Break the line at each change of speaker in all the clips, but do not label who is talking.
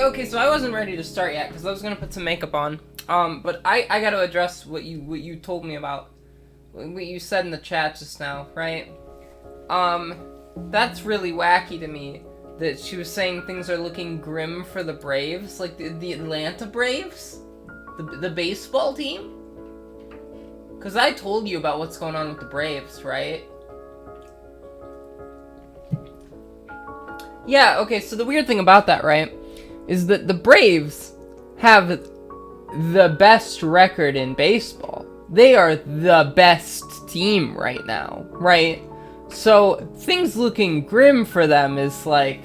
Okay, so I wasn't ready to start yet because I was gonna put some makeup on. But I gotta address what you told me about, what you said in the chat just now, right? That's really wacky to me. That she was saying things are looking grim for the Braves, like the Atlanta Braves, the baseball team. Cause I told you about what's going on with the Braves, right? Yeah. Okay. So the weird thing about that, right, is that the Braves have the best record in baseball. They are the best team right now, right? So things looking grim for them is like,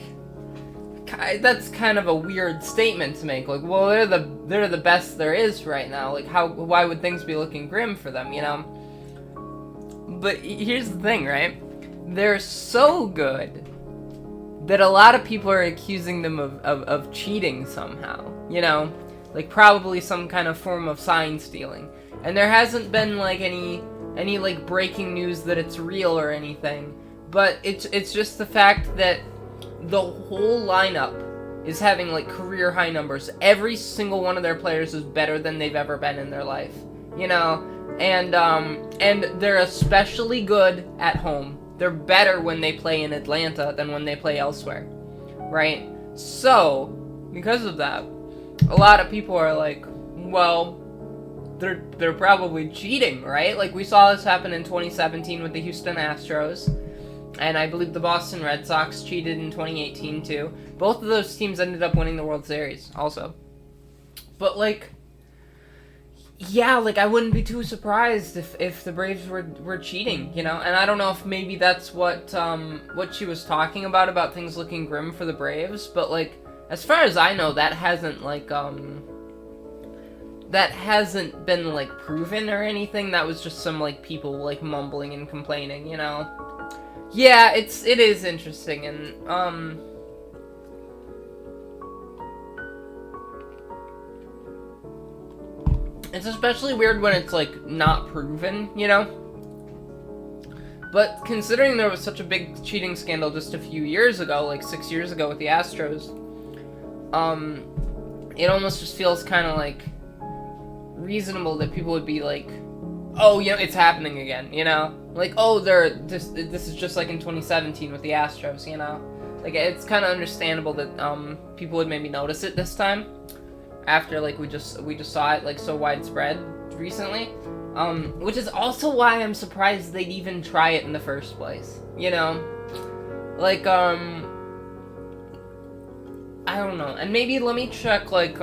that's kind of a weird statement to make. Like, well, they're the best there is right now. Like, why would things be looking grim for them, you know? But here's the thing, right? They're so good that a lot of people are accusing them of cheating somehow, you know? Like, probably some kind of form of sign stealing. And there hasn't been, like, any like, breaking news that it's real or anything. But it's just the fact that the whole lineup is having, like, career high numbers. Every single one of their players is better than they've ever been in their life, you know? And they're especially good at home. They're better when they play in Atlanta than when they play elsewhere, right? So, because of that, a lot of people are like, well, they're probably cheating, right? Like, we saw this happen in 2017 with the Houston Astros, and I believe the Boston Red Sox cheated in 2018 too. Both of those teams ended up winning the World Series also. But, like, yeah, like, I wouldn't be too surprised if the Braves were cheating, you know? And I don't know if maybe that's what she was talking about things looking grim for the Braves, but, like, as far as I know, that hasn't, like, that hasn't been, like, proven or anything. That was just some, like, people, like, mumbling and complaining, you know? Yeah, it is interesting, and, it's especially weird when it's, like, not proven, you know? But considering there was such a big cheating scandal just a few years ago, like 6 years ago with the Astros, it almost just feels kind of, like, reasonable that people would be like, oh, you know, it's happening again, you know? Like, oh, this is just like in 2017 with the Astros, you know? Like, it's kind of understandable that people would maybe notice it this time, after, like, we just saw it, like, so widespread recently, which is also why I'm surprised they'd even try it in the first place, you know? Like, I don't know, and maybe let me check, like,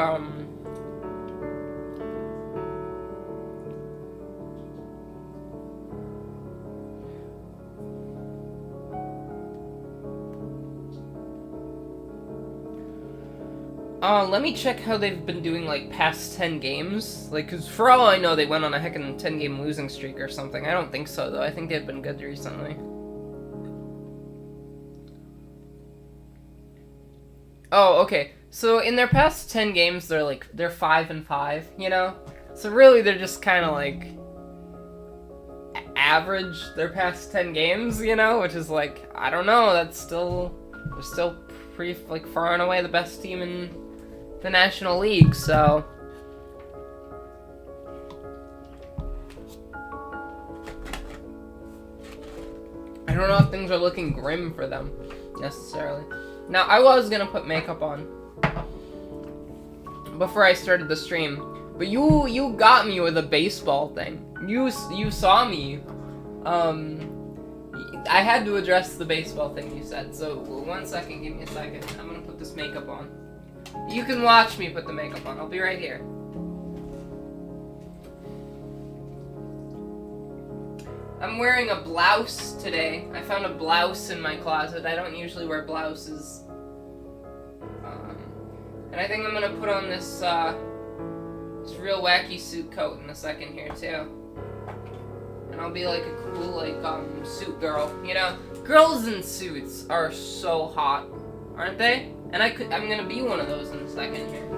let me check how they've been doing, like, past 10 games. Like, because for all I know, they went on a heckin' 10-game losing streak or something. I don't think so, though. I think they've been good recently. Oh, okay. So, in their past 10 games, they're 5-5, you know? So, really, they're just kind of, like, average their past 10 games, you know? Which is, like, I don't know, they're still pretty, like, far and away the best team in the National League, so I don't know if things are looking grim for them, necessarily. Now, I was gonna put makeup on before I started the stream, but you got me with a baseball thing. You saw me. I had to address the baseball thing you said, so 1 second, give me a second. I'm gonna put this makeup on. You can watch me put the makeup on. I'll be right here. I'm wearing a blouse today. I found a blouse in my closet. I don't usually wear blouses. And I think I'm gonna put on this real wacky suit coat in a second here, too. And I'll be like a cool, like, suit girl, you know? Girls in suits are so hot, aren't they? And I'm gonna be one of those in a second here.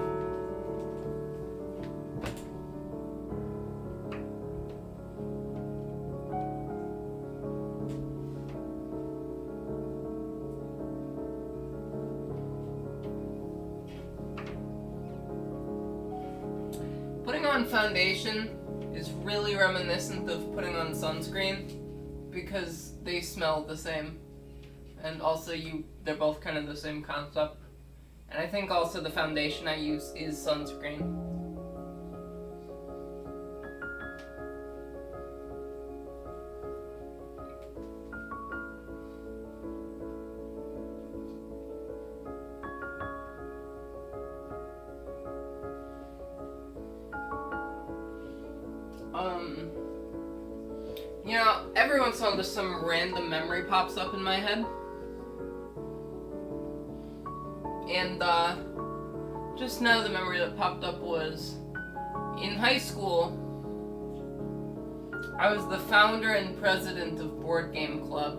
on foundation is really reminiscent of putting on sunscreen because they smell the same. And also they're both kind of the same concept. And I think also the foundation I use is sunscreen. You know, every once in a while just some random memory pops up in my head. And, just now the memory that popped up was, in high school, I was the founder and president of Board Game Club.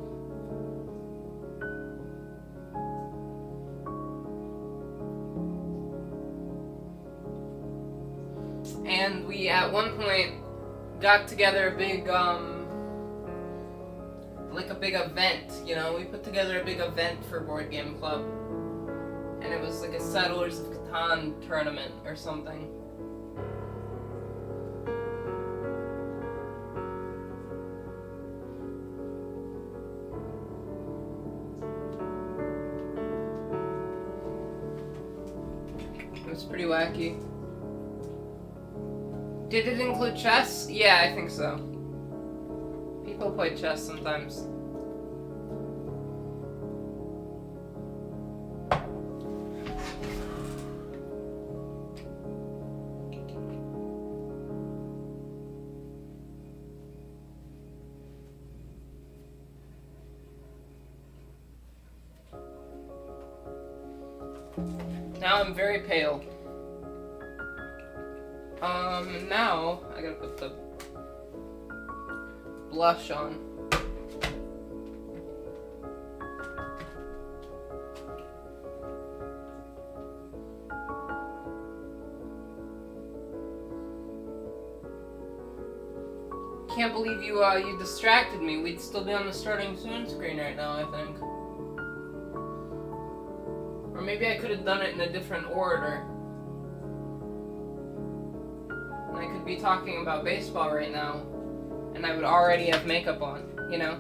And we, at one point, got together a big, like a big event, you know? We put together a big event for Board Game Club. And it was like a Settlers of Catan tournament or something. It was pretty wacky. Did it include chess? Yeah, I think so. People play chess sometimes. Now I'm very pale. Now I gotta put the blush on. Can't believe you distracted me. We'd still be on the starting soon screen right now, I think. Or maybe I could have done it in a different order. And I could be talking about baseball right now, and I would already have makeup on, you know?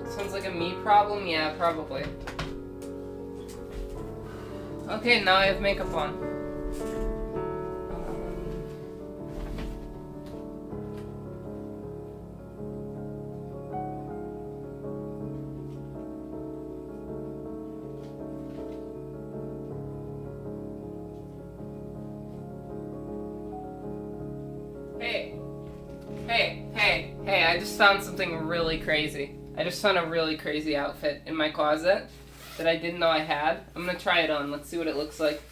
Sounds like a me problem? Yeah, probably. Okay, now I have makeup on. Hey, I just found something really crazy. I just found a really crazy outfit in my closet that I didn't know I had. I'm gonna try it on. Let's see what it looks like.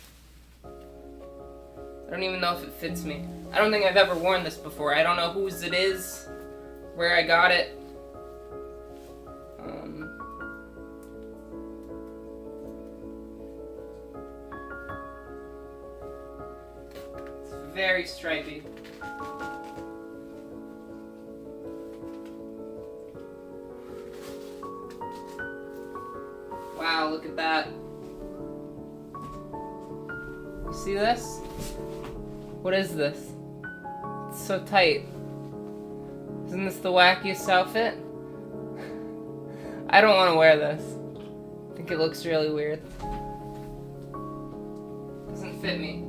I don't even know if it fits me. I don't think I've ever worn this before. I don't know whose it is, where I got it. It's very stripy. Wow, look at that. You see this? What is this? It's so tight. Isn't this the wackiest outfit? I don't want to wear this. I think it looks really weird. Doesn't fit me.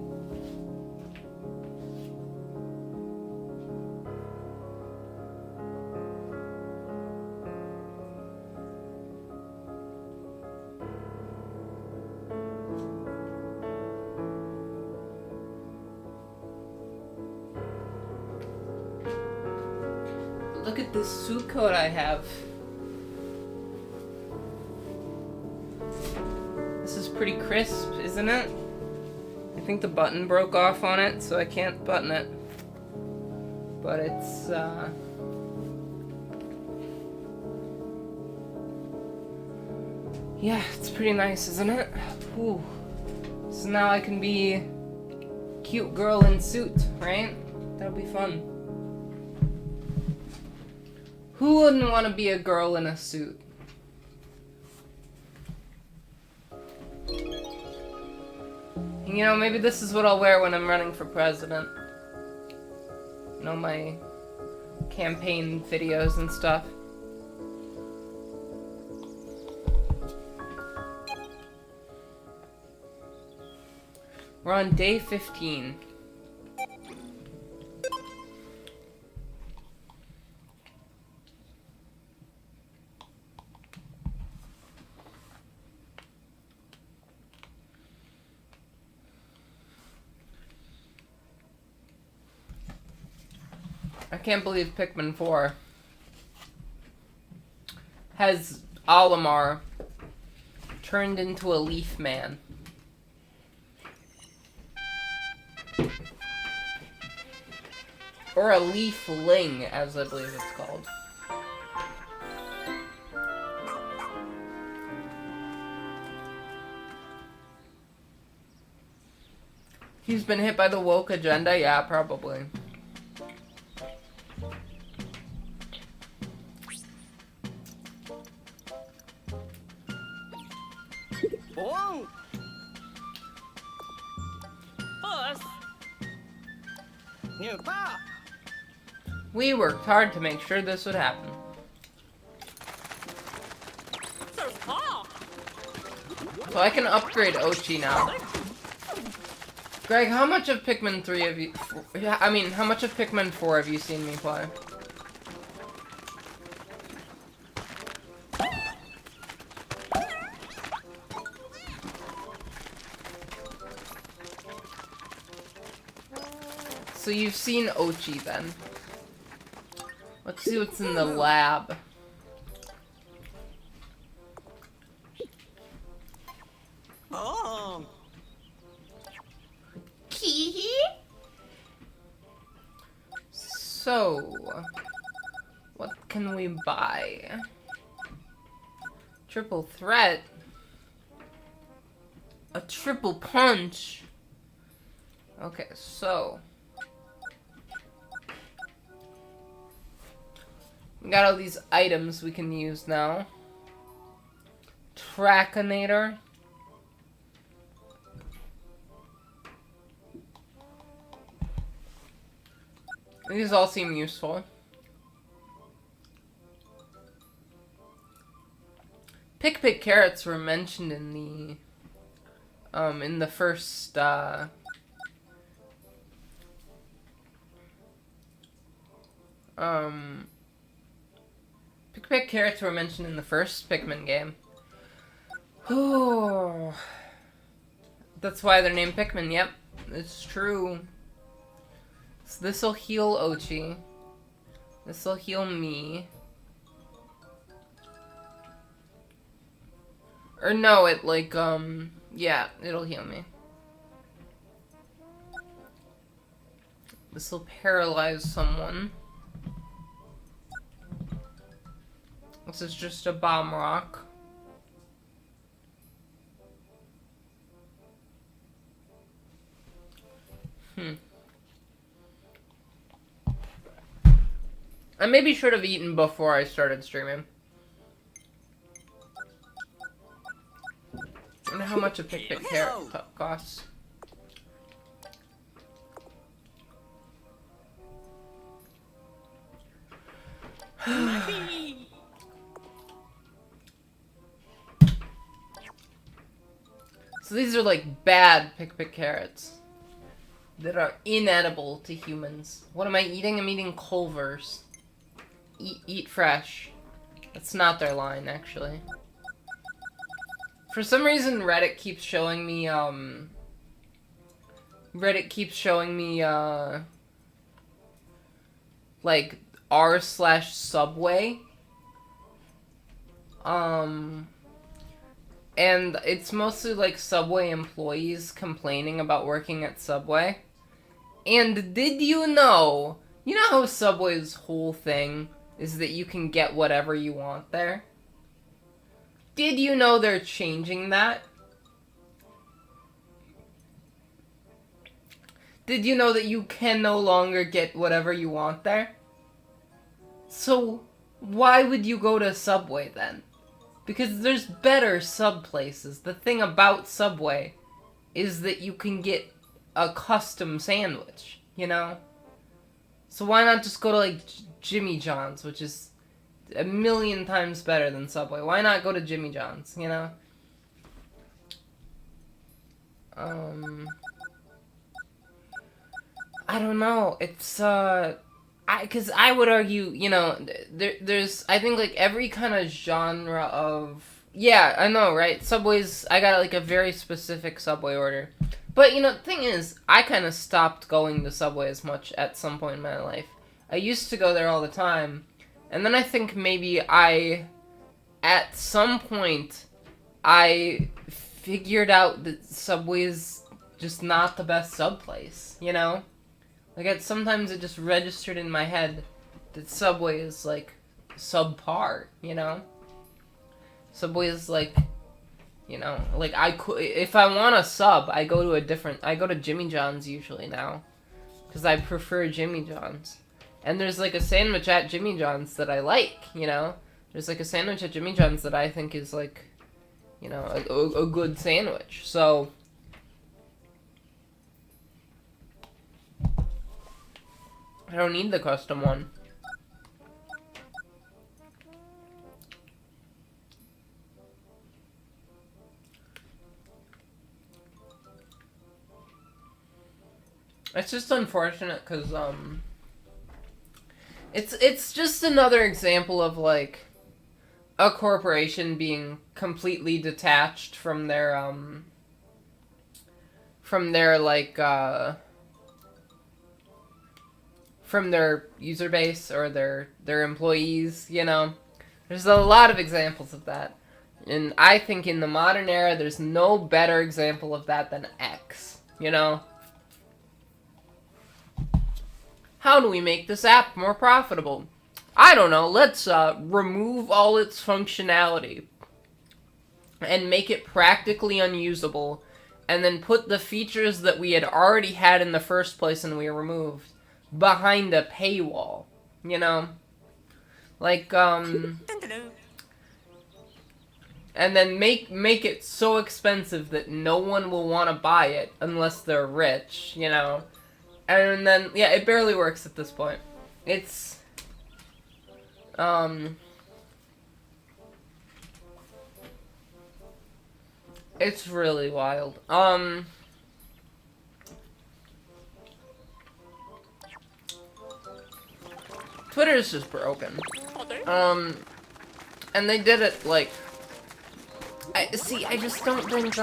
Look at this suit coat I have. This is pretty crisp, isn't it? I think the button broke off on it, so I can't button it. But it's Yeah, it's pretty nice, isn't it? Ooh. So now I can be cute girl in suit, right? That would be fun. Who wouldn't want to be a girl in a suit? You know, maybe this is what I'll wear when I'm running for president. You know, my campaign videos and stuff. We're on day 15. I can't believe Pikmin 4 has Olimar turned into a leaf man. Or a leafling, as I believe it's called. He's been hit by the woke agenda? Yeah, probably.
Oh. Us. New pa.
We worked hard to make sure this would happen. So I can upgrade Ochi now. Greg, how much of Pikmin 3 have you... I mean, how much of Pikmin 4 have you seen me play? So you've seen Ochi then. Let's see what's in the lab.
Oh.
So, what can we buy? Triple threat? A triple punch? Okay, so... we got all these items we can use now. Trackinator. These all seem useful. Pick carrots were mentioned in the first, Pick carrots were mentioned in the first Pikmin game. Oh, that's why they're named Pikmin. Yep, it's true. So this'll heal Ochi. This'll heal me. Or no, it like, yeah, it'll heal me. This'll paralyze someone. This is just a bomb rock. I maybe should have eaten before I started streaming. I wonder how much a pick carrot costs. So these are like bad pick carrots that are inedible to humans. What am I eating? I'm eating Culver's. Eat fresh. That's not their line, actually. For some reason, Reddit keeps showing me, like, r/Subway. And it's mostly, like, Subway employees complaining about working at Subway. And did you know how Subway's whole thing is that you can get whatever you want there? Did you know they're changing that? Did you know that you can no longer get whatever you want there? So, why would you go to Subway then? Because there's better sub places. The thing about Subway is that you can get a custom sandwich, you know? So why not just go to, like, Jimmy John's, which is a million times better than Subway? Why not go to Jimmy John's, you know? I don't know. It's, because I would argue, you know, there's, I think, like, every kind of genre of, yeah, I know, right? Subway's, I got, like, a very specific Subway order. But, you know, the thing is, I kind of stopped going to Subway as much at some point in my life. I used to go there all the time, and then I think maybe at some point, I figured out that Subway's just not the best sub place, you know? Like, sometimes it just registered in my head that Subway is, like, subpar, you know? Subway is, like, you know, like, if I want a sub, I go to Jimmy John's usually now. Because I prefer Jimmy John's. And there's, like, a sandwich at Jimmy John's that I like, you know? There's, like, a sandwich at Jimmy John's that I think is, like, you know, a good sandwich. So I don't need the custom one. It's just unfortunate because, it's just another example of, like, a corporation being completely detached from their, like, from their user base or their employees, you know? There's a lot of examples of that. And I think in the modern era, there's no better example of that than X, you know? How do we make this app more profitable? I don't know, let's remove all its functionality and make it practically unusable, and then put the features that we had already had in the first place and we removed behind a paywall, you know? Like, and then make it so expensive that no one will want to buy it unless they're rich, you know? And then, yeah, it barely works at this point. It's, it's really wild. Twitter is just broken. And they did it, like, I just don't think,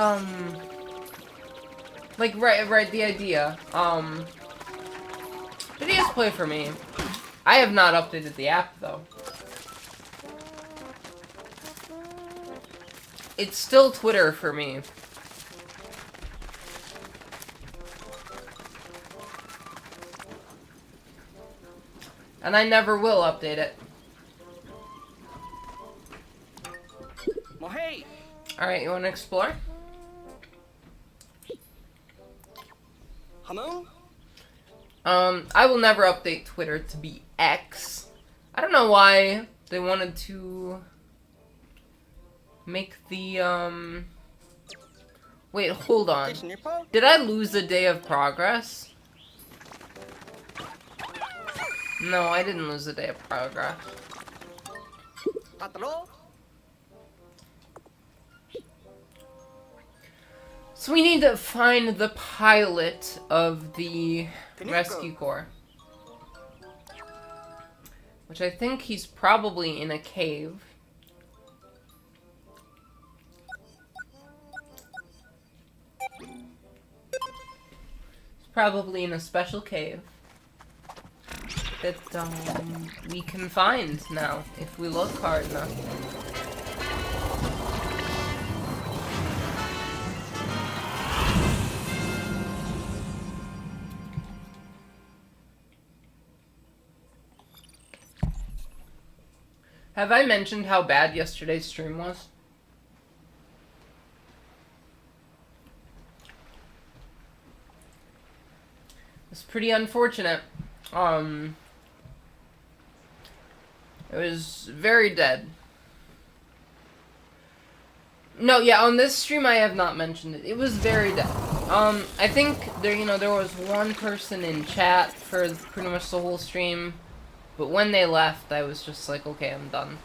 like, right, the idea, videos play for me. I have not updated the app, though. It's still Twitter for me. And I never will update it.
Well, hey.
Alright, you wanna explore?
Hello?
I will never update Twitter to be X. I don't know why they wanted to make the, wait, hold on. Did I lose a day of progress? No, I didn't lose a day of progress. So we need to find the pilot of the rescue corps. Which I think he's probably in a cave. He's probably in a special cave that we can find now if we look hard enough. Have I mentioned how bad yesterday's stream was? It's pretty unfortunate. It was very dead. No, yeah, on this stream I have not mentioned it. It was very dead. I think there was one person in chat for pretty much the whole stream, but when they left, I was just like, okay, I'm done.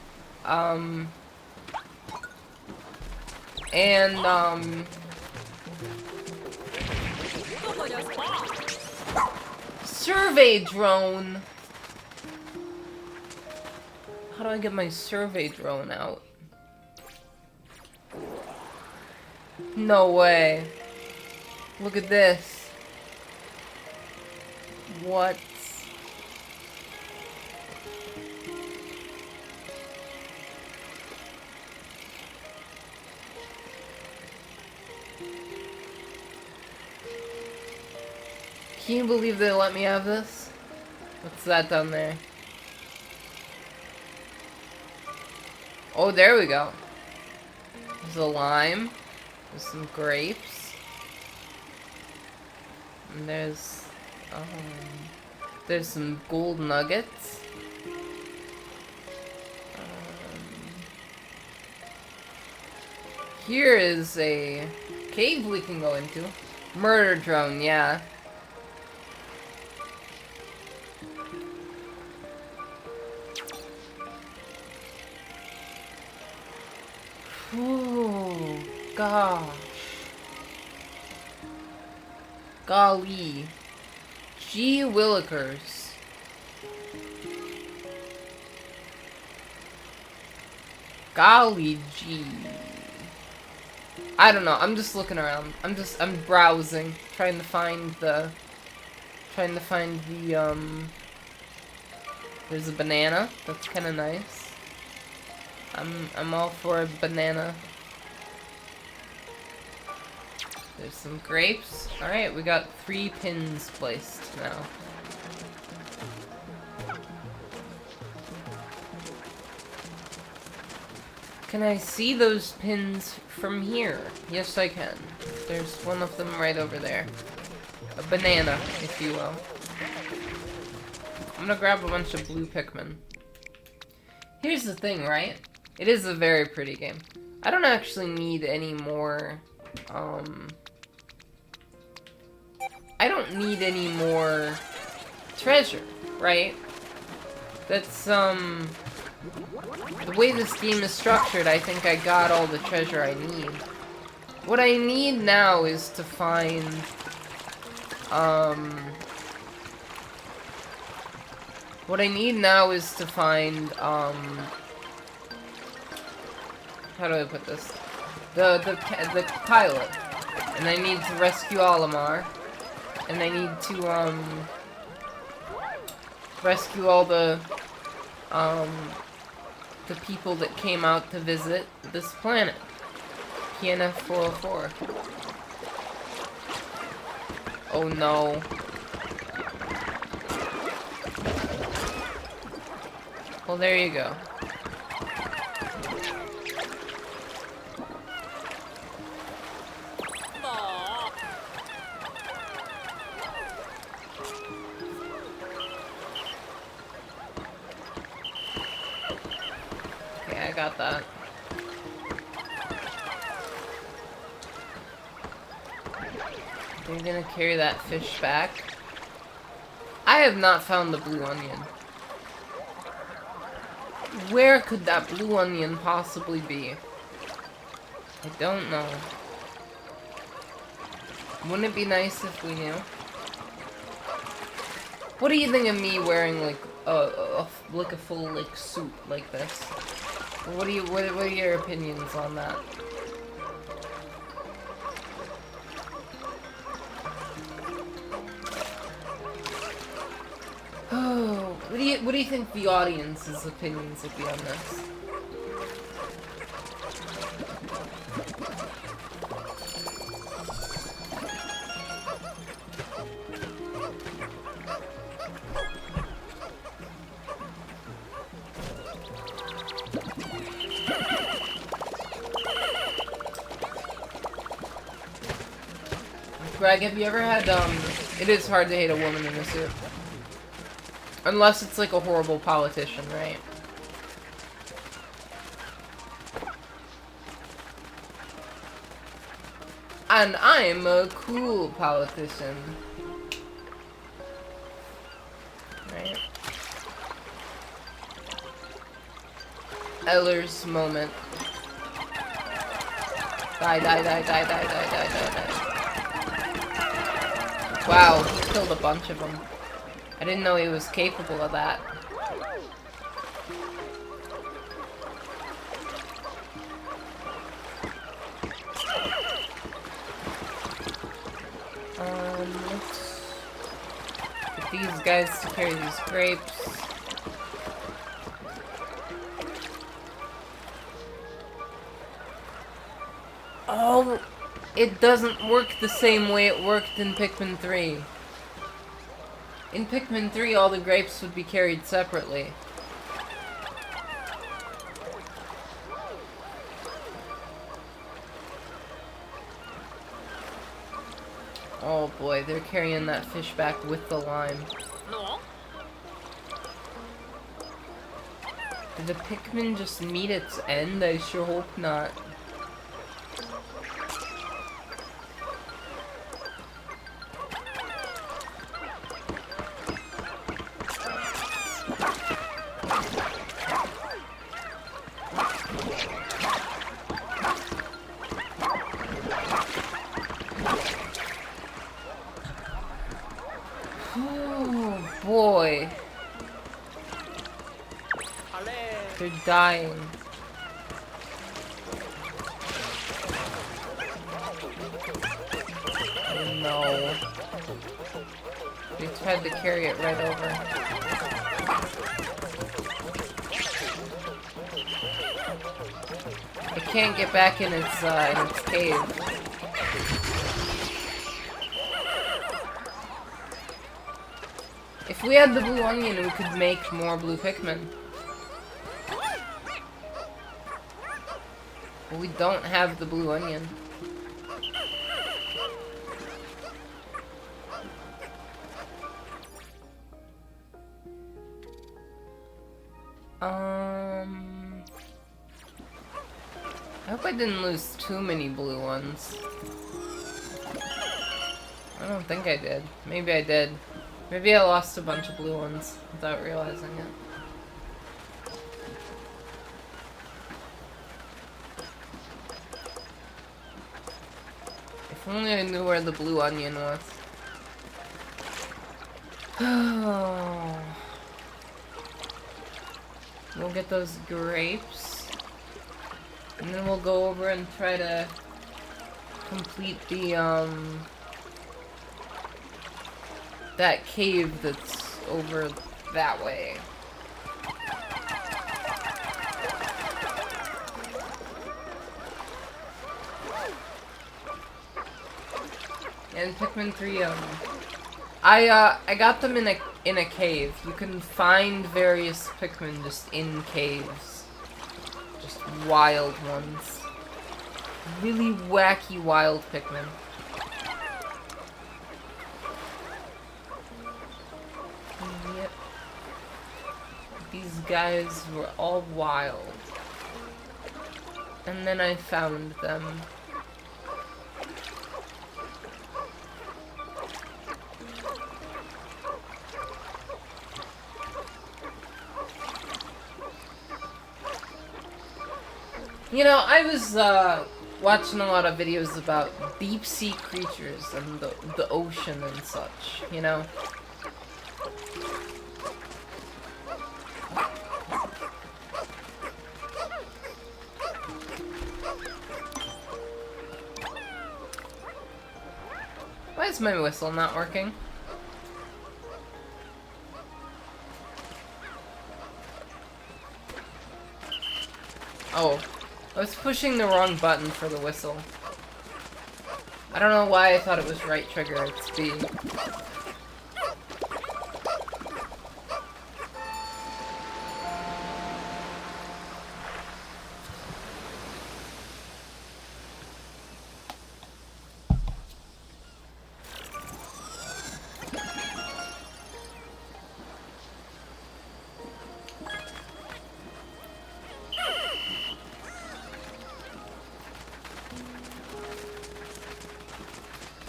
Survey drone. How do I get my survey drone out? No way. Look at this. What? Can you believe they let me have this? What's that down there? Oh, there we go. There's a lime. There's some grapes. And there's some gold nuggets. Here is a cave we can go into. Murder drone, yeah. Oh, gosh. Golly. Gee willikers. Golly gee. I don't know, I'm just looking around. I'm browsing, trying to find the, there's a banana, that's kinda nice. I'm all for a banana. There's some grapes. Alright, we got 3 pins placed now. Can I see those pins from here? Yes, I can. There's one of them right over there. A banana, if you will. I'm gonna grab a bunch of blue Pikmin. Here's the thing, right? It is a very pretty game. I don't actually need any more, I don't need any more treasure, right? That's, the way this game is structured, I think I got all the treasure I need. What I need now is to find, how do I put this? The pilot. And I need to rescue Olimar. And I need to, rescue all the people that came out to visit this planet. PNF 404. Oh no. Well, there you go. Okay, I got that. You're gonna carry that fish back. I have not found the blue onion. Where could that blue onion possibly be? I don't know. Wouldn't it be nice if we knew? What do you think of me wearing like a full like suit like this? What are your opinions on that? Oh, what do you think the audience's opinions would be on this? Greg, have you ever had It is hard to hate a woman in a suit. Unless it's like a horrible politician, right? And I'm a cool politician. Right? Ellers moment. Die, die, die, die, die, die, die, die, die. Wow, he killed a bunch of them. I didn't know he was capable of that. Let's get these guys to carry these grapes. Oh, it doesn't work the same way it worked in Pikmin 3. In Pikmin 3, all the grapes would be carried separately. Oh boy, they're carrying that fish back with the lime.
No.
Did the Pikmin just meet its end? I sure hope not. Oh boy. They're dying. Oh no. They tried to carry it right over. It can't get back in its cave. If we had the blue onion, we could make more blue Pikmin. But we don't have the blue onion. I hope I didn't lose too many blue ones. I don't think I did. Maybe I did. Maybe I lost a bunch of blue ones without realizing it. If only I knew where the blue onion was. Oh. We'll get those grapes. And then we'll go over and try to complete the, that cave that's over that way. And Pikmin 3, I got them in a cave. You can find various Pikmin just in caves. Just wild ones. Really wacky wild Pikmin. Yep. These guys were all wild. And then I found them. You know, I was watching a lot of videos about deep sea creatures and the ocean and such, you know? Why is my whistle not working? Oh. I was pushing the wrong button for the whistle. I don't know why I thought it was right trigger, it's B.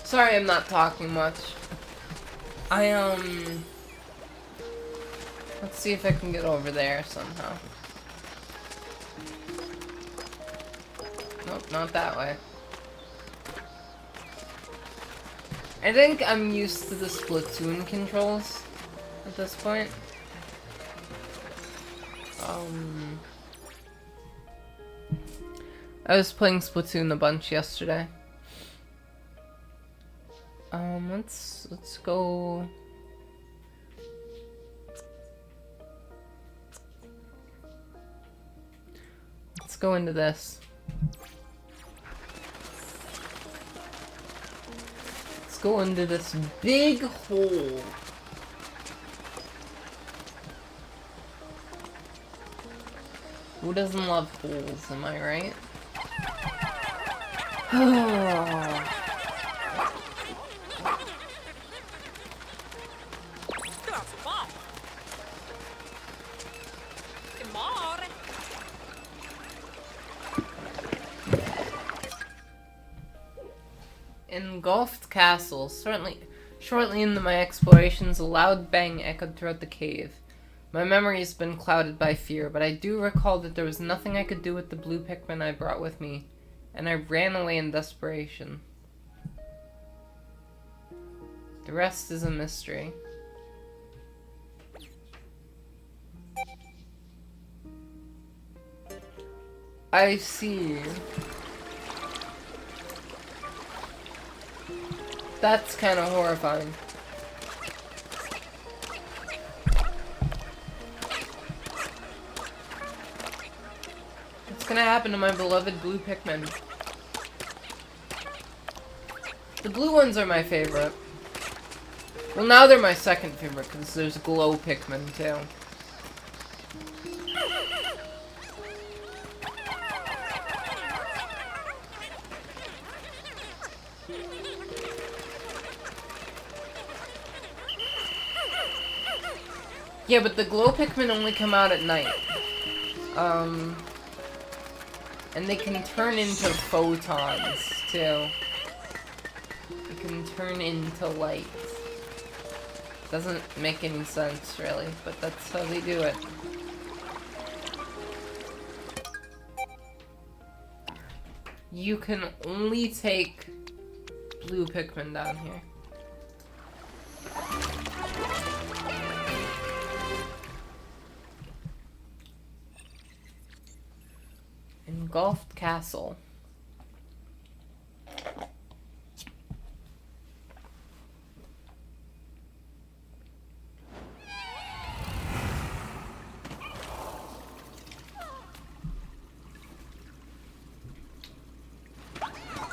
Sorry I'm not talking much. Let's see if I can get over there somehow. Nope, not that way. I think I'm used to the Splatoon controls at this point. I was playing Splatoon a bunch yesterday. Let's go. Let's go into this. Let's go into this big hole. Who doesn't love holes, am I right? Engulfed castle. Shortly into my explorations, a loud bang echoed throughout the cave. My memory has been clouded by fear, but I do recall that there was nothing I could do with the blue Pikmin I brought with me, and I ran away in desperation. The rest is a mystery. I see. That's kind of horrifying. What's gonna happen to my beloved blue Pikmin? The blue ones are my favorite. Well, now they're my second favorite because there's glow Pikmin too. Yeah, but the glow Pikmin only come out at night. And they can turn into photons, too. They can turn into light. Doesn't make any sense, really, but that's how they do it. You can only take blue Pikmin down here. Engulfed castle.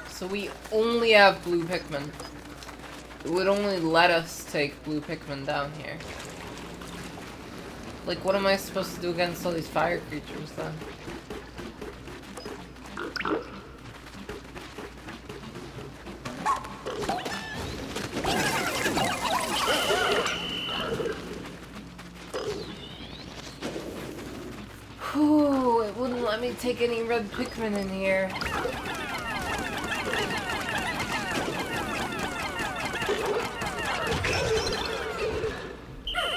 So we only have blue Pikmin. It would only let us take blue Pikmin down here. Like, what am I supposed to do against all these fire creatures, then? Whew, it wouldn't let me take any red Pikmin in here.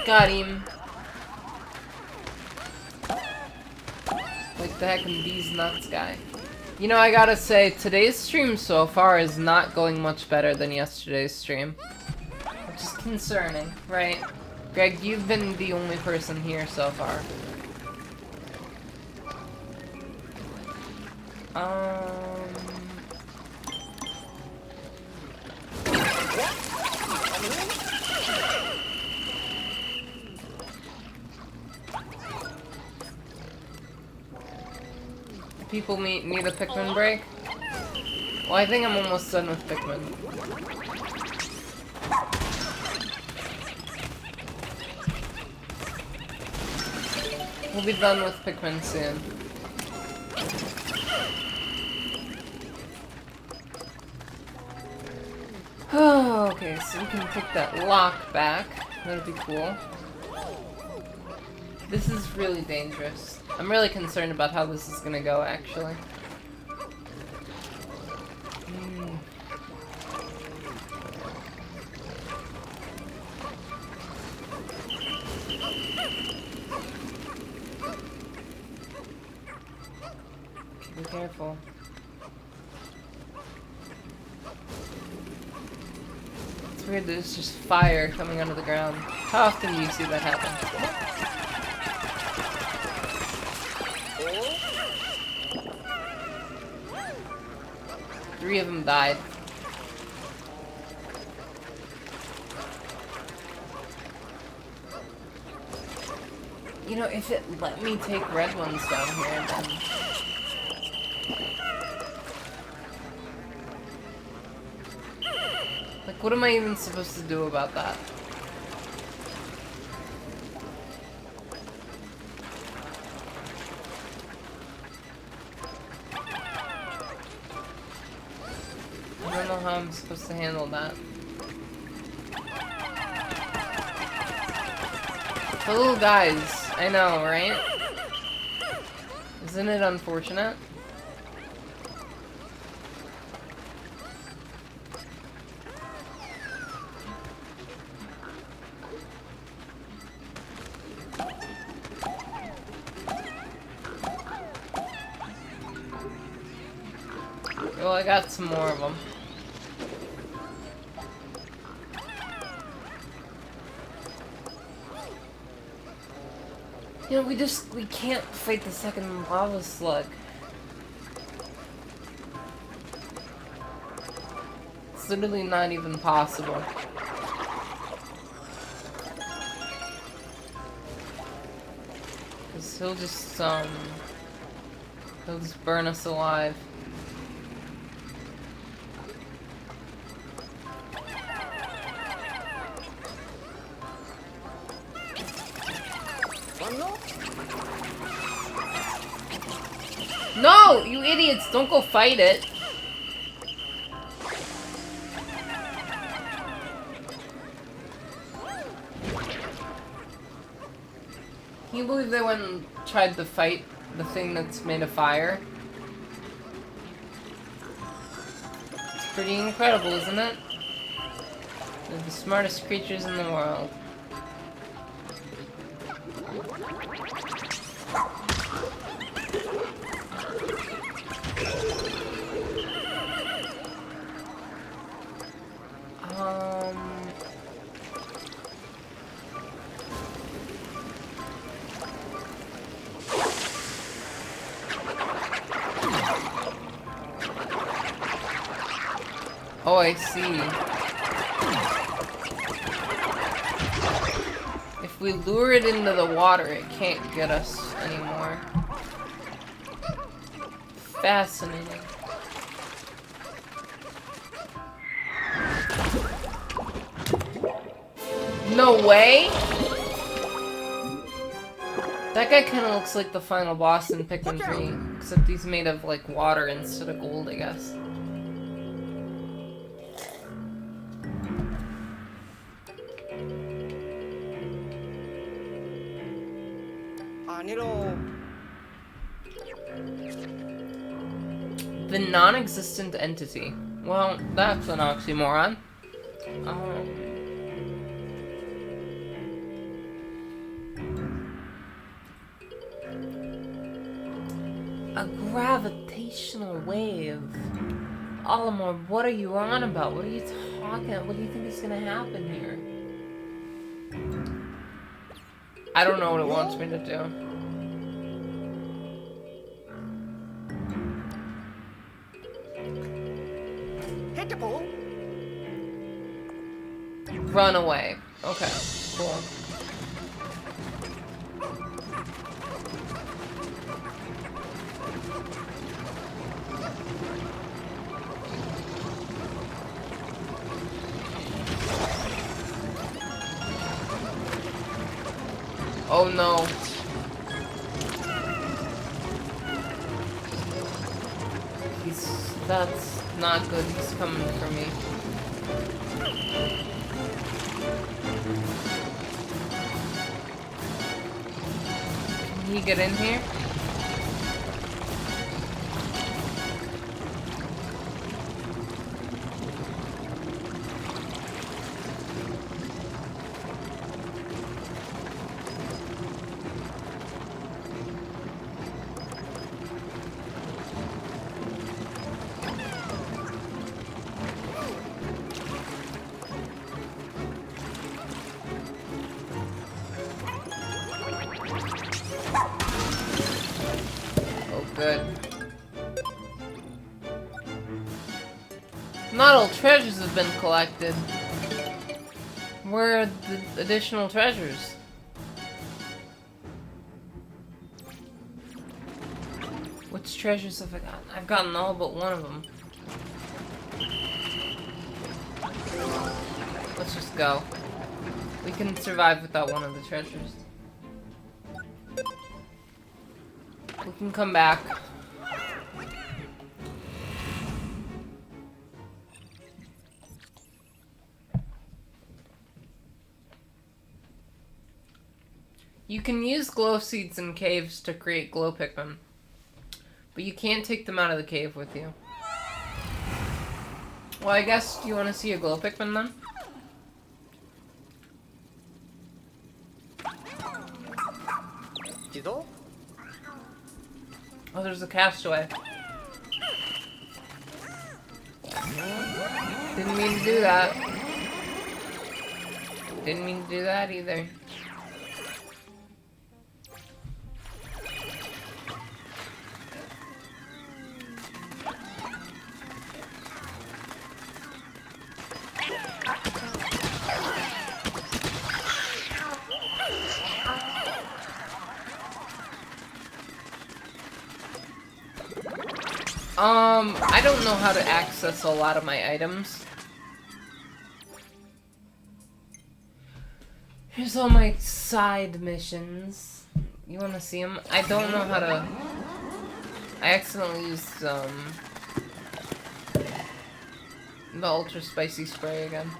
Got him. Like the heck in these nuts, guy. You know, I gotta say, today's stream so far is not going much better than yesterday's stream. Which is concerning, right? Greg, you've been the only person here so far. People need a Pikmin break? Well, I think I'm almost done with Pikmin. We'll be done with Pikmin soon. Oh, okay, so we can take that lock back. That'll be cool. This is really dangerous. I'm really concerned about how this is gonna go, actually. careful. It's weird that there's just fire coming out of the ground. How often do you see that happen? Three of them died. You know, if it let me take red ones down here, then... Like, what am I even supposed to do about that? I don't know how I'm supposed to handle that. The little guys, I know, right? Isn't it unfortunate? Well, I got some more of them. You know, we can't fight the second lava slug. It's literally not even possible. Cause he'll just burn us alive. No, you idiots, don't go fight it. Can you believe they went and tried to fight the thing that's made of fire? It's pretty incredible, isn't it? They're the smartest creatures in the world. Oh, I see. If we lure it into the water, it can't get us anymore. Fascinating. No way! That guy kind of looks like the final boss in Pikmin 3, except he's made of, like, water instead of gold, I guess. The non-existent entity. Well, that's an oxymoron. A gravitational wave. Olimar, what are you on about? What are you talking about? What do you think is gonna happen here? I don't know what it wants me to do. Run away. Okay, cool. Oh no. That's not good. He's coming for me. Can he get in here? good. Not all treasures have been collected. Where are the additional treasures? Which treasures have I gotten? I've gotten all but one of them. Let's just go. We can survive without one of the treasures. We can come back. You can use glow seeds in caves to create glow Pikmin, but you can't take them out of the cave with you. Well, I guess, do you want to see a glow Pikmin then? Oh, there's a castaway. Didn't mean to do that. Didn't mean to do that either. I don't know how to access a lot of my items. Here's all my side missions. You wanna see them? I don't know how to... I accidentally used, the ultra spicy spray again.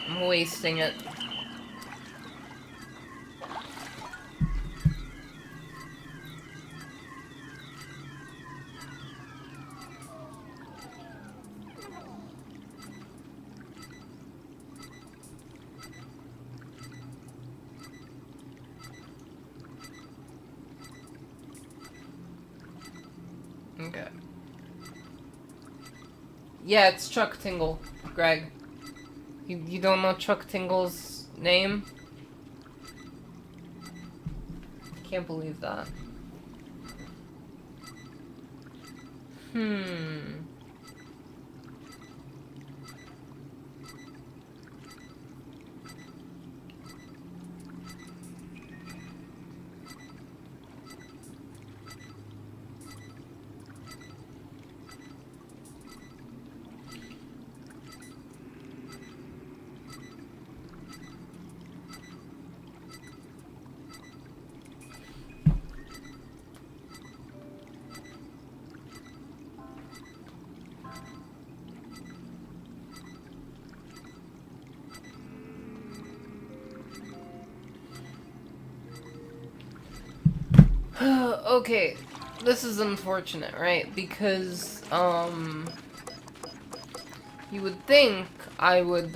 I'm wasting it. Okay. Yeah, it's Chuck Tingle, Greg. You don't know Chuck Tingle's name? Can't believe that. Okay, this is unfortunate, right? Because, you would think I would,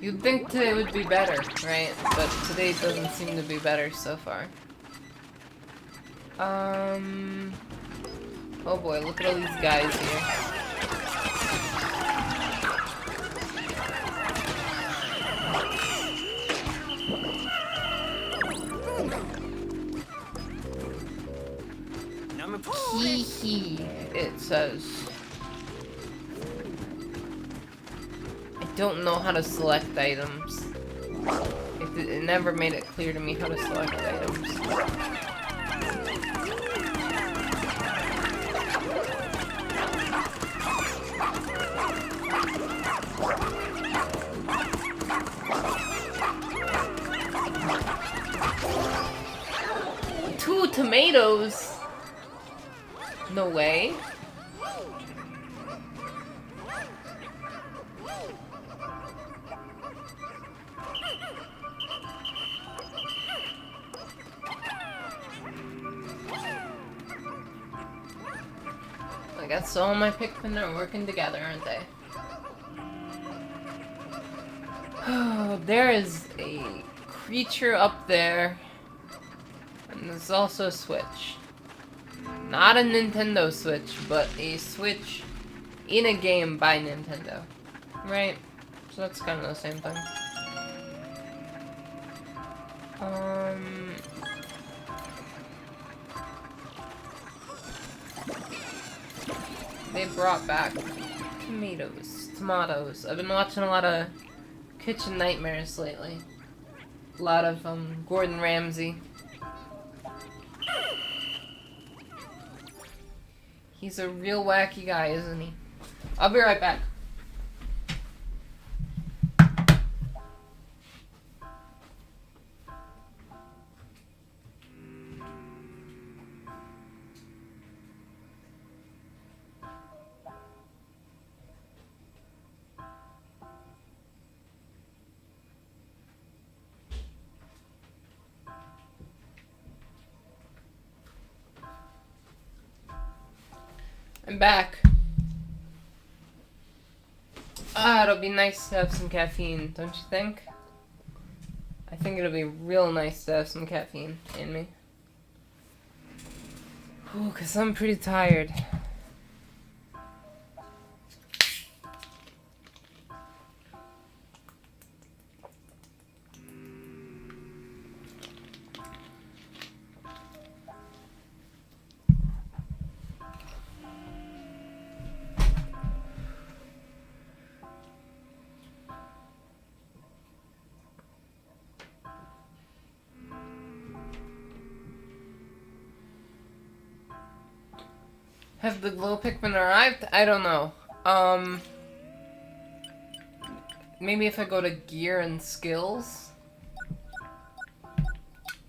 you'd think today would be better, right? But today doesn't seem to be better so far. Oh boy, look at all these guys here. Hee hee, it says. I don't know how to select items. It never made it clear to me how to select items. Two tomatoes? No way. I guess all my Pikmin are working together, aren't they? Oh, there is a creature up there. And there's also a switch. Not a Nintendo Switch, but a Switch in a game by Nintendo. Right? So that's kind of the same thing. They brought back tomatoes. I've been watching a lot of Kitchen Nightmares lately. A lot of, Gordon Ramsay. He's a real wacky guy, isn't he? I'll be right back. I'm back. It'll be nice to have some caffeine, don't you think? I think it'll be real nice to have some caffeine in me. Ooh, 'cause I'm pretty tired. Have the glow Pikmin arrived? I don't know. Maybe if I go to gear and skills?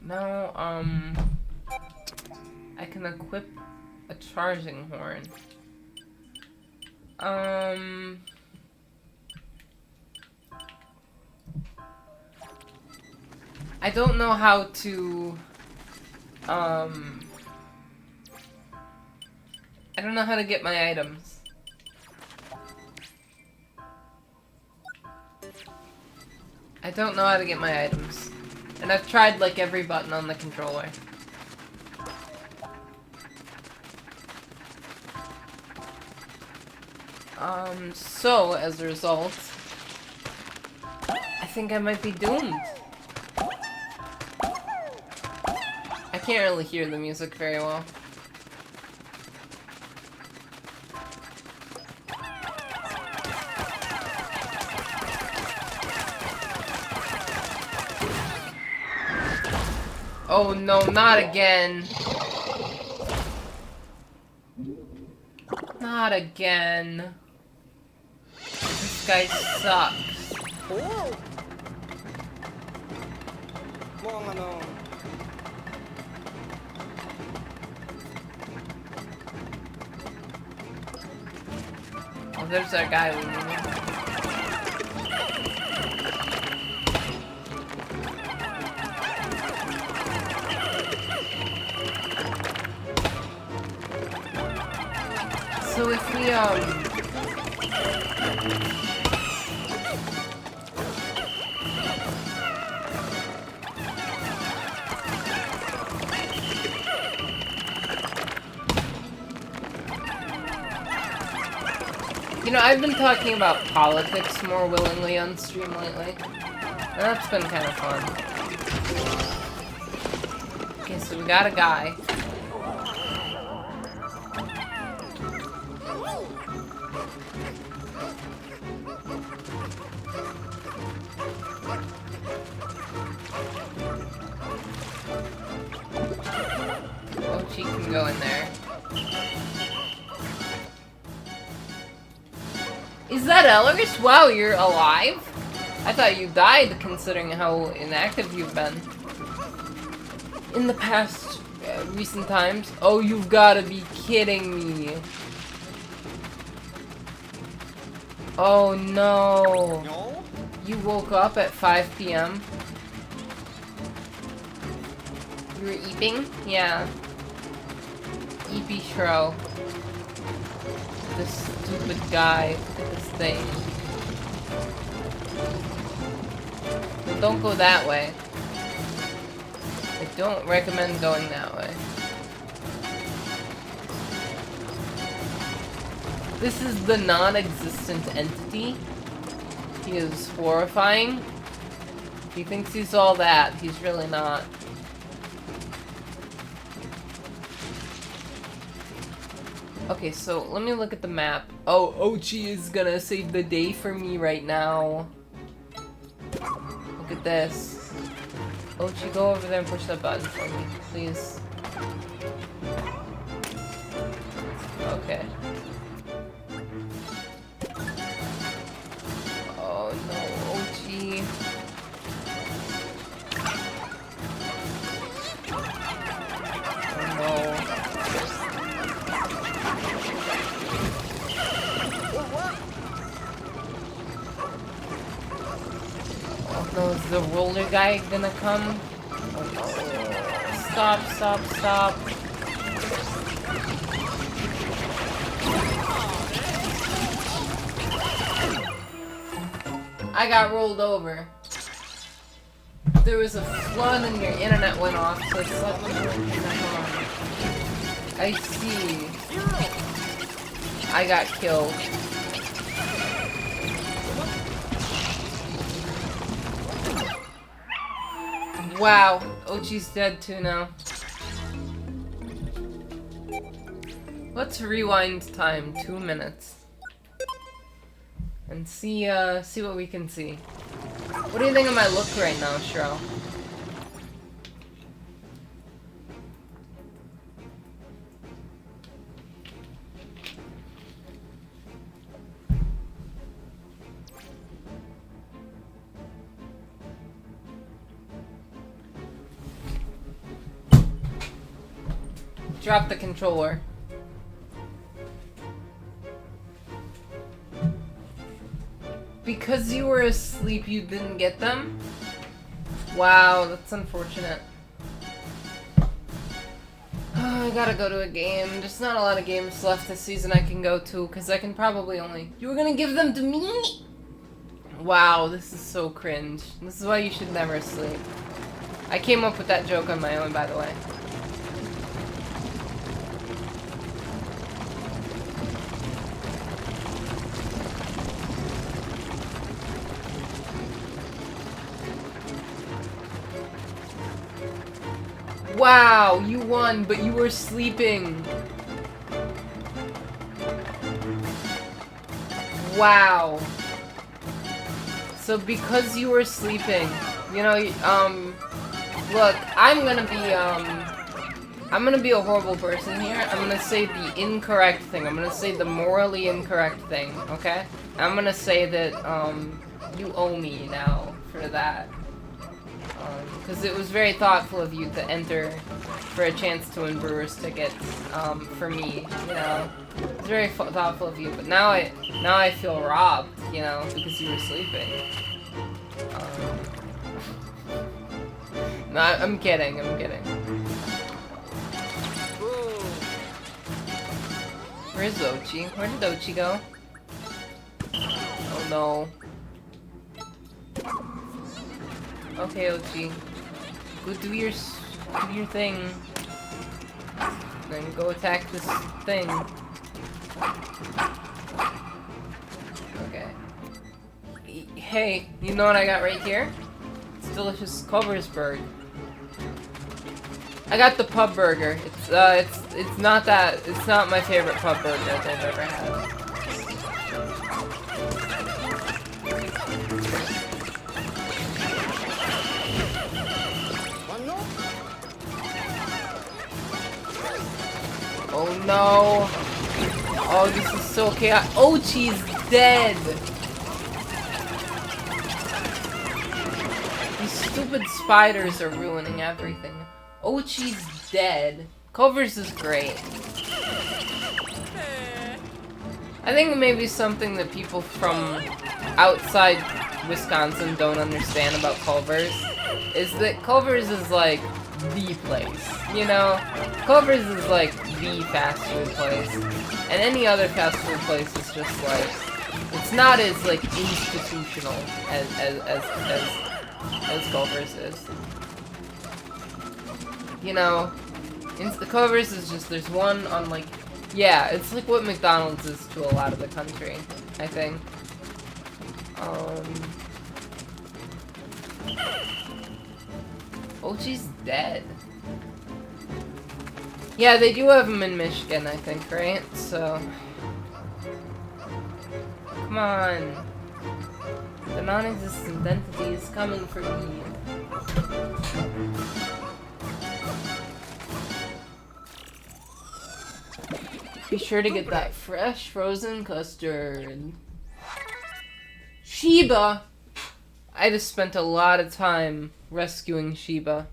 No, I can equip a charging horn. I don't know how to, I don't know how to get my items. I don't know how to get my items. And I've tried like every button on the controller. So as a result, I think I might be doomed. I can't really hear the music very well. Oh no, not again. Not again. This guy sucks.
Oh! Mukhang ano.
Oh, there's our guy we needed. So if we, you know, I've been talking about politics more willingly on stream lately. And that's been kind of fun. Okay, so we got a guy. Oh, she can go in there. Is that Ellers? Wow, you're alive? I thought you died, considering how inactive you've been. In the past, recent times. Oh, you've gotta be kidding me. Oh no.
No?
You woke up at 5 p.m.? You were eeping? Yeah. Eepy Shro. This stupid guy. This thing. Well, don't go that way. I don't recommend going that way. This is the non-existent entity. He is horrifying. He thinks he's all that. He's really not. Okay, so let me look at the map. Oh, Ochi is gonna save the day for me right now. Look at this. Ochi, go over there and push that button for me, please. Okay. Oh no, Ochi. Oh no. Oh no, is the roller guy gonna come? Oh no. Stop, stop, stop. I got rolled over. There was a flood and your internet went off, so it's like I see. I got killed. Wow, Ochi's dead too now. Let's rewind time 2 minutes. And see what we can see. What do you think of my look right now, Shro? Drop the controller. Because you were asleep, you didn't get them? Wow, that's unfortunate. I gotta go to a game. There's not a lot of games left this season I can go to, because I can probably only... You were gonna give them to me?! Wow, this is so cringe. This is why you should never sleep. I came up with that joke on my own, by the way. Wow, you won, but you were sleeping. Wow. So because you were sleeping, you know, look, I'm gonna be a horrible person here. I'm gonna say the incorrect thing. I'm gonna say the morally incorrect thing, okay? I'm gonna say that, you owe me now for that. Because it was very thoughtful of you to enter for a chance to win Brewers tickets, for me, you know. It's very thoughtful of you, but now I feel robbed, you know, because you were sleeping. No, I'm kidding, I'm kidding. Where's Ochi? Where did Ochi go? Oh no. Okay, Ochi. Go do your thing. Then go attack this thing. Okay. Hey, you know what I got right here? It's delicious Culversburg. I got the pub burger. It's not my favorite pub burger that I've ever had. Oh no! Oh, this is so chaotic. Ochi's dead! These stupid spiders are ruining everything. Ochi's dead. Culver's is great. I think maybe something that people from outside Wisconsin don't understand about Culver's is that Culver's is like the place, you know? Culver's is like the fast food place, and any other fast food place is just like, it's not as like institutional as Culver's is. You know, Culver's is just, there's one on like Yeah, it's like what McDonald's is to a lot of the country, I think. Oh, she's dead. Yeah, they do have them in Michigan, I think, right? So... Come on. The non-existent entity is coming for me. Be sure to get that fresh frozen custard. Sheba! I just spent a lot of time rescuing Sheba.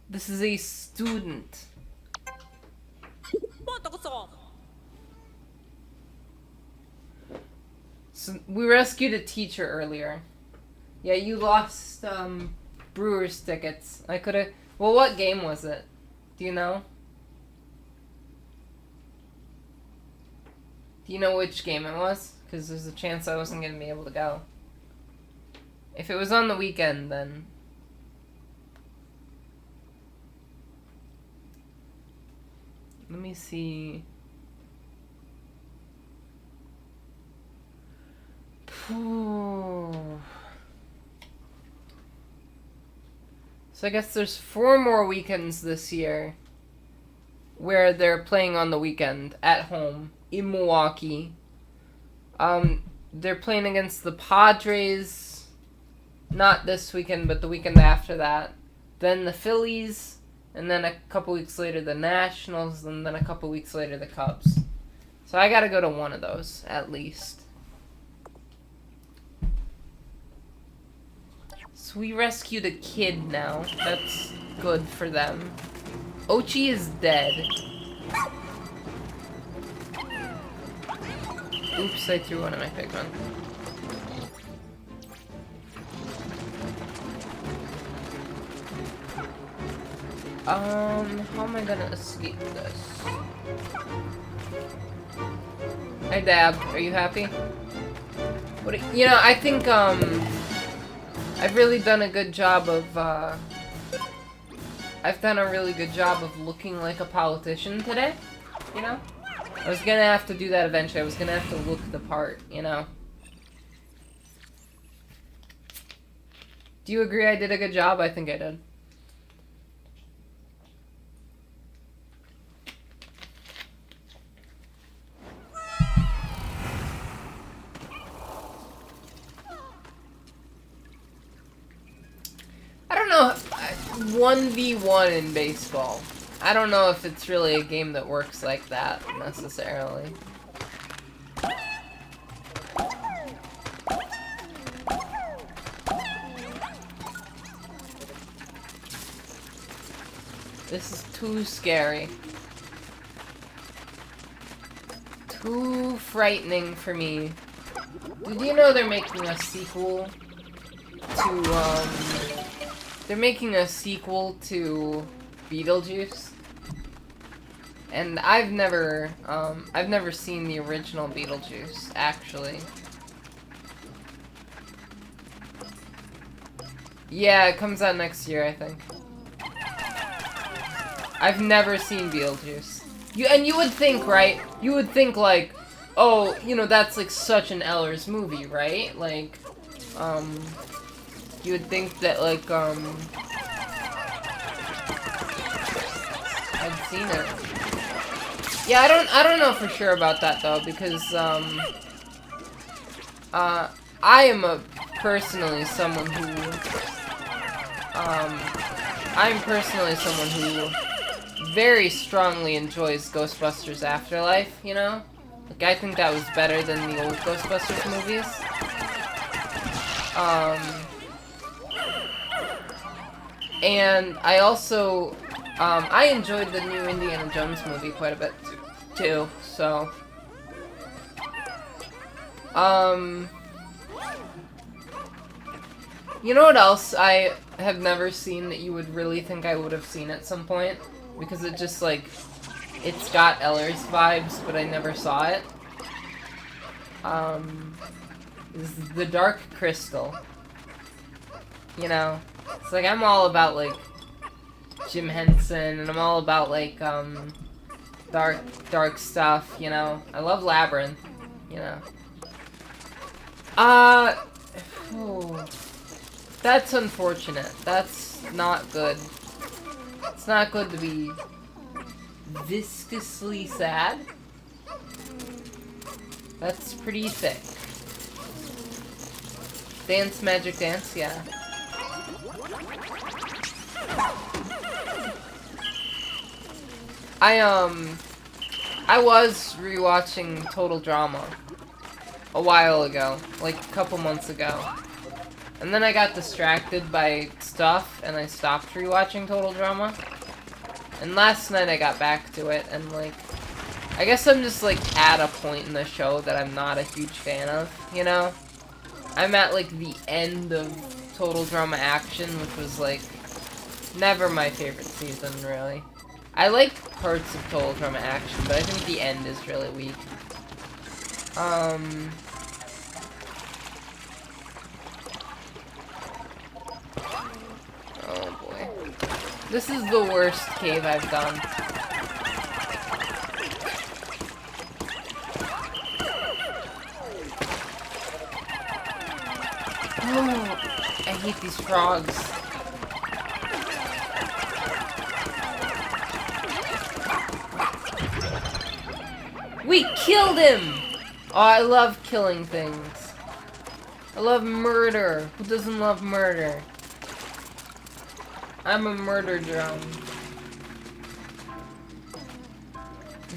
This is a student. So we rescued a teacher earlier. Yeah, you lost Brewers tickets. I could've... Well, what game was it? Do you know? Do you know which game it was? Because there's a chance I wasn't gonna be able to go. If it was on the weekend, then... Let me see... So I guess there's 4 more weekends this year where they're playing on the weekend at home in Milwaukee. They're playing against the Padres, not this weekend, but the weekend after that. Then the Phillies, and then a couple weeks later the Nationals, and then a couple weeks later the Cubs. So I gotta go to one of those, at least. So we rescued a kid now. That's good for them. Ochi is dead. Oops, I threw one of my Pikmin. How am I gonna escape this? Hi, Dab. Are you happy? What? You know, I think, I've really done a good job of, I've done a really good job of looking like a politician today, you know? I was gonna have to do that eventually. I was gonna have to look the part, you know? Do you agree I did a good job? I think I did. I don't know, 1v1 in baseball. I don't know if it's really a game that works like that, necessarily. This is too scary. Too frightening for me. Did you know they're making a sequel to, they're making a sequel to Beetlejuice? And I've never seen the original Beetlejuice, actually. Yeah, it comes out next year, I think. I've never seen Beetlejuice. You would think, right? You would think, like, oh, you know, that's, like, such an Ellers movie, right? Like, you would think that, like, I'd seen it. Yeah, I don't know for sure about that, though, because, I am personally someone who very strongly enjoys Ghostbusters Afterlife, you know? Like, I think that was better than the old Ghostbusters movies. And I also, I enjoyed the new Indiana Jones movie quite a bit, too, so... You know what else I have never seen that you would really think I would have seen at some point? Because it just, like, it's got Ellers vibes, but I never saw it. Is The Dark Crystal. You know? It's like, I'm all about, like, Jim Henson, and I'm all about like dark stuff, you know. I love Labyrinth, you know. Oh, that's unfortunate. That's not good. It's not good to be viscously sad. That's pretty thick. Dance, Magic Dance, yeah. I was rewatching Total Drama a while ago, like a couple months ago. And then I got distracted by stuff and I stopped rewatching Total Drama. And last night I got back to it and like, I guess I'm just like at a point in the show that I'm not a huge fan of, you know? I'm at like the end of Total Drama Action, which was like never my favorite season, really. I like parts of Total Drama Action, but I think the end is really weak. Oh boy. This is the worst cave I've done. Oh, I hate these frogs. We killed him! Oh, I love killing things. I love murder. Who doesn't love murder? I'm a murder drone.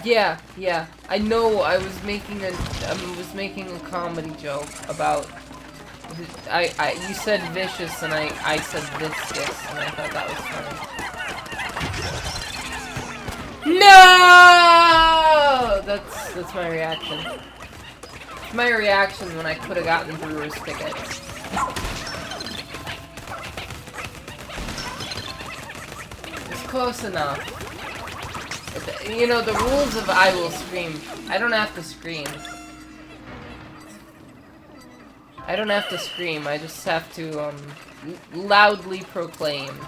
Yeah. I know. I was making a comedy joke about. You said vicious and I said viscous, and I thought that was funny. No! That's my reaction. My reaction when I could have gotten Brewer's tickets. It's close enough. You know, the rules of I will scream. I don't have to scream. I don't have to scream. I just have to, loudly proclaim.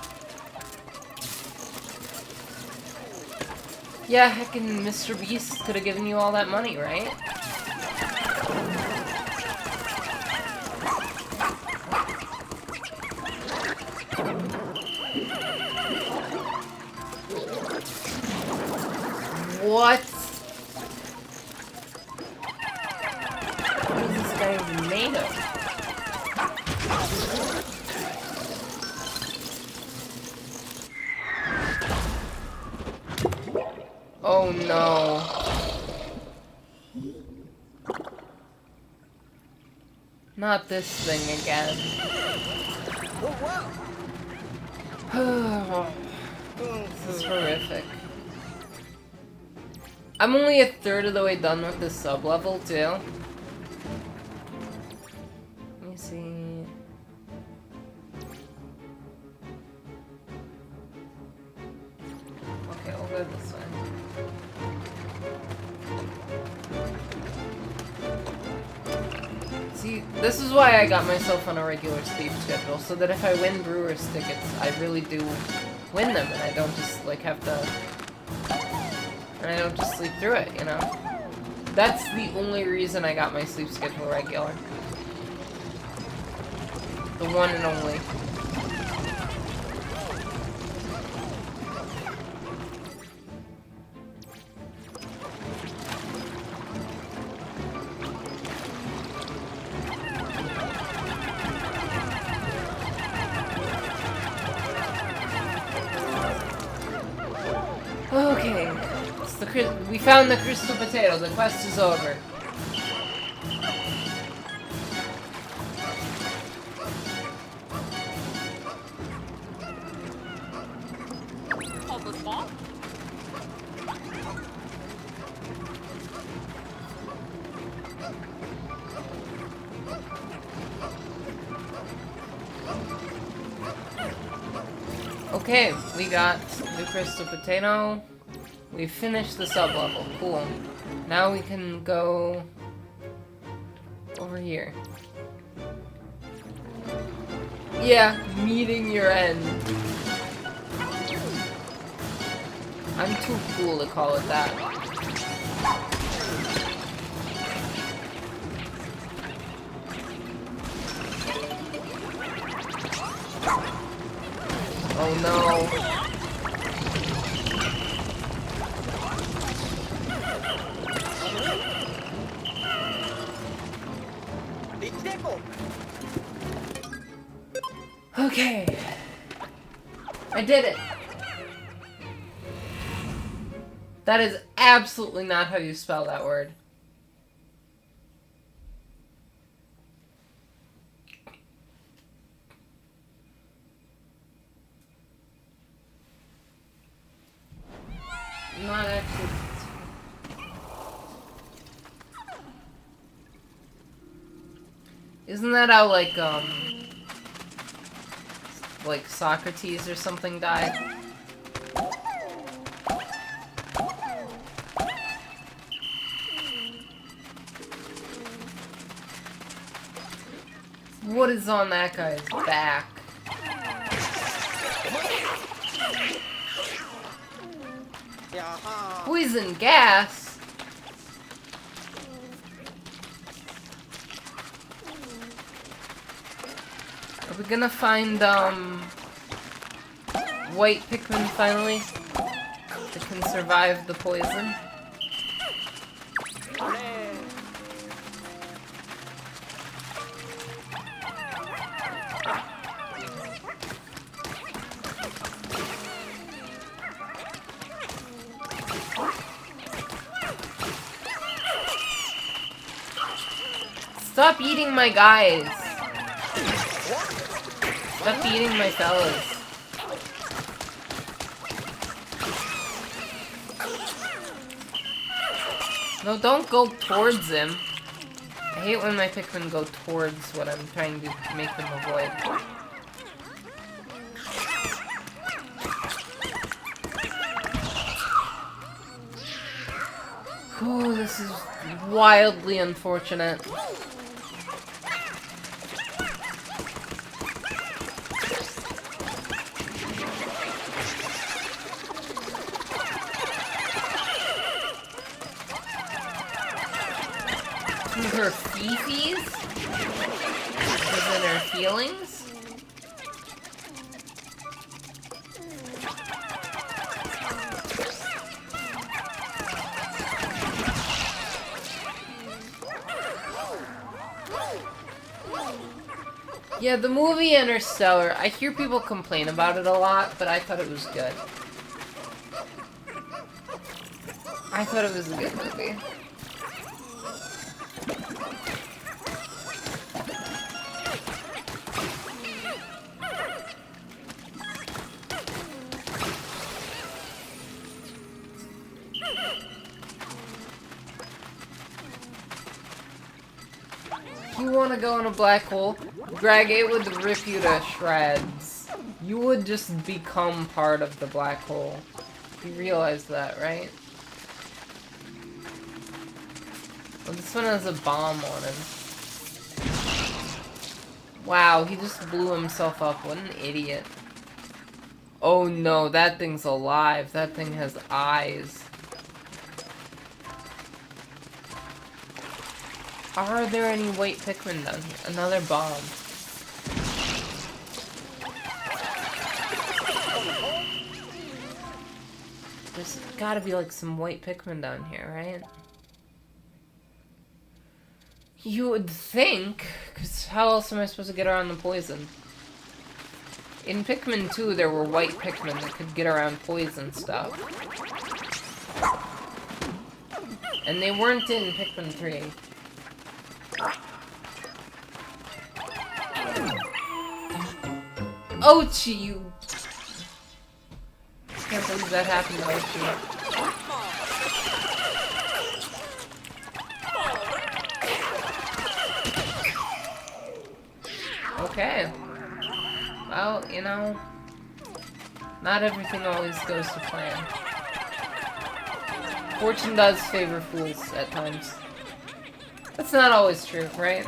Yeah, heckin' Mr. Beast could have given you all that money, right? What? What is this guy even made of? Oh no. Not this thing again. Oh, this is horrific. I'm only a third of the way done with this sub-level, too. Let me see... Okay, we'll go this way. See, this is why I got myself on a regular sleep schedule, so that if I win Brewer's tickets, I really do win them, and I don't just, like, have to... And I don't just sleep through it, you know? That's the only reason I got my sleep schedule regular. The one and only. Okay. We found the crystal potato. The quest is over. Okay, we got the crystal potato. We finished the sub-level. Cool. Now we can go over here. Yeah, meeting your end. I'm too cool to call it that. Oh no. Okay. I did it. That is absolutely not how you spell that word. Not actually. Isn't that how, like Socrates or something died? What is on that guy's back? Poison gas? Are we gonna find, white Pikmin finally? That can survive the poison? Stop eating my guys! Stop eating my fellas. No, don't go towards him. I hate when my Pikmin go towards what I'm trying to make them avoid. Oh, this is wildly unfortunate. Her fifis? Is it her feelings? Yeah, the movie Interstellar, I hear people complain about it a lot, but I thought it was good. I thought it was a good movie. You want to go in a black hole? Greg, it would rip you to shreds. You would just become part of the black hole. You realize that, right? Well, this one has a bomb on him. Wow, he just blew himself up. What an idiot. Oh no, that thing's alive. That thing has eyes. Are there any white Pikmin down here? Another bomb. There's gotta be like some white Pikmin down here, right? You would think, because how else am I supposed to get around the poison? In Pikmin 2, there were white Pikmin that could get around poison stuff. And they weren't in Pikmin 3. Ochi, you... I can't believe that happened to Ochi. Okay. Well, you know, not everything always goes to plan. Fortune does favor fools at times. That's not always true, right?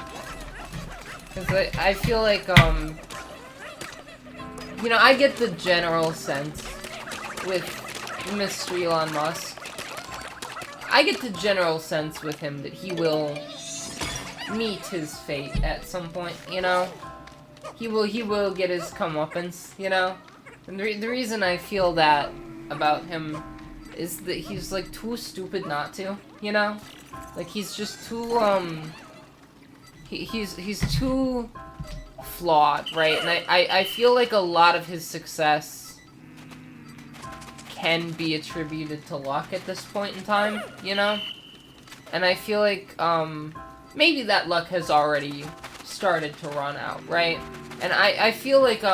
Because I feel like, you know, I get the general sense with Mr. Elon Musk. I get the general sense with him that he will meet his fate at some point, you know? He will get his comeuppance, you know? And the reason I feel that about him is that he's, like, too stupid not to, you know? Like, he's just too, he's too flawed, right? And I feel like a lot of his success can be attributed to luck at this point in time, you know? And I feel like, maybe that luck has already started to run out, right? And I feel like,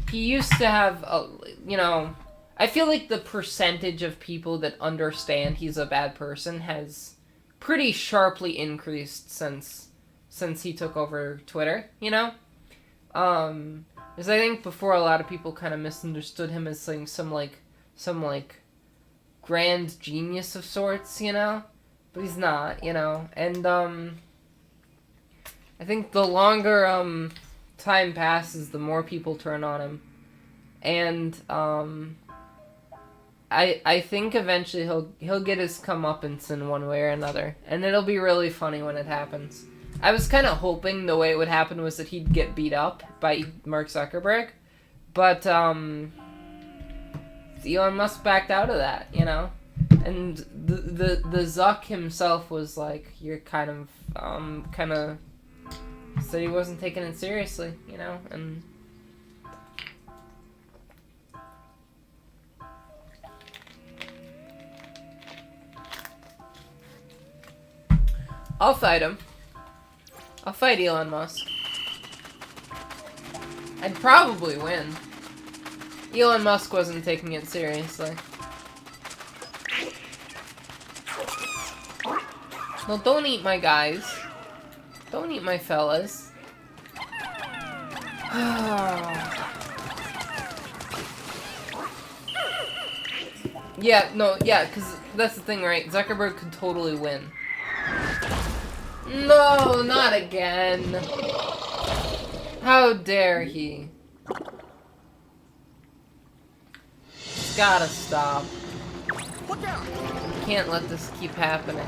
he used to have, you know, I feel like the percentage of people that understand he's a bad person has pretty sharply increased since he took over Twitter, you know? Because I think before a lot of people kind of misunderstood him as like some grand genius of sorts, you know? But he's not, you know? And, I think the longer, time passes, the more people turn on him. And, I think eventually he'll get his comeuppance in one way or another. And it'll be really funny when it happens. I was kind of hoping the way it would happen was that he'd get beat up by Mark Zuckerberg. But, Elon Musk backed out of that, you know? And the Zuck himself was like, you're kind of said he wasn't taking it seriously, you know? And I'll fight him. I'll fight Elon Musk. I'd probably win. Elon Musk wasn't taking it seriously. No, don't eat my guys. Don't eat my fellas. Yeah, no, yeah, because that's the thing, right? Zuckerberg could totally win. No, not again. How dare he? It's gotta stop. Can't let this keep happening.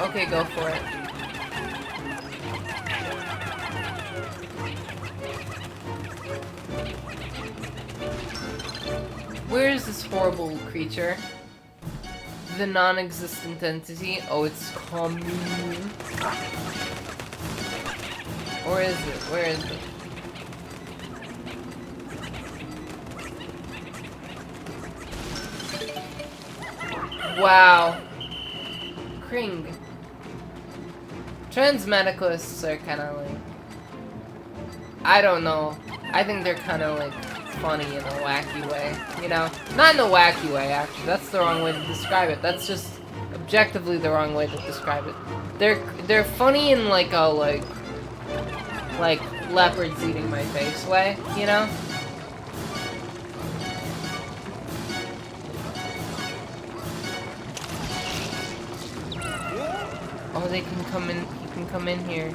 Okay, go for it. Where is this horrible creature? The non-existent entity? Oh, it's coming. Or is it? Where is it? Wow. Kring. Transmedicalists are kind of like... I don't know. I think they're kind of like funny in a wacky way, you know? Not in a wacky way, actually. That's the wrong way to describe it. That's just objectively the wrong way to describe it. They're funny in like a like leopards eating my face way, you know? Oh, they can come in. He can come in here.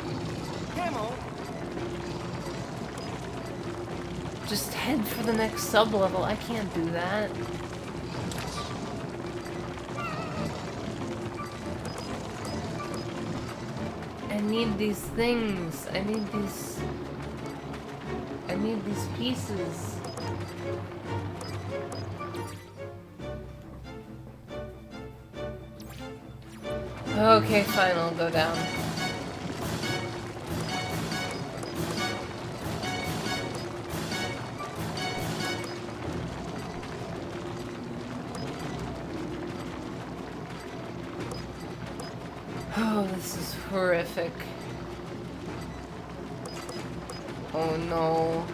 Just head for the next sub-level. I can't do that. I need these things. I need these pieces. Okay, fine, I'll go down. Oh, this is horrific. Oh no.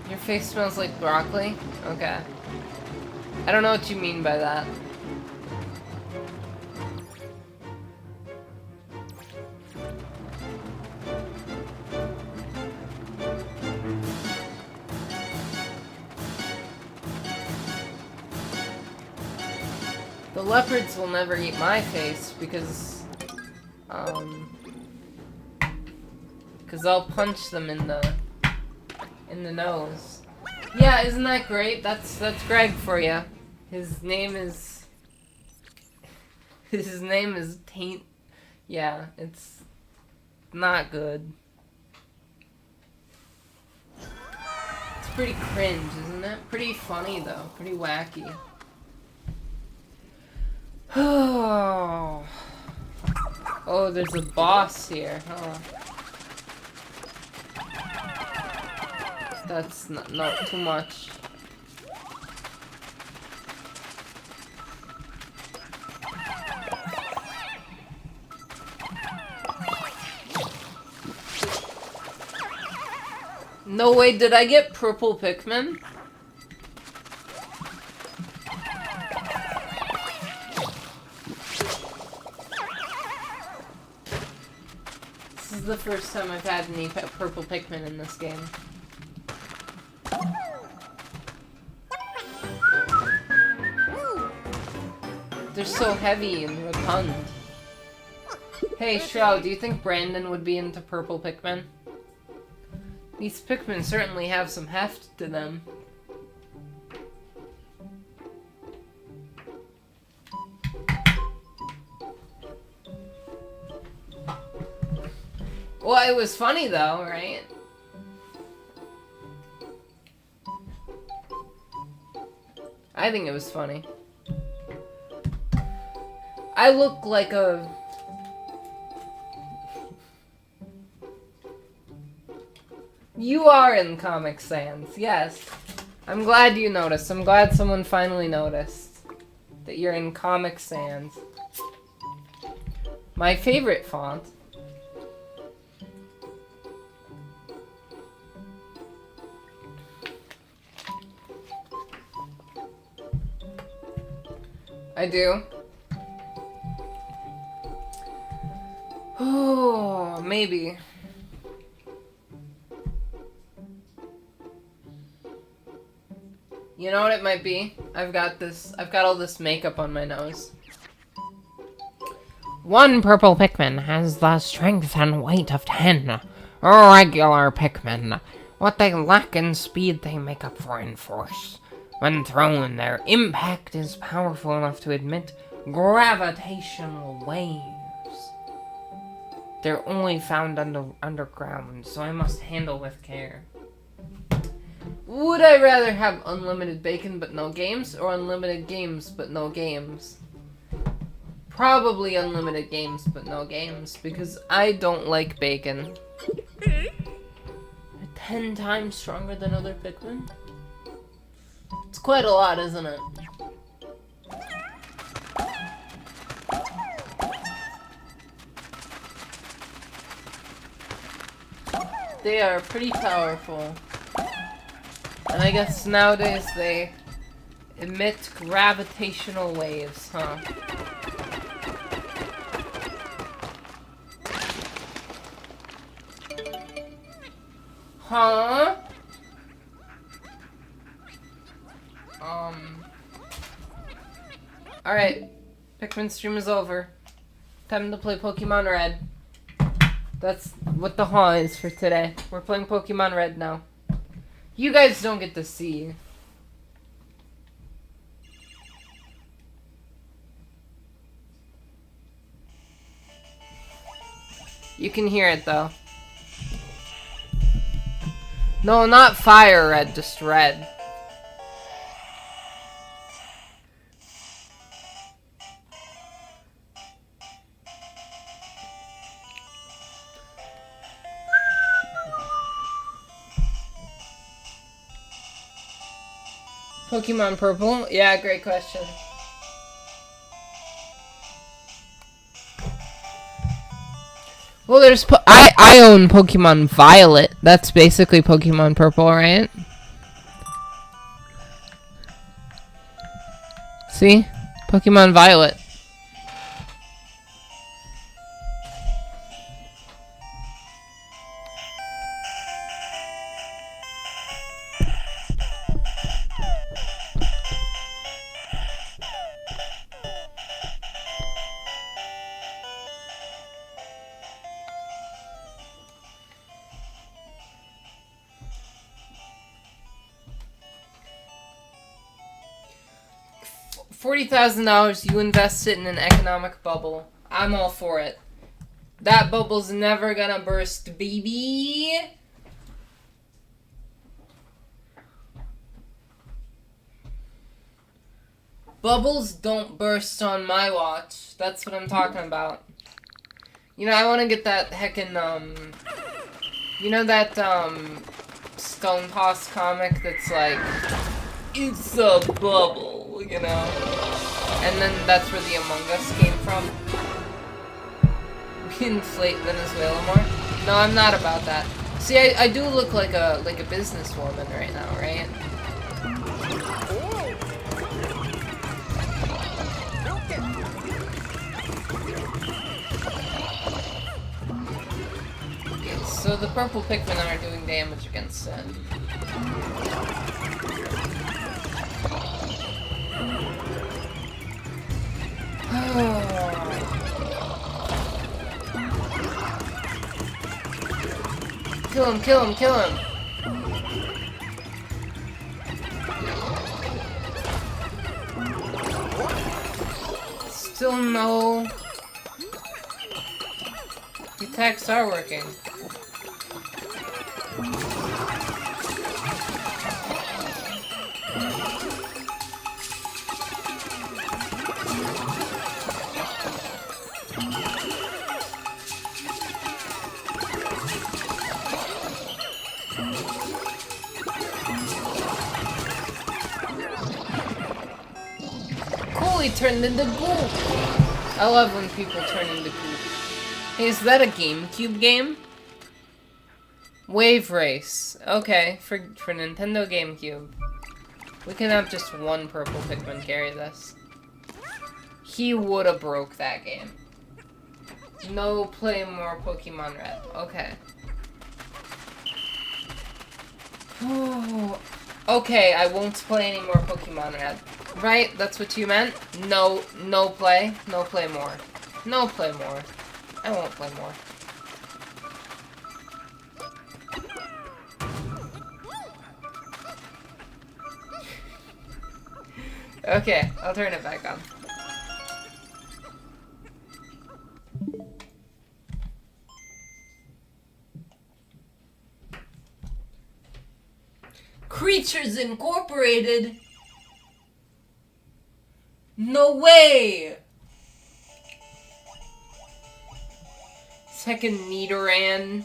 Your face smells like broccoli? Okay. I don't know what you mean by that. The leopards will never eat my face because I'll punch them in the nose. Yeah, isn't that great? That's Greg for you. His name is Taint. Yeah, it's not good. It's pretty cringe, isn't it? Pretty funny though. Pretty wacky. Oh, there's a boss here, huh? That's not too much. No way, did I get purple Pikmin? This is the first time I've had any purple Pikmin in this game. They're so heavy and rotund. Hey, Shroud, do you think Brandon would be into purple Pikmin? These Pikmin certainly have some heft to them. Well, it was funny though, right? I think it was funny. I look like a... You are in Comic Sans, yes. I'm glad you noticed. I'm glad someone finally noticed that you're in Comic Sans. My favorite font. I do. Oh, maybe. You know what it might be? I've got all this makeup on my nose.
One purple Pikmin has the strength and weight of 10 regular Pikmin. What they lack in speed, they make up for in force. When thrown, their impact is powerful enough to emit gravitational waves. They're only found underground, so I must handle with care.
Would I rather have unlimited bacon but no games, or unlimited games but no games? Probably unlimited games but no games, because I don't like bacon. 10 times stronger than other Pikmin? It's quite a lot, isn't it? They are pretty powerful. And I guess nowadays they emit gravitational waves, huh? Huh? Alright. Pikmin stream is over. Time to play Pokemon Red. That's what the huh is for today. We're playing Pokemon Red now. You guys don't get to see. You can hear it though. No, not fire red, just red. Pokemon Purple? Yeah, great question. Well, there's I own Pokemon Violet. That's basically Pokemon Purple, right? See? Pokemon Violet. $40,000, you invest it in an economic bubble. I'm all for it. That bubble's never gonna burst, baby. Bubbles don't burst on my watch. That's what I'm talking about. You know, I want to get that heckin', you know that, Stone Toss comic that's like, it's a bubble, you know? And then that's where the Among Us came from. We inflate Venezuela more? No, I'm not about that. See, I do look like a businesswoman right now, right? So the purple Pikmin are doing damage against it. Kill him, kill him, kill him! Still no... The attacks are working. He turned into goop. I love when people turn into goop. Hey, is that a GameCube game? Wave Race. Okay, for Nintendo GameCube. We can have just one purple Pikmin carry this. He woulda broke that game. No play more Pokemon Red. Okay. Okay, I won't play any more Pokemon Red. Right? That's what you meant? No play. No play more. No play more. I won't play more. Okay, I'll turn it back on. Creatures Incorporated? No way! Second Nidoran.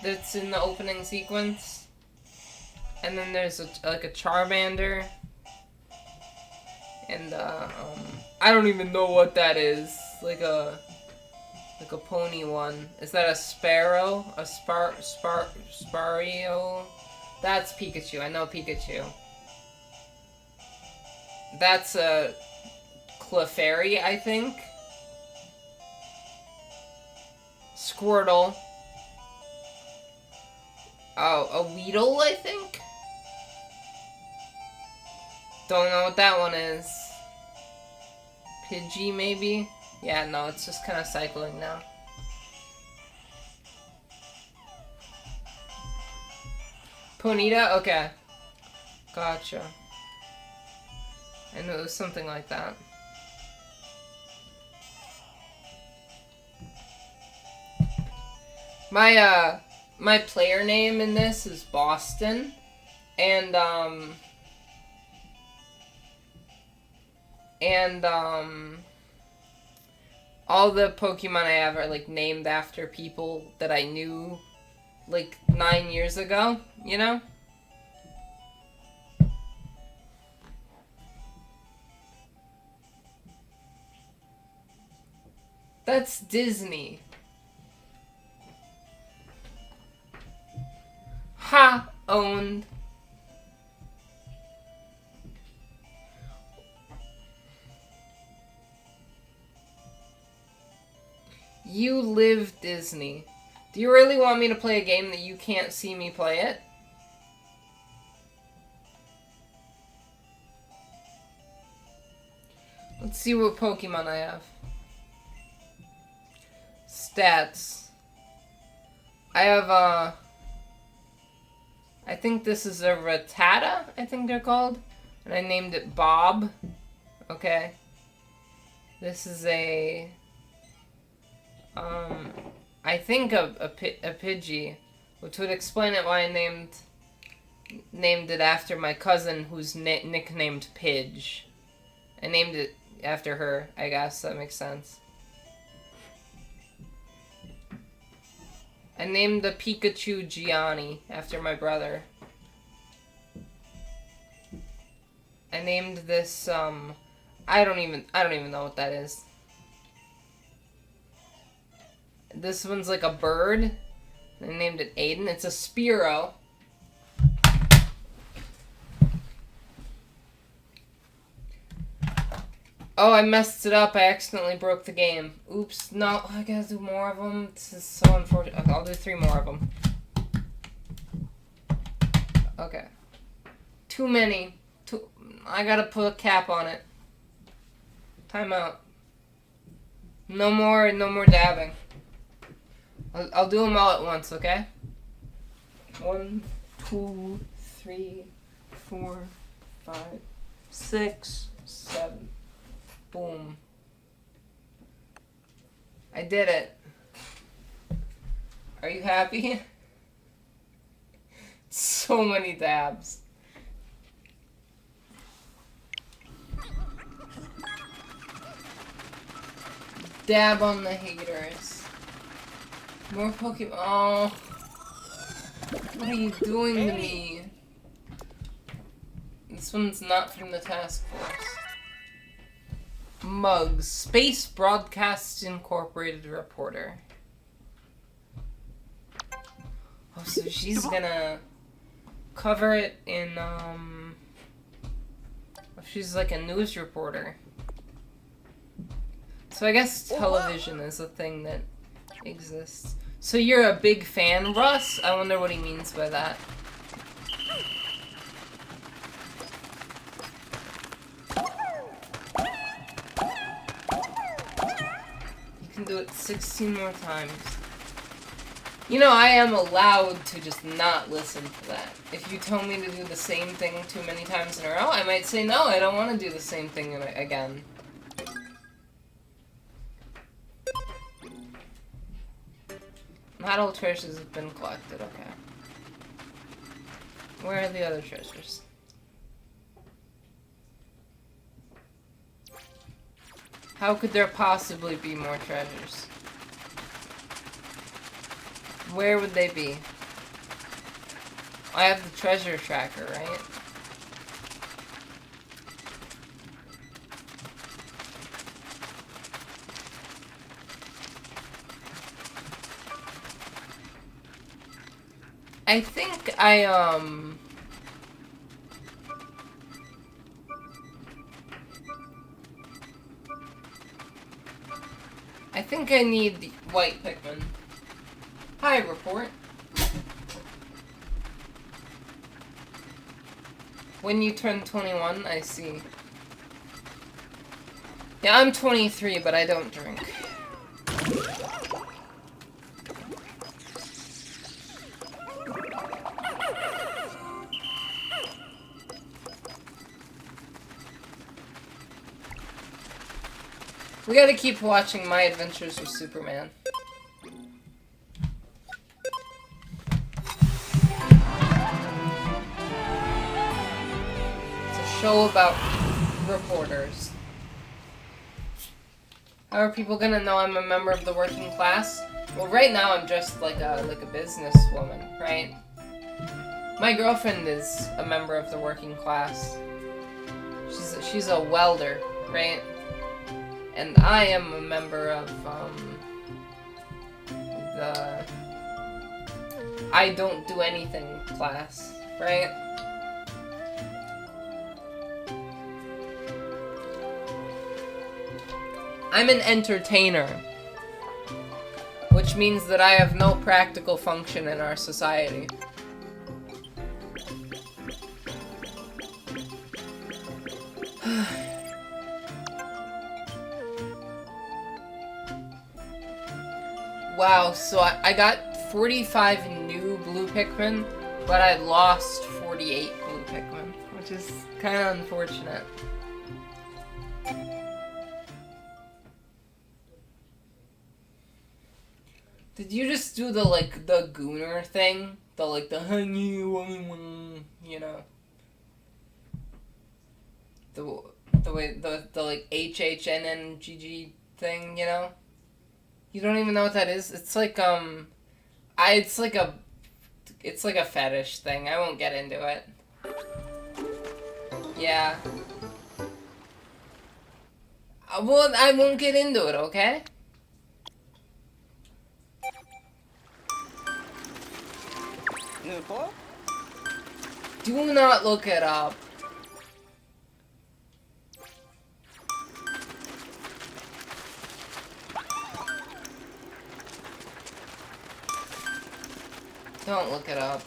That's in the opening sequence. And then there's like a Charmander. And I don't even know what that is. Like a pony one. Is that a Sparrow? A Spario? That's Pikachu. I know Pikachu. That's a Clefairy, I think. Squirtle. Oh, a Weedle, I think? Don't know what that one is. Pidgey, maybe? Yeah, no, it's just kind of cycling now. Ponyta? Okay. Gotcha. I knew it was something like that. My player name in this is Boston. And all the Pokemon I have are, like, named after people that I knew, like, 9 years ago, you know? That's Disney. Ha! Owned. You live Disney. Do you really want me to play a game that you can't see me play it? Let's see what Pokemon I have. Stats. I have, I think this is a Rattata, I think they're called. And I named it Bob. Okay. This is a... I think a Pidgey, which would explain it why I named it after my cousin who's nicknamed Pidge. I named it after her, I guess. That makes sense. I named the Pikachu Gianni after my brother. I named this, I don't even know what that is. This one's like a bird. I named it Aiden. It's a Spearow. Oh, I messed it up. I accidentally broke the game. Oops. No, I gotta do more of them. This is so unfortunate. Okay, I'll do 3 more of them. Okay. Too many. I gotta put a cap on it. Time out. No more dabbing. I'll do them all at once, okay? 1, 2, 3, 4, 5, 6, 7. Boom. I did it. Are you happy? So many dabs. Dab on the haters. More Pokemon. Oh. What are you doing to me? This one's not from the task force. Mugs. Space Broadcast Incorporated reporter. Oh, so she's gonna cover it in, she's like a news reporter. So I guess television is a thing that exists. So you're a big fan, Russ? I wonder what he means by that. You can do it 16 more times. You know, I am allowed to just not listen to that. If you tell me to do the same thing too many times in a row, I might say, no, I don't want to do the same thing again. Not all treasures have been collected, okay. Where are the other treasures? How could there possibly be more treasures? Where would they be? I have the treasure tracker, right? I think I think I need the white Pikmin. Hi, report. When you turn 21, I see. Yeah, I'm 23, but I don't drink. We gotta keep watching My Adventures with Superman. It's a show about reporters. How are people gonna know I'm a member of the working class? Well, right now I'm dressed like a businesswoman, right? My girlfriend is a member of the working class. She's a welder, right? And I am a member of, the I don't do anything class, right? I'm an entertainer, which means that I have no practical function in our society. Wow, so I got 45 new blue Pikmin, But I lost 48 blue Pikmin, which is kind of unfortunate. Did you just do the Gooner thing? The honey, you know? The way, the HHNNGG thing, you know? You don't even know what that is? It's like, it's like a fetish thing. I won't get into it. Yeah. Well, I won't get into it, okay? Do not look it up. Don't look it up.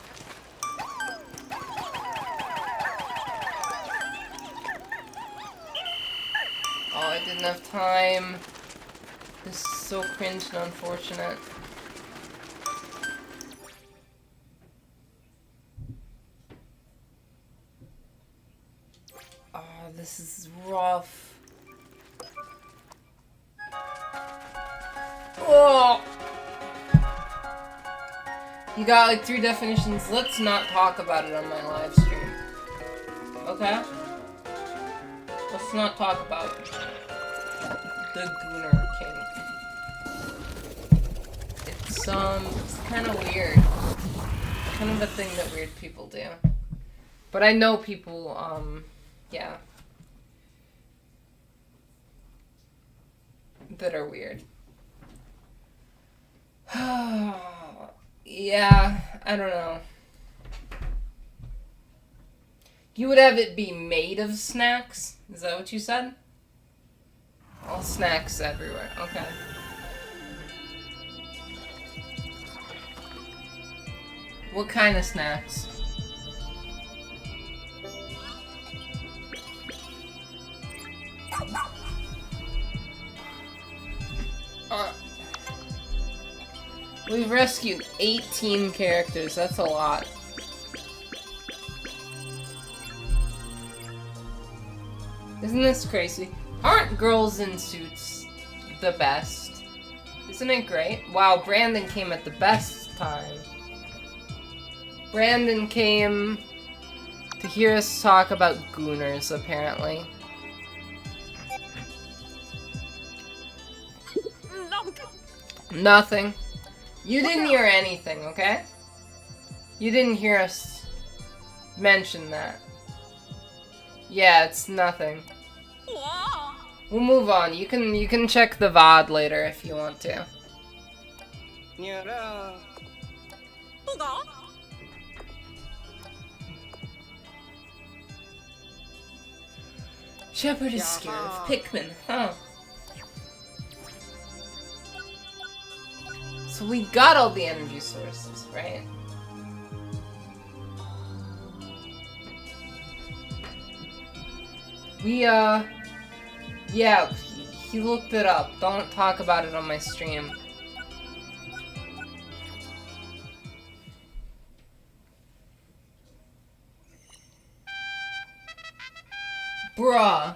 Oh, I didn't have time. This is so cringe and unfortunate. Oh, this is rough. Oh! You got like 3 definitions. Let's not talk about it on my live stream. Okay? Let's not talk about the Gooner King. It's kind of weird. Kind of a thing that weird people do. But I know people, yeah. That are weird. Yeah, I don't know. You would have it be made of snacks? Is that what you said? All snacks everywhere. Okay. What kind of snacks? We've rescued 18 characters. That's a lot. Isn't this crazy? Aren't girls in suits the best? Isn't it great? Wow, Brandon came at the best time. Brandon came to hear us talk about Gooners, apparently. Nothing. You didn't hear anything, okay? You didn't hear us mention that. Yeah, it's nothing. We'll move on. You can check the VOD later if you want to. Shepard is scared of Pikmin, huh? So we got all the energy sources, right? Yeah, he looked it up. Don't talk about it on my stream. Bruh.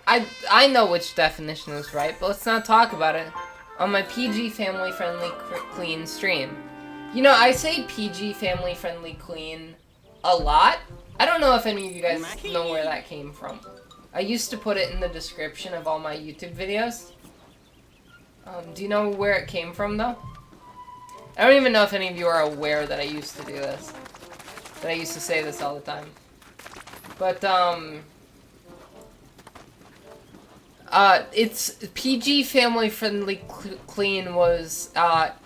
I know which definition is right, but let's not talk about it on my PG family friendly clean stream. You know, I say PG family friendly clean a lot. I don't know if any of you guys know where that came from. I used to put it in the description of all my YouTube videos. Do you know where it came from, though? I don't even know if any of you are aware that I used to do this. That I used to say this all the time. But, it's PG Family Friendly Clean was,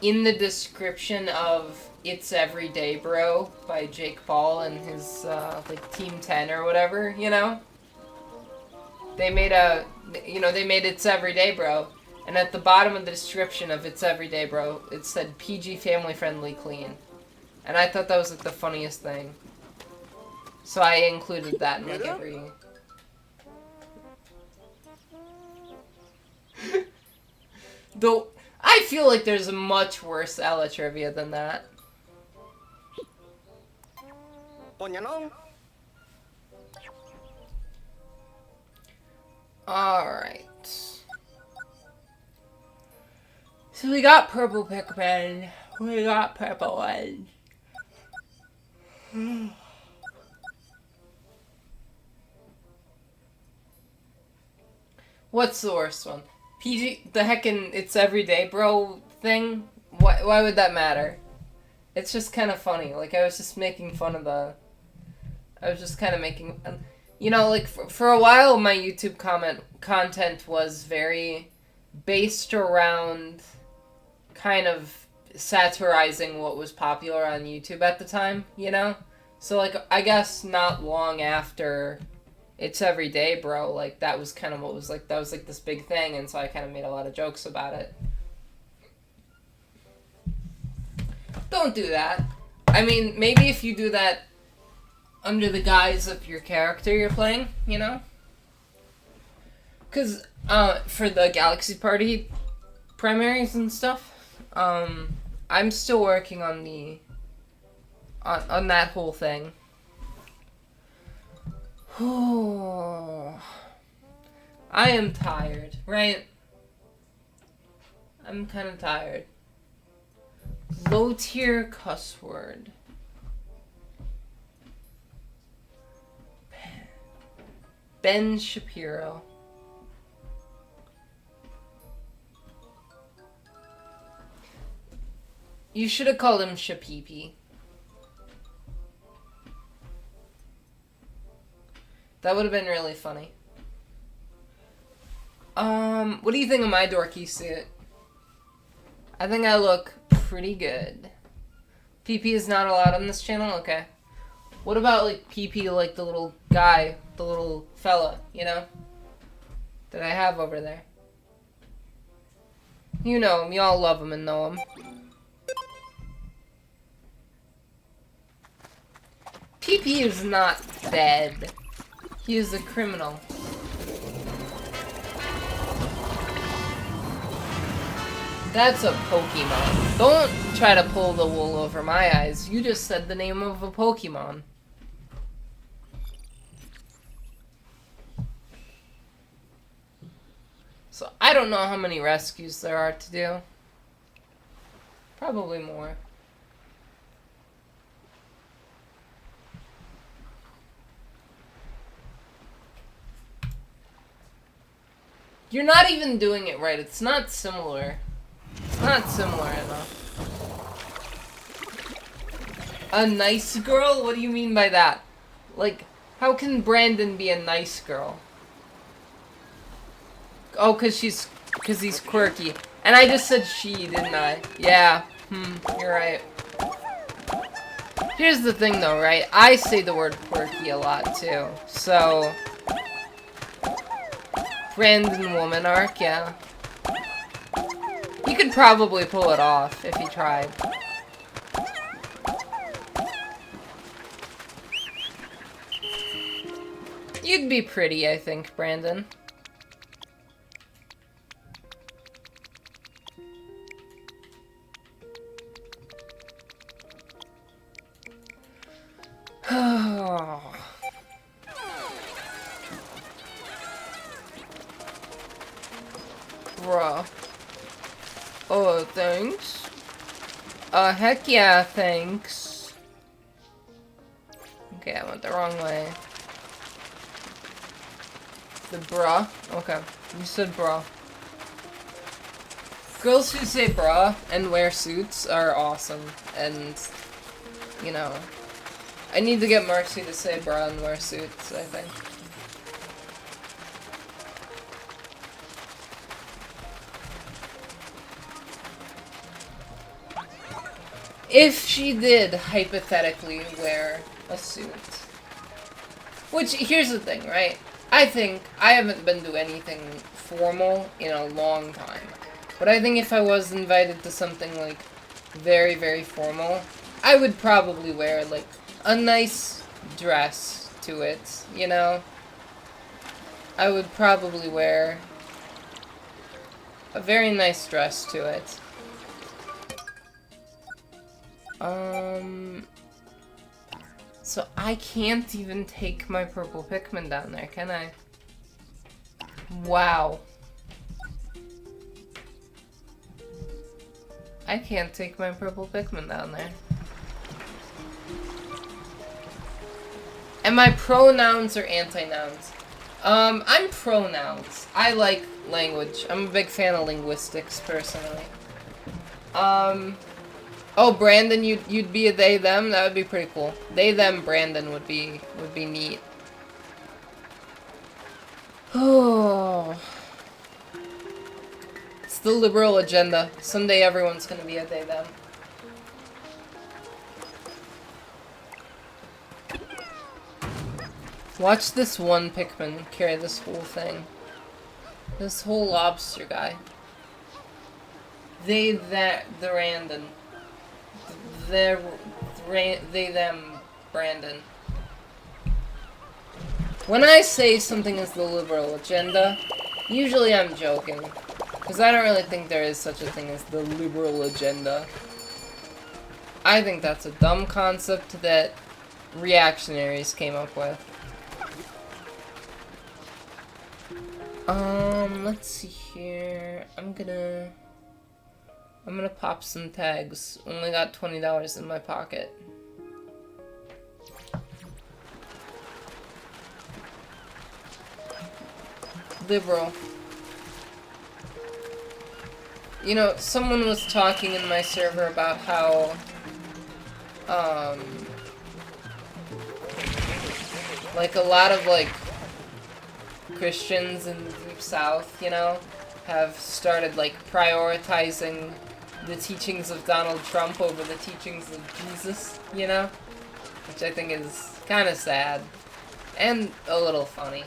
in the description of It's Everyday Bro by Jake Paul and his, like, Team 10 or whatever, you know? They made they made It's Everyday Bro, and at the bottom of the description of It's Everyday Bro, it said PG Family Friendly Clean. And I thought that was, like, the funniest thing. So I included that in, like, every... Though, I feel like there's a much worse Ella trivia than that.
Ponyanong.
Alright. So we got purple Pikmin. We got purple one. What's the worst one? PG, the heckin' it's everyday bro thing? Why would that matter? It's just kind of funny. Like, I was just making fun of the... I was just kind of making... You know, like, for a while, my YouTube content was very based around kind of satirizing what was popular on YouTube at the time, you know? So, like, I guess not long after It's Everyday, Bro, like, that was kind of what was, like, that was, like, this big thing, and so I kind of made a lot of jokes about it. Don't do that. I mean, maybe if you do that under the guise of your character you're playing, you know? Because, for the Galaxy Party primaries and stuff, I'm still working on on that whole thing. I am tired, right? I'm kind of tired. Low tier cuss word. Ben Shapiro. You should have called him Shapipi. That would have been really funny. What do you think of my dorky suit? I think I look pretty good. PP is not allowed on this channel? Okay. What about, like, PP, like, the little guy, the little fella, you know? That I have over there. You know him. You all love him and know him. PP is not bad. He is a criminal. That's a Pokemon. Don't try to pull the wool over my eyes. You just said the name of a Pokemon. So, I don't know how many rescues there are to do. Probably more. You're not even doing it right. It's not similar. It's not similar enough. A nice girl? What do you mean by that? Like, how can Brandon be a nice girl? Oh, cause he's quirky. And I just said she, didn't I? Yeah. You're right. Here's the thing though, right? I say the word quirky a lot too. So, Brandon woman arc, yeah. You could probably pull it off if you tried. You'd be pretty, I think, Brandon. Bruh. Oh, thanks. Heck yeah, thanks. Okay, I went the wrong way. The bruh? Okay. You said bruh. Girls who say bruh and wear suits are awesome. And, you know, I need to get Marcy to say bruh and wear suits, I think. If she did, hypothetically, wear a suit. Which, here's the thing, right? I think I haven't been to anything formal in a long time. But I think if I was invited to something, like, very, very formal, I would probably wear, like, a nice dress to it, you know? I would probably wear a very nice dress to it. So I can't even take my purple Pikmin down there, can I? Wow. I can't take my purple Pikmin down there. Am I pronouns or anti-nouns? I'm pronouns. I like language. I'm a big fan of linguistics, personally. Oh, Brandon, you'd be a they them? That would be pretty cool. They them Brandon would be neat. Oh. It's the liberal agenda. Someday everyone's gonna be a they them. Watch this one Pikmin carry this whole thing. This whole lobster guy. They, that, the Randon. They, them, Brandon. When I say something is the liberal agenda, usually I'm joking. Because I don't really think there is such a thing as the liberal agenda. I think that's a dumb concept that reactionaries came up with. Let's see here. I'm gonna pop some tags. Only got $20 in my pocket. Liberal. You know, someone was talking in my server about how, like a lot of, like, Christians in the Deep South, you know, have started, like, prioritizing the teachings of Donald Trump over the teachings of Jesus, you know? Which I think is kind of sad. And a little funny.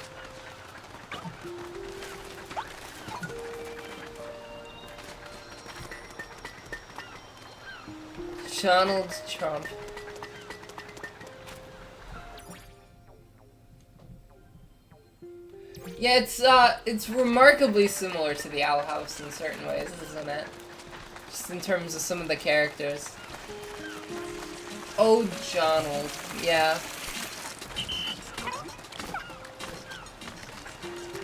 Donald Trump. Yeah, it's remarkably similar to the Owl House in certain ways, isn't it? Just in terms of some of the characters. Oh, Donald. Yeah.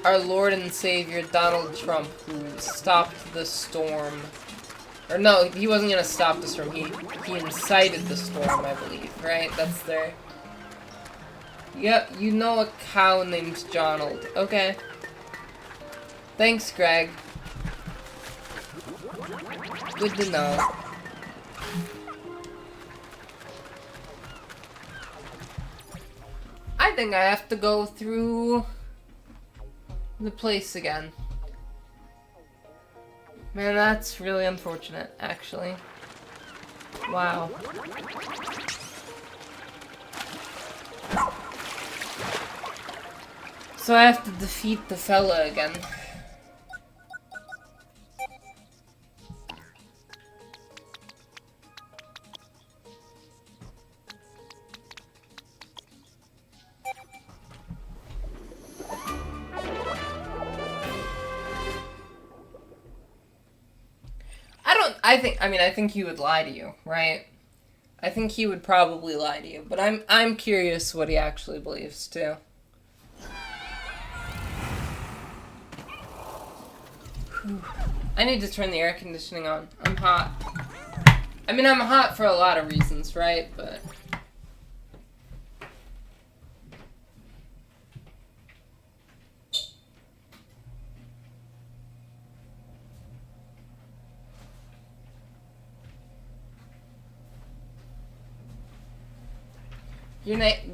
Our Lord and Savior, Donald Trump, who stopped the storm. Or no, he wasn't gonna stop the storm, he incited the storm, I believe, right? That's their... Yep, you know a cow named Donald. Okay. Thanks, Greg. Good to know. I think I have to go through the place again. Man, that's really unfortunate, actually. Wow. So I have to defeat the fella again. I think he would lie to you, right? I think he would probably lie to you, but I'm curious what he actually believes too. Whew. I need to turn the air conditioning on. I'm hot. I mean, I'm hot for a lot of reasons, right? But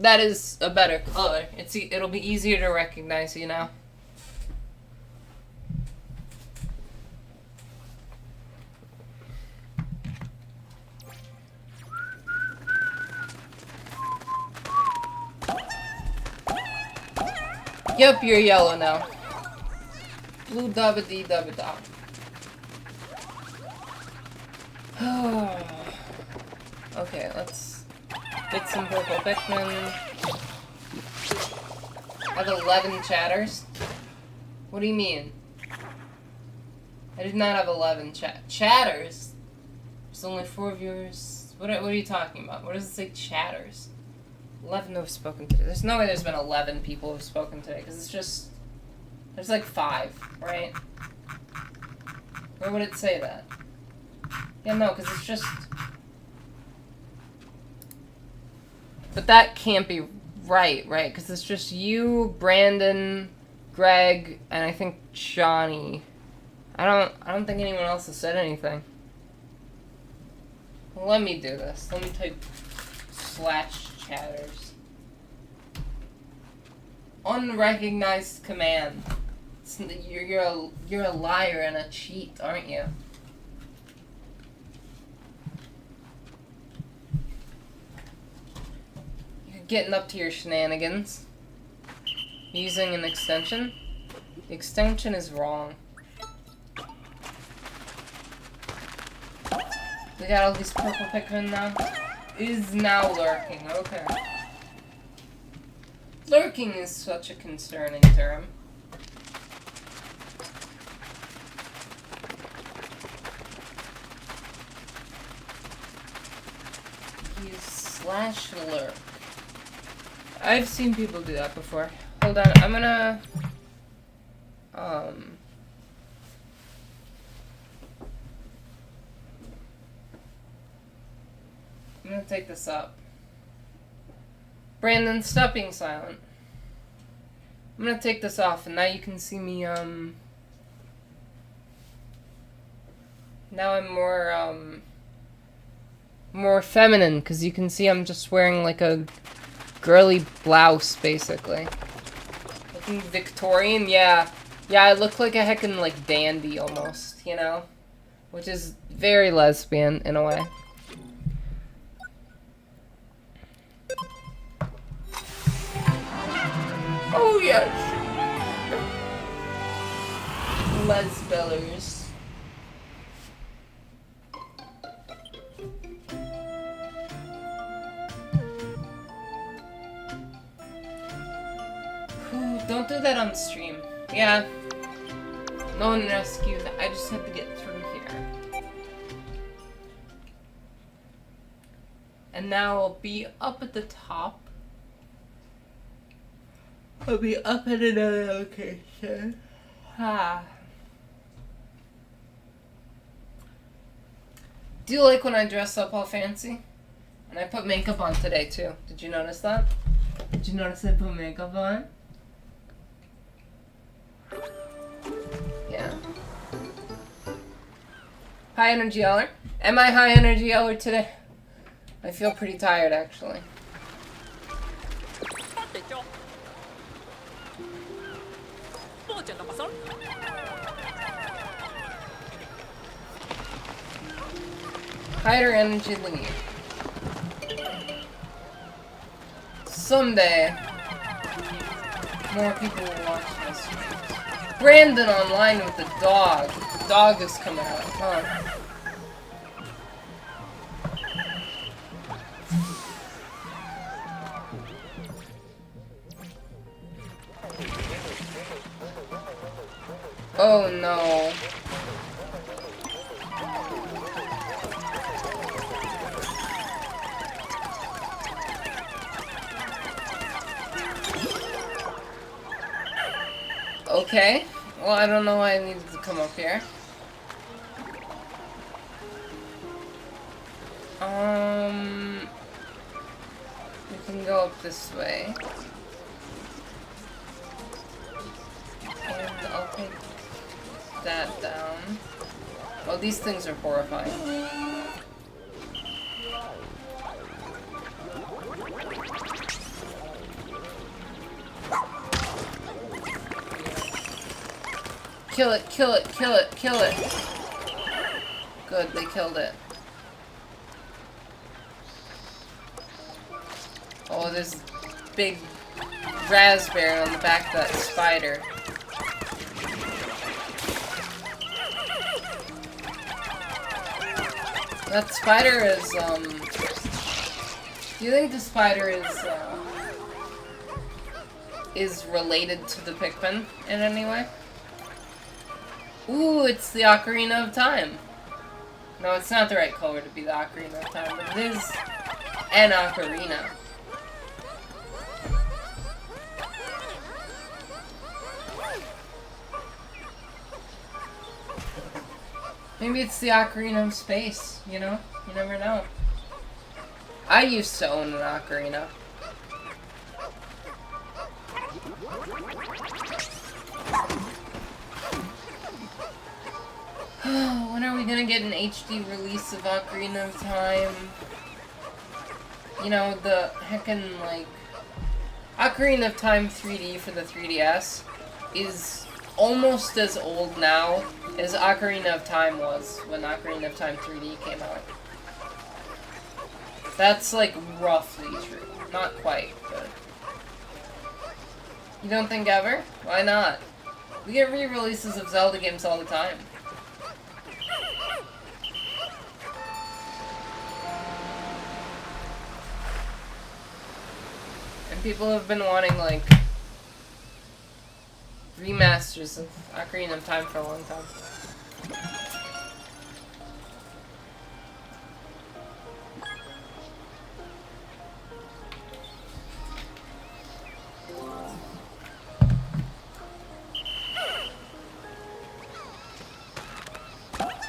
that is a better color. It'll be easier to recognize you now. Yep, you're yellow now. Blue dabba dee dabba da. Okay, let's get some purple Pikmin. I have 11 chatters? What do you mean? I did not have 11 chatters. There's only 4 viewers. What are you talking about? What does it say chatters? 11 who have spoken today. There's no way there's been 11 people who have spoken today, because it's just... There's like 5, right? Where would it say that? Yeah, no, because it's just... But that can't be right? Because it's just you, Brandon, Greg, and I think Johnny. I don't think anyone else has said anything. Well, let me do this. Let me type /chatters. Unrecognized command. You're a liar and a cheat, aren't you? You're getting up to your shenanigans. Using an extension. The extension is wrong. We got all these purple Pikmin now. Is now lurking, okay. Lurking is such a concerning term. Use /lurk. I've seen people do that before. Hold on, I'm gonna... I'm gonna take this up. Brandon, stop being silent. I'm gonna take this off, and now you can see me, now I'm more feminine, because you can see I'm just wearing, like, a girly blouse, basically. Looking Victorian, yeah. Yeah, I look like a heckin', like, dandy, almost, you know? Which is very lesbian, in a way. Oh, yes! Lesbellers. Don't do that on stream. Yeah. No one rescued that. I just have to get through here. And now I'll be up at the top. I'll be up at another location. Do you like when I dress up all fancy? And I put makeup on today too. Did you notice that? Did you notice I put makeup on? Yeah. High energy Yeller? Am I high energy Yeller today? I feel pretty tired actually. Higher energy lead. Someday, more people will watch this. Brandon online with the dog. The dog is coming out, huh? Oh no. Okay. Well, I don't know why I needed to come up here. We can go up this way. And I'll take that down. Well, these things are horrifying. Kill it, kill it, kill it, kill it. Good, they killed it. Oh, there's a big raspberry on the back of that spider. That spider is, do you think the spider is related to the Pikmin in any way? Ooh, it's the Ocarina of Time. No, it's not the right color to be the Ocarina of Time, but it is an ocarina. Maybe it's the Ocarina of Space, you know? You never know. I used to own an ocarina. When are we gonna get an HD release of Ocarina of Time? You know, the heckin', like... Ocarina of Time 3D for the 3DS is almost as old now as Ocarina of Time was when Ocarina of Time 3D came out. That's, like, roughly true. Not quite, but... You don't think ever? Why not? We get re-releases of Zelda games all the time. And people have been wanting, like, remasters of Ocarina of Time for a long time.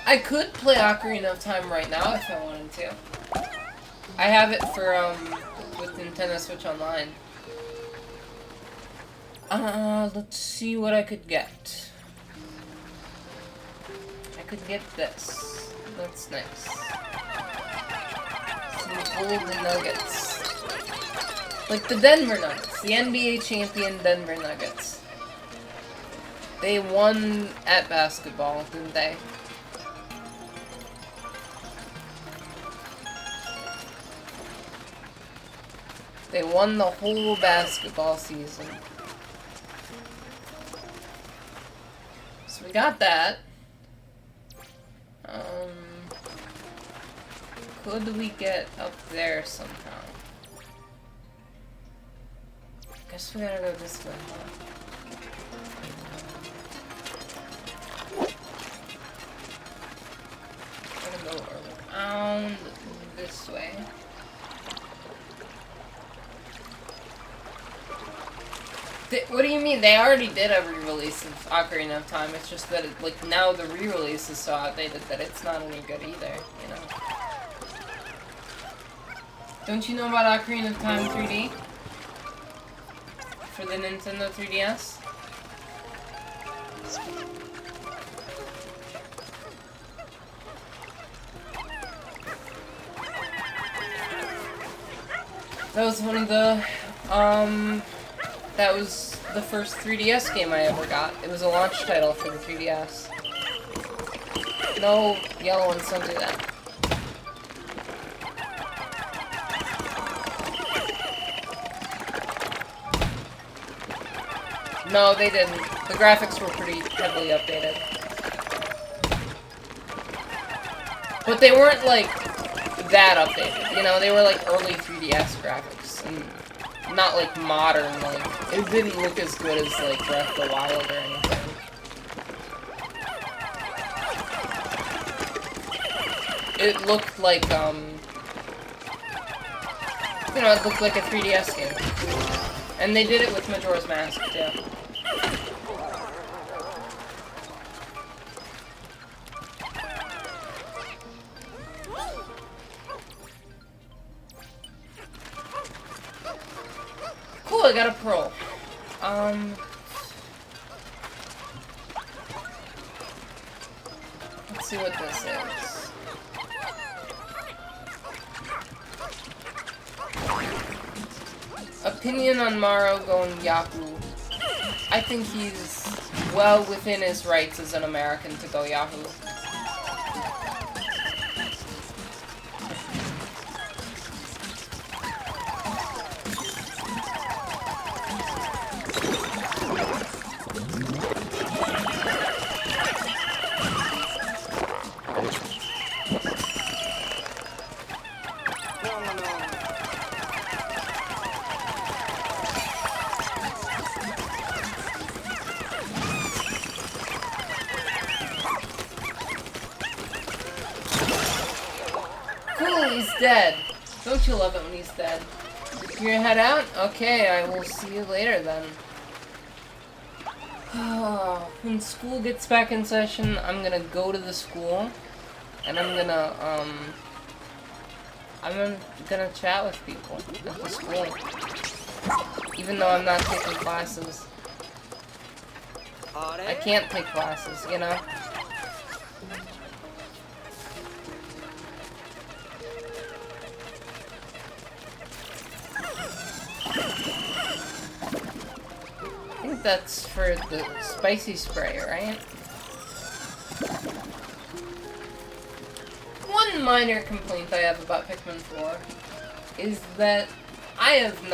I could play Ocarina of Time right now if I wanted to. I have it for, with Nintendo Switch Online. Let's see what I could get. I could get this. That's nice. Some golden nuggets. Like the Denver Nuggets. The NBA champion Denver Nuggets. They won at basketball, didn't they? They won the whole basketball season. So we got that. Could we get up there somehow? Guess we gotta go this way, huh? Gotta go around this way. What do you mean? They already did a re-release of Ocarina of Time. It's just that, like, now the re-release is so outdated that it's not any good either, you know? Don't you know about Ocarina of Time 3D? For the Nintendo 3DS? That was one of the, that was the first 3DS game I ever got. It was a launch title for the 3DS. No, yellow ones don't do that. No, they didn't. The graphics were pretty heavily updated. But they weren't, like, that updated. You know, they were, like, early 3DS graphics. And not, like, modern, like, it didn't look as good as, like, Breath of the Wild or anything. It looked like, you know, it looked like a 3DS game. And they did it with Majora's Mask, too. Cool, I got a pearl. Let's see what this is. Opinion on Maro going Yahoo. I think he's well within his rights as an American to go Yahoo. He's dead. Don't you love it when he's dead? You're gonna head out? Okay, I will see you later then. When school gets back in session, I'm gonna go to the school, and I'm gonna chat with people at the school, even though I'm not taking classes. I can't take classes, you know? I think that's for the spicy spray, right? One minor complaint I have about Pikmin 4 is that I have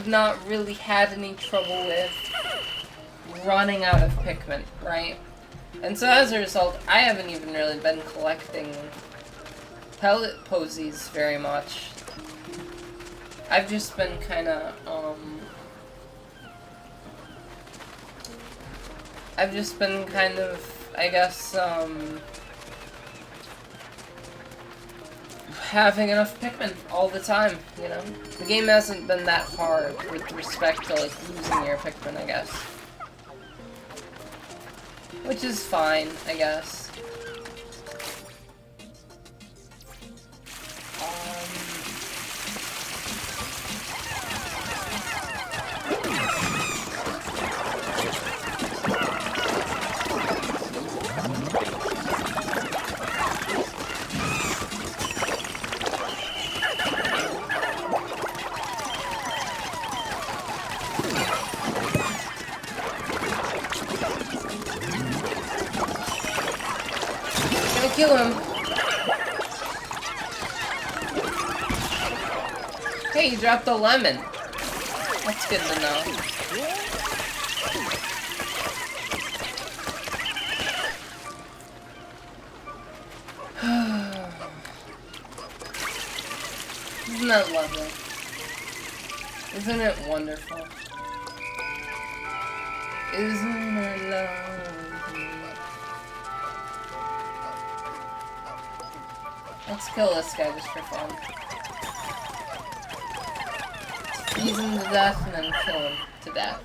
not really had any trouble with running out of Pikmin, right? And so as a result, I haven't even really been collecting pellet posies very much. I've just been kinda, I guess, having enough Pikmin all the time, you know? The game hasn't been that hard with respect to, like, losing your Pikmin, I guess. Which is fine, I guess. Kill him. Hey, you dropped a lemon. That's good to know. Isn't that lovely? Isn't it wonderful? Isn't it lovely? Let's kill this guy just for fun. Freeze him to death and then kill him to death.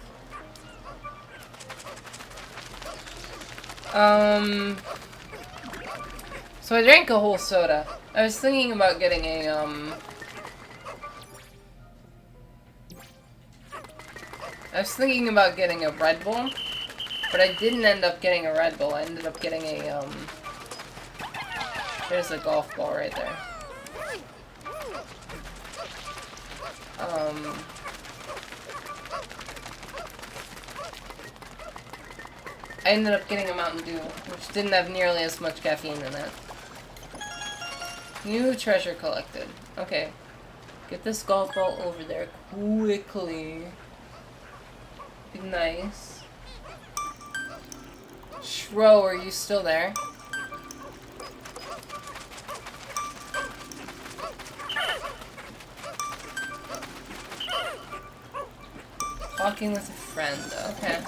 So I drank a whole soda. I was thinking about getting a, Red Bull, but I didn't end up getting a Red Bull. I ended up getting a, there's a golf ball right there. I ended up getting a Mountain Dew, which didn't have nearly as much caffeine in it. New treasure collected. Okay. Get this golf ball over there quickly. Be nice. Shro, are you still there? Talking with a friend, okay.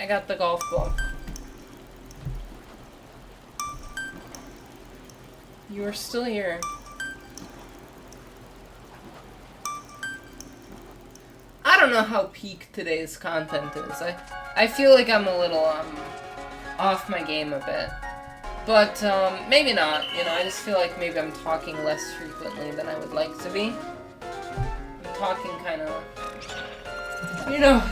I got the golf ball. You are still here. I don't know how peak today's content is. I feel like I'm a little, off my game a bit. But, maybe not, you know, I just feel like maybe I'm talking less frequently than I would like to be. I'm talking kind of, you know,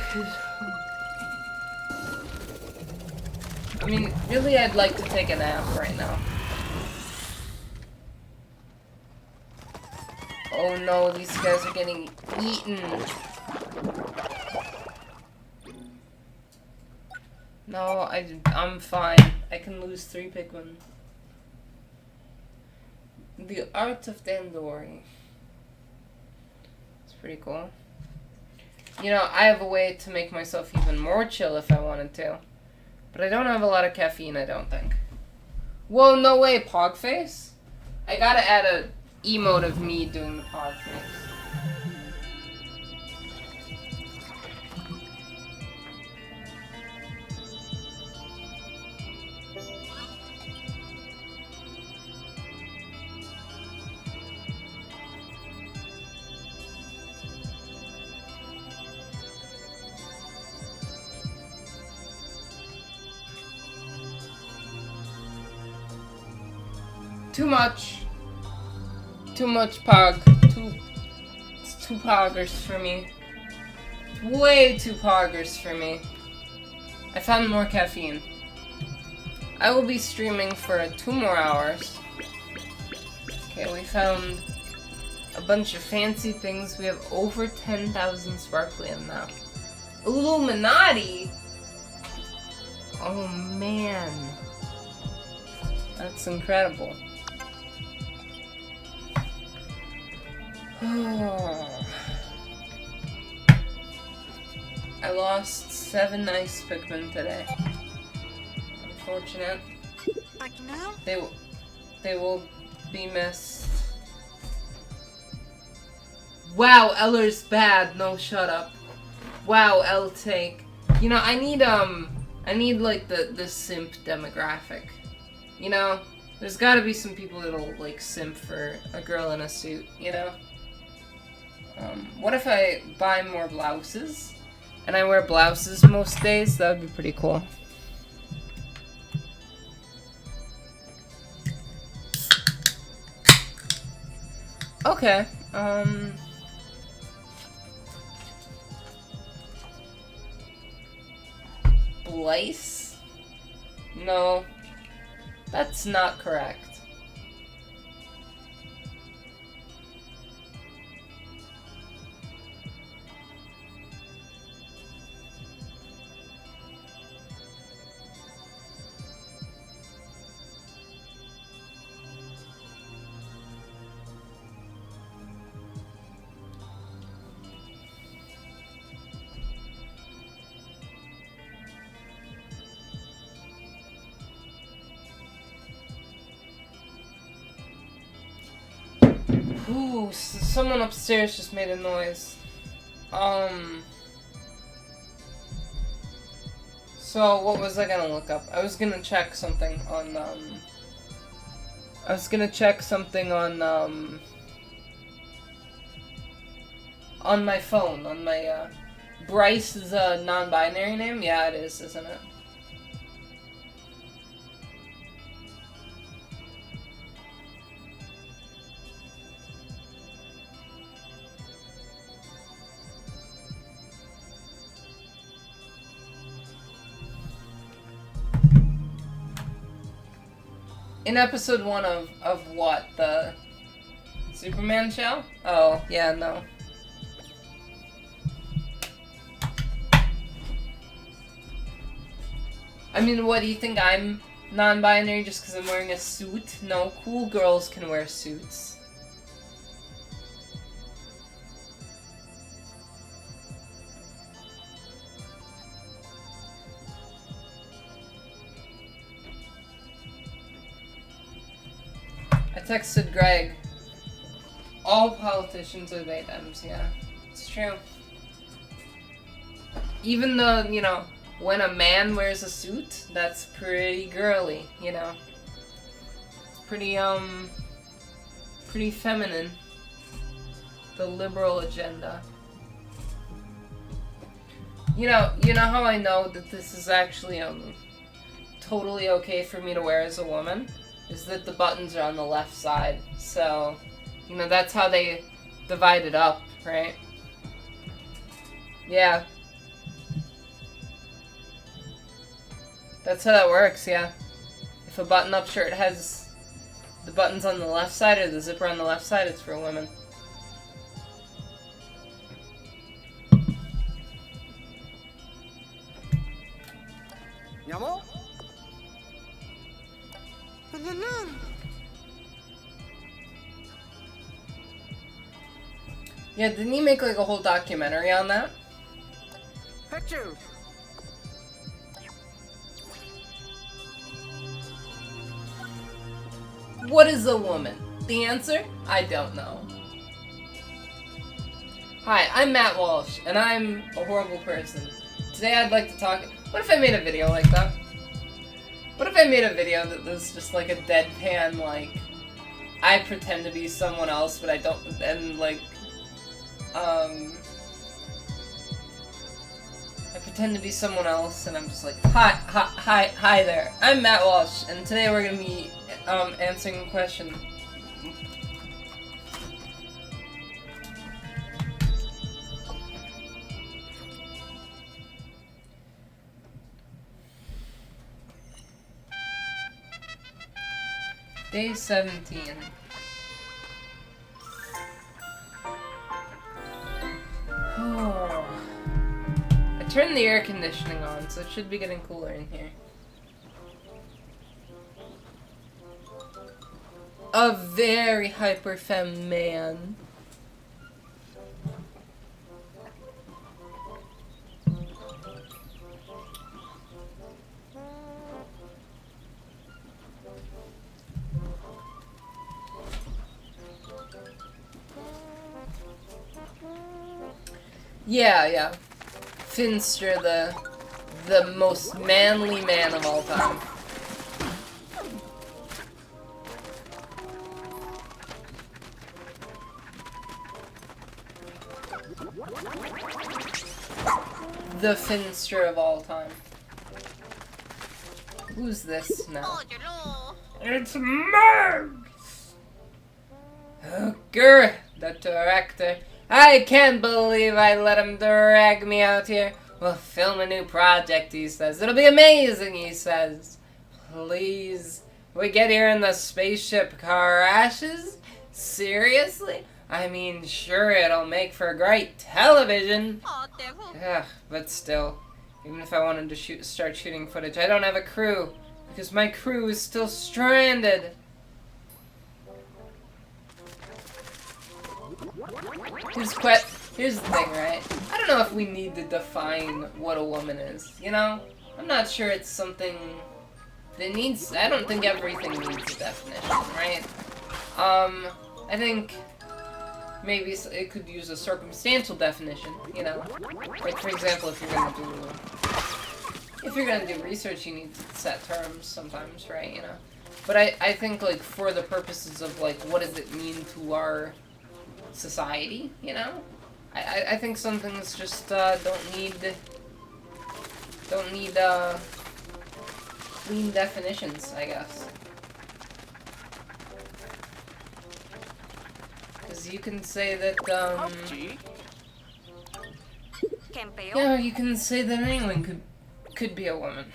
I mean, really I'd like to take a nap right now. Oh no, these guys are getting eaten. No, I'm fine. I can lose 3 Pikmin. The Art of Dandori. It's pretty cool. You know, I have a way to make myself even more chill if I wanted to. But I don't have a lot of caffeine, I don't think. Whoa, no way, Pogface? I gotta add a emote of me doing the Pogface. Too much. Too much pog. It's too poggers for me. Way too poggers for me. I found more caffeine. I will be streaming for 2 more hours. Okay, we found a bunch of fancy things. We have over 10,000 sparklium now. Illuminati? Oh man. That's incredible. I lost 7 ice Pikmin today. Unfortunate. They will be missed. Wow, Ellers bad. No, shut up. Wow, L-take. You know, I need like the simp demographic. You know, there's gotta be some people that'll like simp for a girl in a suit, you know? What if I buy more blouses? And I wear blouses most days? That would be pretty cool. Okay, Blaze? No, that's not correct. Ooh, someone upstairs just made a noise. So what was I gonna look up? I was gonna check something on, on my phone, on my, Bryce is a non-binary name? Yeah, it is, isn't it? In episode 1 of what? The Superman show? Oh, yeah, no. I mean, what, do you think I'm non-binary just because I'm wearing a suit? No, cool girls can wear suits. I texted Greg. All politicians are Dems, yeah. It's true. Even though, you know, when a man wears a suit, that's pretty girly, you know. It's pretty, pretty feminine. The liberal agenda. You know how I know that this is actually, totally okay for me to wear as a woman? Is that the buttons are on the left side. So, you know, that's how they divide it up, right? Yeah. That's how that works, yeah. If a button-up shirt has the buttons on the left side or the zipper on the left side, it's for women.
Yamo?
Yeah, didn't he make like a whole documentary on that?
Picture.
What is a woman? The answer? I don't know. Hi, I'm Matt Walsh, and I'm a horrible person. Today I'd like to talk... What if I made a video like that? What if I made a video that was just like a deadpan, like... I pretend to be someone else, but I don't... And like... I pretend to be someone else, and I'm just like, hi there, I'm Matt Walsh, and today we're gonna be answering a question. Day 17. Oh. I turned the air conditioning on, so it should be getting cooler in here. A very hyper femme man. Yeah. Finster, the most manly man of all time. The Finster of all time. Who's this now? It's Max! Grr, the director. I can't believe I let him drag me out here. We'll film a new project, he says. It'll be amazing, he says. Please. We get here and the spaceship crashes? Seriously? I mean, sure, it'll make for great television. Ugh, but still. Even if I wanted to start shooting footage, I don't have a crew. Because my crew is still stranded. Here's the thing, right? I don't know if we need to define what a woman is, you know? I'm not sure it's something that needs... I don't think everything needs a definition, right? I think maybe it could use a circumstantial definition, you know? Like, for example, if you're gonna do research, you need to set terms sometimes, right, you know? But I think, like, for the purposes of, like, what does it mean to our society, you know? I think some things just don't need clean definitions, I guess. Because you can say that yeah, you can say that anyone could be a woman.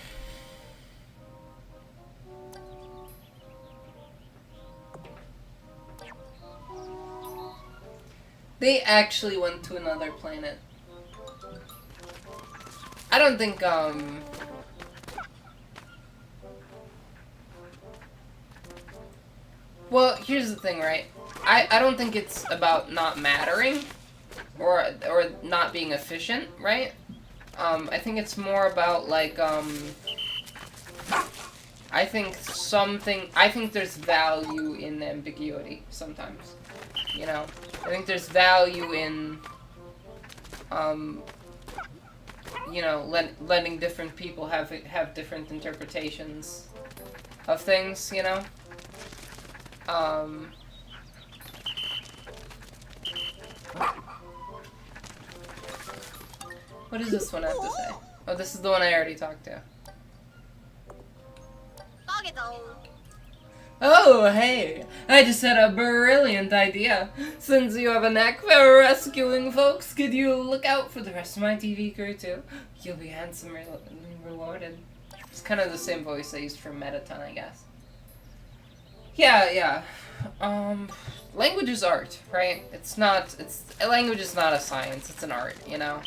They actually went to another planet. I don't think, well, here's the thing, right? I don't think it's about not mattering, or not being efficient, right? I think it's more about, like, I think there's value in ambiguity sometimes, you know? I think there's value in, you know, letting different people have different interpretations of things, you know? What does this one have to say? Oh, this is the one I already talked to. Oh, hey! I just had a brilliant idea. Since you have a knack for rescuing folks, could you look out for the rest of my TV crew, too? You'll be handsomely rewarded. It's kind of the same voice I used for Mettaton, I guess. Yeah. Language is art, right? Language is not a science, it's an art, you know?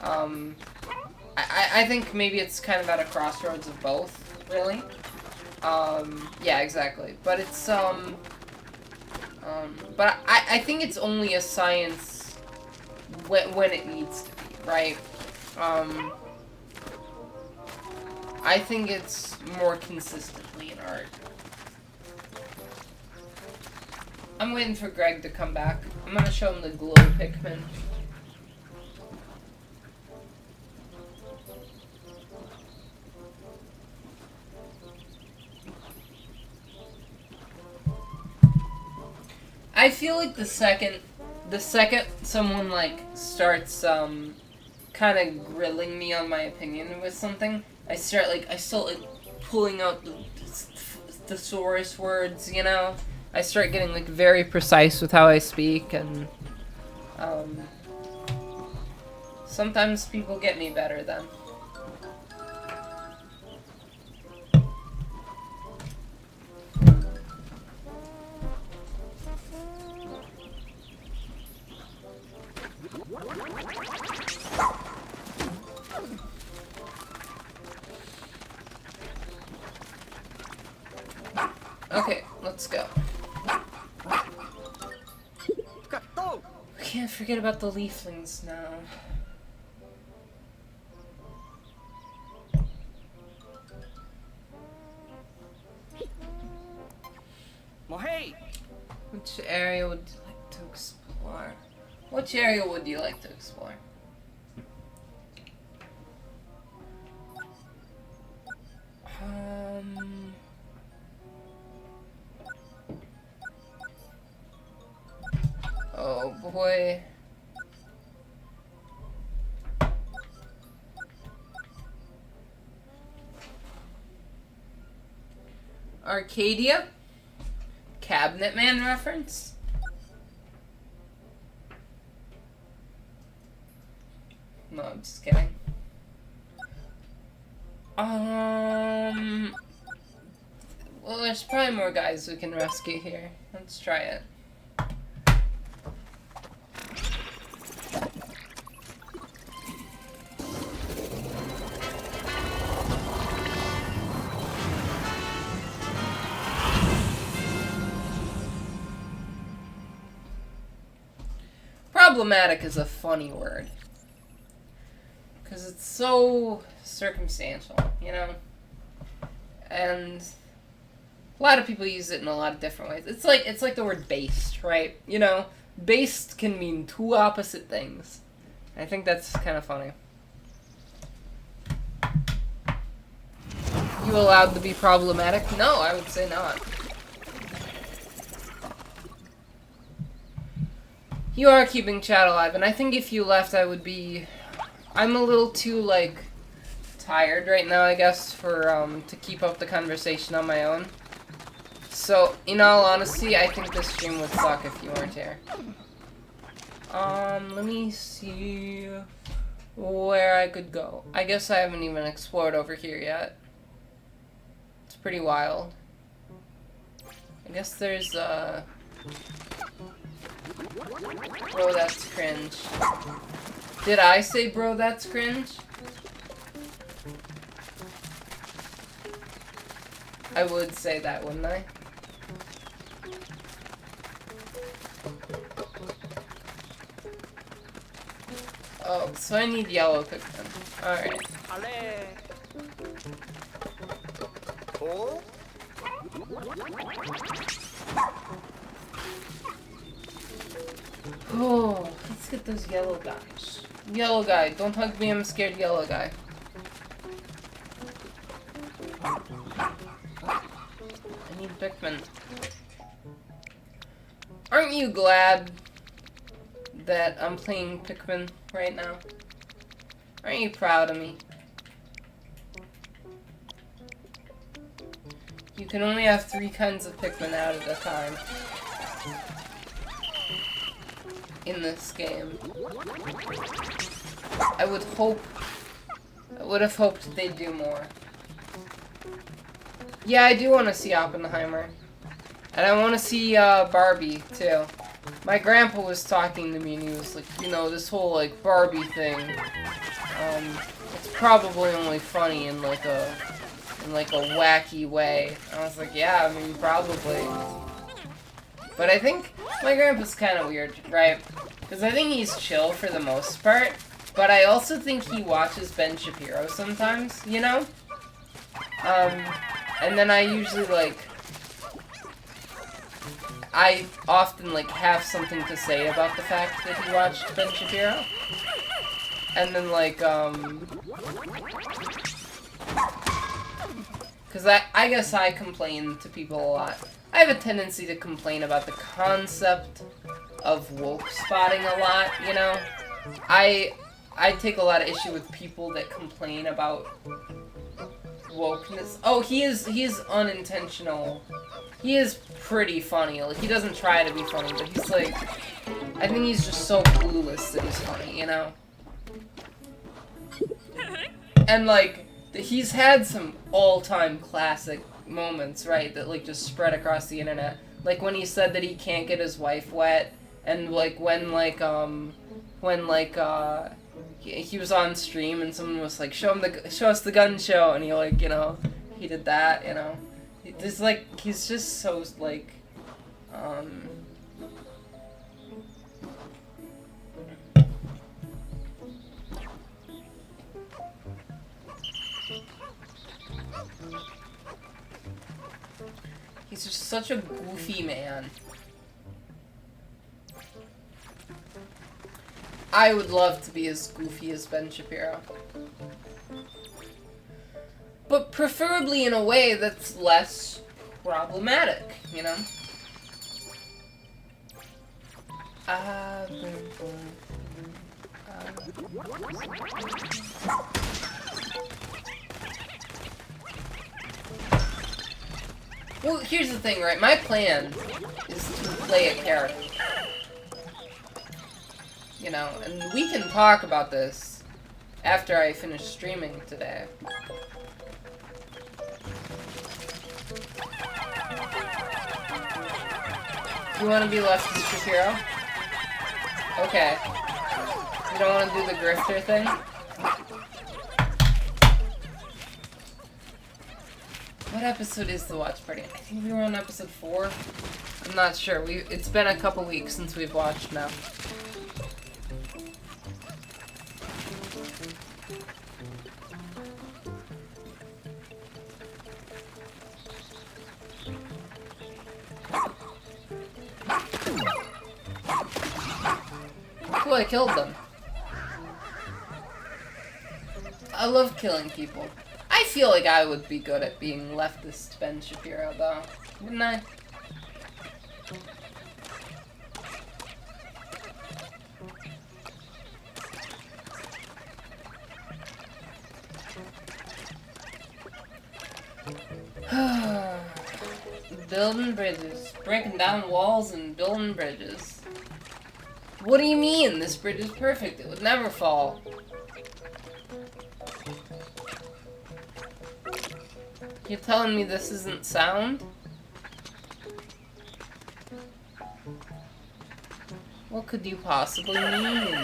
I think maybe it's kind of at a crossroads of both, really. Yeah, exactly. But it's, but I think it's only a science when it needs to be, right? I think it's more consistently an art. I'm waiting for Greg to come back. I'm gonna show him the glow Pikmin. I feel like the second someone, like, starts, kind of grilling me on my opinion with something, I start, like, pulling out the thesaurus words, you know? I start getting, like, very precise with how I speak, and, sometimes people get me better then. Okay, let's go.
Go.
We can't forget about the leaflings now.
Well, hey.
Which area would you like to explore? Which area would you like to explore? Oh boy. Arcadia? Cabinet Man reference? No, I'm just kidding. Well, there's probably more guys we can rescue here. Let's try it. Problematic is a funny word. Because it's so circumstantial, you know? And a lot of people use it in a lot of different ways. It's like the word based, right? You know, based can mean two opposite things. I think that's kind of funny. You allowed to be problematic? No, I would say not. You are keeping chat alive, and I think if you left, I would be... I'm a little too, like, tired right now, I guess, for, to keep up the conversation on my own. So, in all honesty, I think this stream would suck if you weren't here. Let me see where I could go. I guess I haven't even explored over here yet. It's pretty wild. I guess there's, Bro, that's cringe. Did I say bro, that's cringe? I would say that, wouldn't I? Oh, so I need yellow Pikmin. Alright.
Oh?
Oh, let's get those yellow guys. Yellow guy, don't hug me, I'm scared yellow guy. I need Pikmin. Aren't you glad that I'm playing Pikmin right now? Aren't you proud of me? You can only have 3 kinds of Pikmin out at a time. In this game. I would have hoped they'd do more. Yeah, I do want to see Oppenheimer. And I want to see, Barbie, too. My grandpa was talking to me and he was like, you know, this whole, like, Barbie thing, it's probably only funny in, like, a wacky way. I was like, yeah, I mean, probably. But I think my grandpa's kind of weird, right? Because I think he's chill for the most part, but I also think he watches Ben Shapiro sometimes, you know? And then I usually, like, I often, like, have something to say about the fact that he watched Ben Shapiro. And then, like, because I guess I complain to people a lot. I have a tendency to complain about the concept of woke spotting a lot, you know? I take a lot of issue with people that complain about wokeness. Oh, he is unintentional. He is pretty funny. Like, he doesn't try to be funny, but he's like, I think he's just so clueless that he's funny, you know? And like, he's had some all-time classic moments, right, that like just spread across the internet. Like when he said that he can't get his wife wet, and like when he was on stream and someone was like, show us the gun show, and he like, you know, he did that, you know. There's like, he's just so like, he's just such a goofy man. I would love to be as goofy as Ben Shapiro. But preferably in a way that's less problematic, you know? Well, here's the thing, right? My plan is to play a character. You know, and we can talk about this after I finish streaming today. You want to be Leftist Shapiro? Okay. You don't want to do the grifter thing? What episode is the watch party? I think we were on episode 4. I'm not sure. It's been a couple weeks since we've watched now. Cool, I killed them. I love killing people. I feel like I would be good at being leftist Ben Shapiro, though. Wouldn't I? Building bridges. Breaking down walls and building bridges. What do you mean? This bridge is perfect. It would never fall. You're telling me this isn't sound? What could you possibly mean?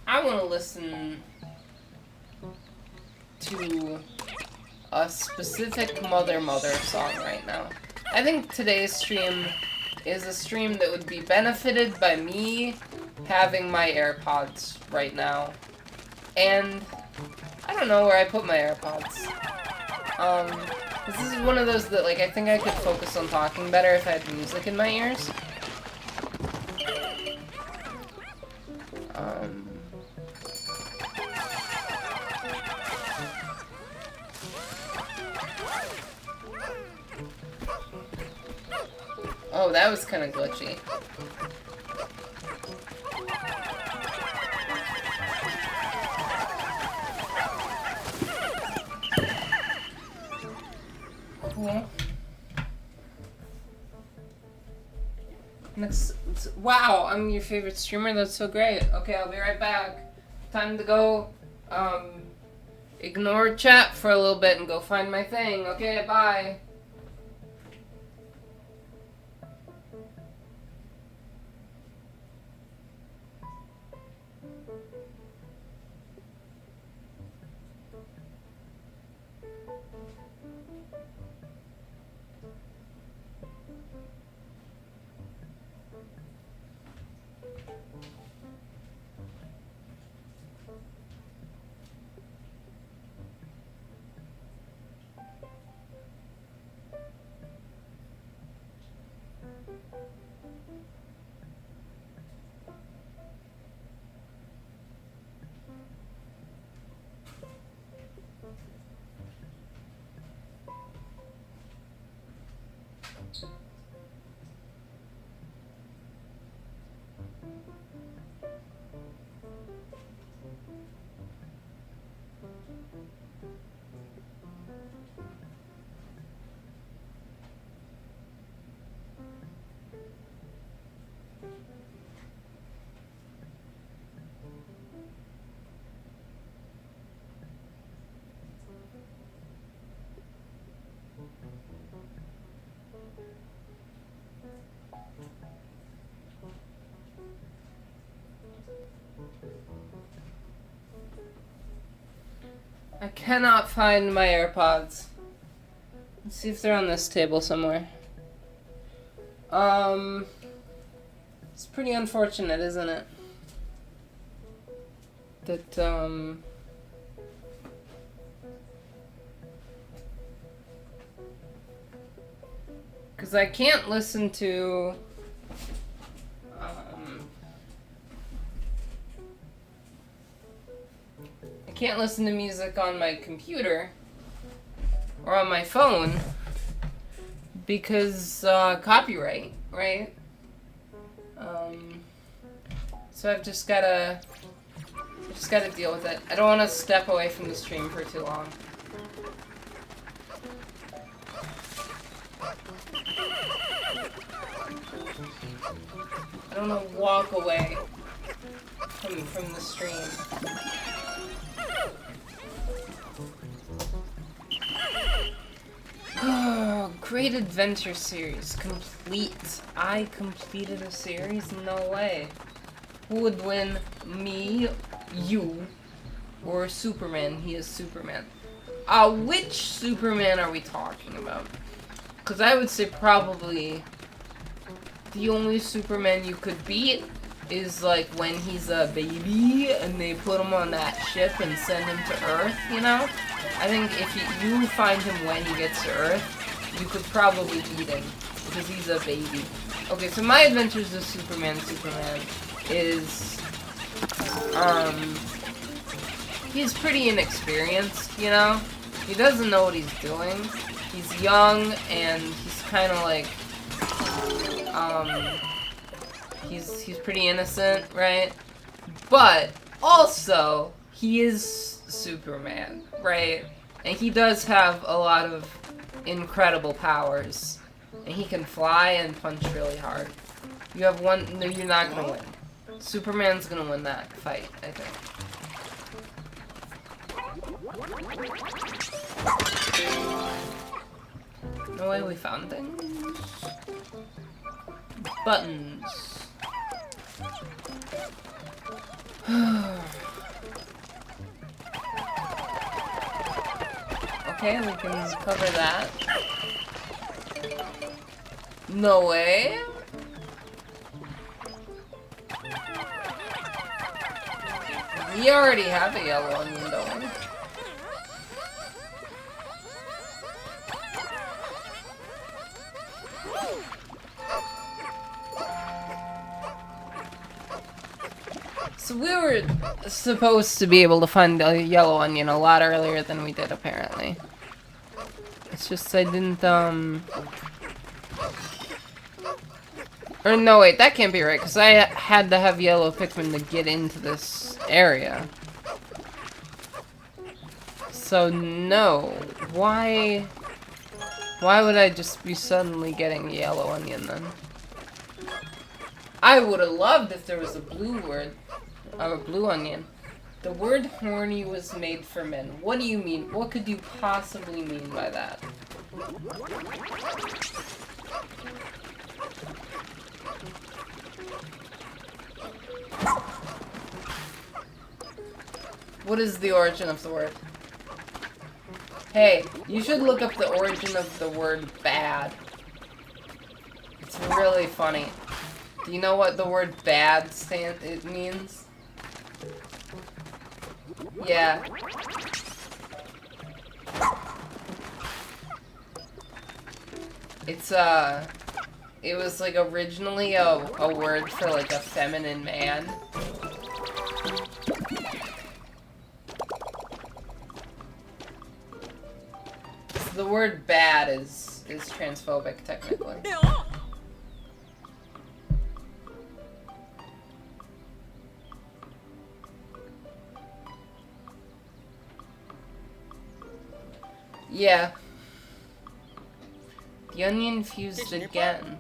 I want to listen to a specific Mother song right now. I think today's stream is a stream that would be benefited by me having my AirPods right now. And I don't know where I put my AirPods. This is one of those that, like, I think I could focus on talking better if I had music in my ears. Oh, that was kind of glitchy. Cool. Next, wow, I'm your favorite streamer. That's so great. Okay, I'll be right back. Time to go, ignore chat for a little bit and go find my thing. Okay, bye. I cannot find my AirPods. Let's see if they're on this table somewhere. It's pretty unfortunate, isn't it? That, because I can't listen to, I can't listen to music on my computer or on my phone because copyright, right? So I've just gotta deal with it. I don't want to step away from the stream for too long. I don't want to walk away from the stream. Oh, great adventure series. Complete. I completed a series? No way. Who would win? Me, you, or Superman? He is Superman. Which Superman are we talking about? Because I would say probably the only Superman you could beat is like when he's a baby and they put him on that ship and send him to Earth, you know? I think if you find him when he gets to Earth, you could probably beat him because he's a baby. Okay, so my adventures of Superman is, he's pretty inexperienced, you know? He doesn't know what he's doing. He's young and he's kind of like, he's pretty innocent, right? But also, he is Superman, right? And he does have a lot of incredible powers. And he can fly and punch really hard. You have one, no, you're not gonna win. Superman's gonna win that fight, I think. No way, we found things. Buttons. Okay, we can cover that. No way. We already have a yellow onion, don't we? So we were supposed to be able to find a yellow onion a lot earlier than we did, apparently. It's just I didn't, Or no, wait, that can't be right, because I had to have yellow Pikmin to get into this area. So, no. Why would I just be suddenly getting yellow onion, then? I would have loved if there was a blue word, or a blue onion. The word horny was made for men. What do you mean? What could you possibly mean by that? What is the origin of the word? Hey, you should look up the origin of the word bad. It's really funny. Do you know what the word bad it means? Yeah. It's, it was, like, originally a word for, like, a feminine man. So the word bad is transphobic, technically. Yeah. The onion fused again,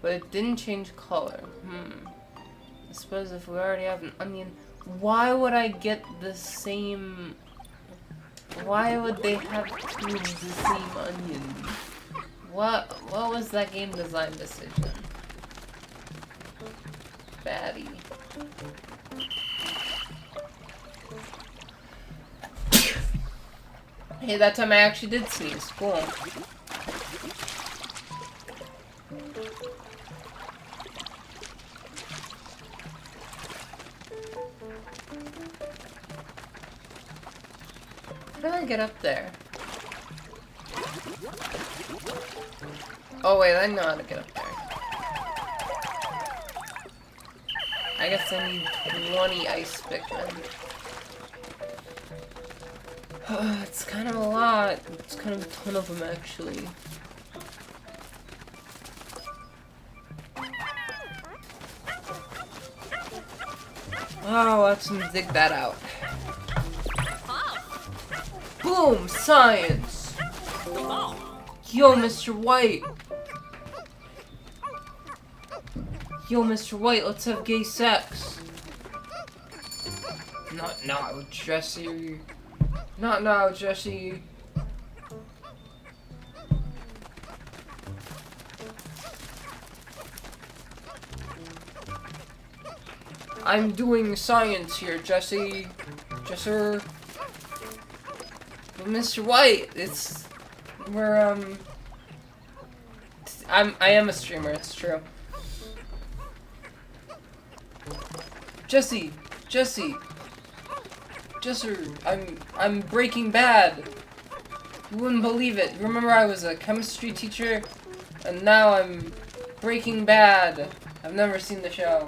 but it didn't change color. I suppose if we already have an onion, why would I get the same... Why would they have two of the same onion? What was that game design decision? Batty. Hey, that time I actually did sneeze. Cool. How do I get up there? Oh wait, I know how to get up there. I guess I need 20 ice Pikmin. It's kind of a lot. It's kind of a ton of them, actually. Oh, let's dig that out. Boom! Science! Yo, Mr. White! Yo, Mr. White, let's have gay sex. Not now, Jesse. Not now, Jesse. I'm doing science here, Jesse. Jesser. But Mr. White, I am a streamer, it's true. Jesse, I'm Breaking Bad. You wouldn't believe it. Remember I was a chemistry teacher, and now I'm Breaking Bad. I've never seen the show.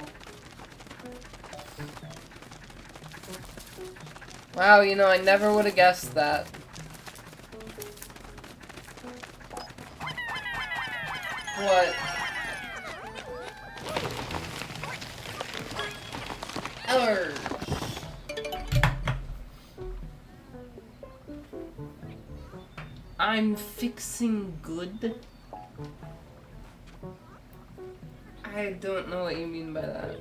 Wow, you know, I never would have guessed that. What? Ellers. I'm fixing good? I don't know what you mean by that.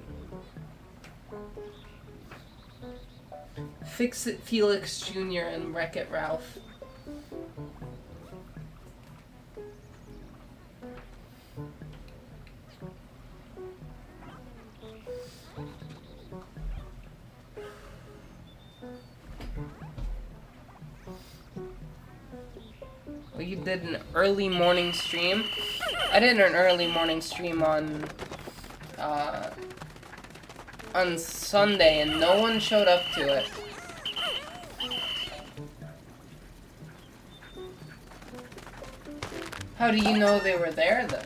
Fix It Felix Jr. and Wreck-It Ralph. Well, you did an early morning stream. I did an early morning stream on Sunday, and no one showed up to it. How do you know they were there, then?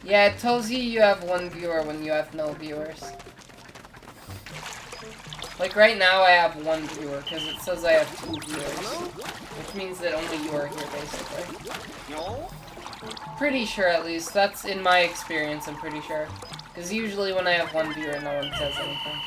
Yeah, it tells you have one viewer when you have no viewers. Like right now I have one viewer, because it says I have 2 viewers. Which means that only you are here, basically.
No?
Pretty sure, at least. That's in my experience, I'm pretty sure. Because usually when I have one viewer, no one says anything.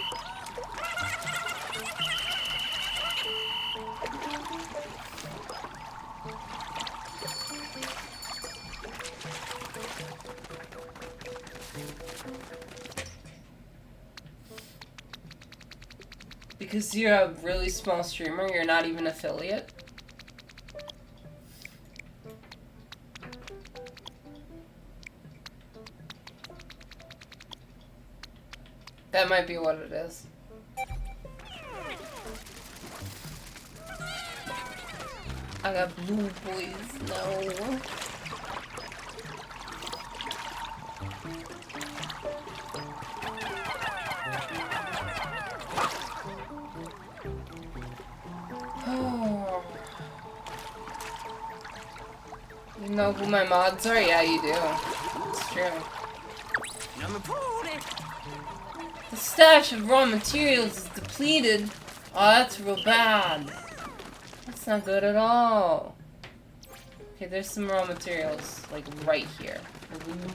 Because you're a really small streamer, you're not even affiliate? That might be what it is. I got blue boys, no. You know who my mods are? Yeah, you do. It's true. The stash of raw materials is depleted. Oh, that's real bad. That's not good at all. Okay, there's some raw materials, like, right here.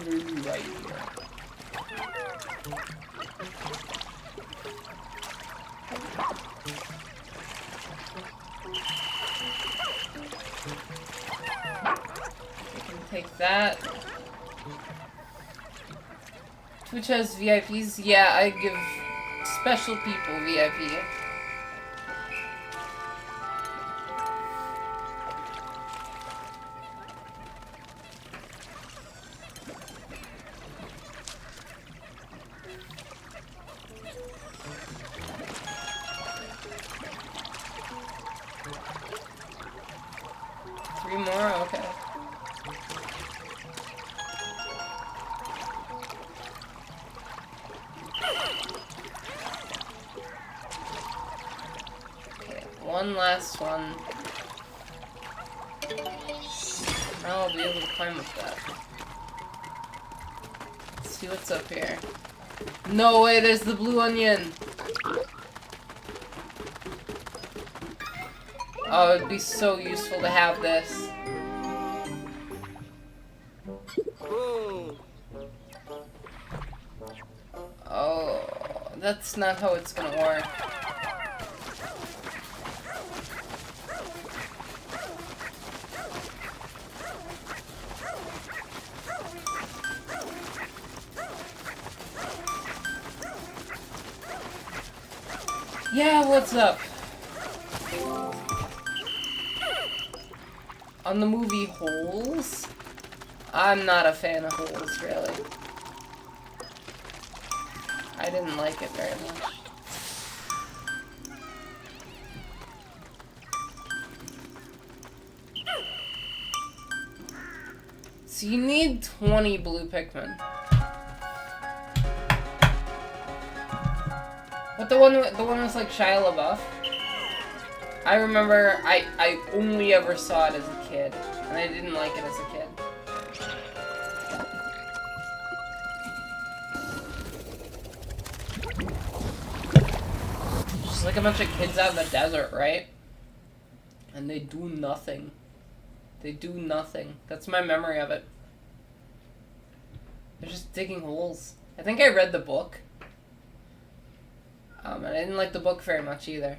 Literally right here. Take that. Twitch has VIPs? Yeah, I give special people VIP. Three more? Okay. One last one. Now I'll be able to climb up that. Let's see what's up here. No way, there's the blue onion! Oh, it'd be so useful to have this. Oh, that's not how it's gonna work. Yeah, what's up? On the movie Holes? I'm not a fan of Holes, really. I didn't like it very much. So you need 20 blue Pikmin. But the one was like Shia LaBeouf. I remember I only ever saw it as a kid, and I didn't like it as a kid. Just like a bunch of kids out in the desert, right? And they do nothing. They do nothing. That's my memory of it. They're just digging holes. I think I read the book. And I didn't like the book very much either.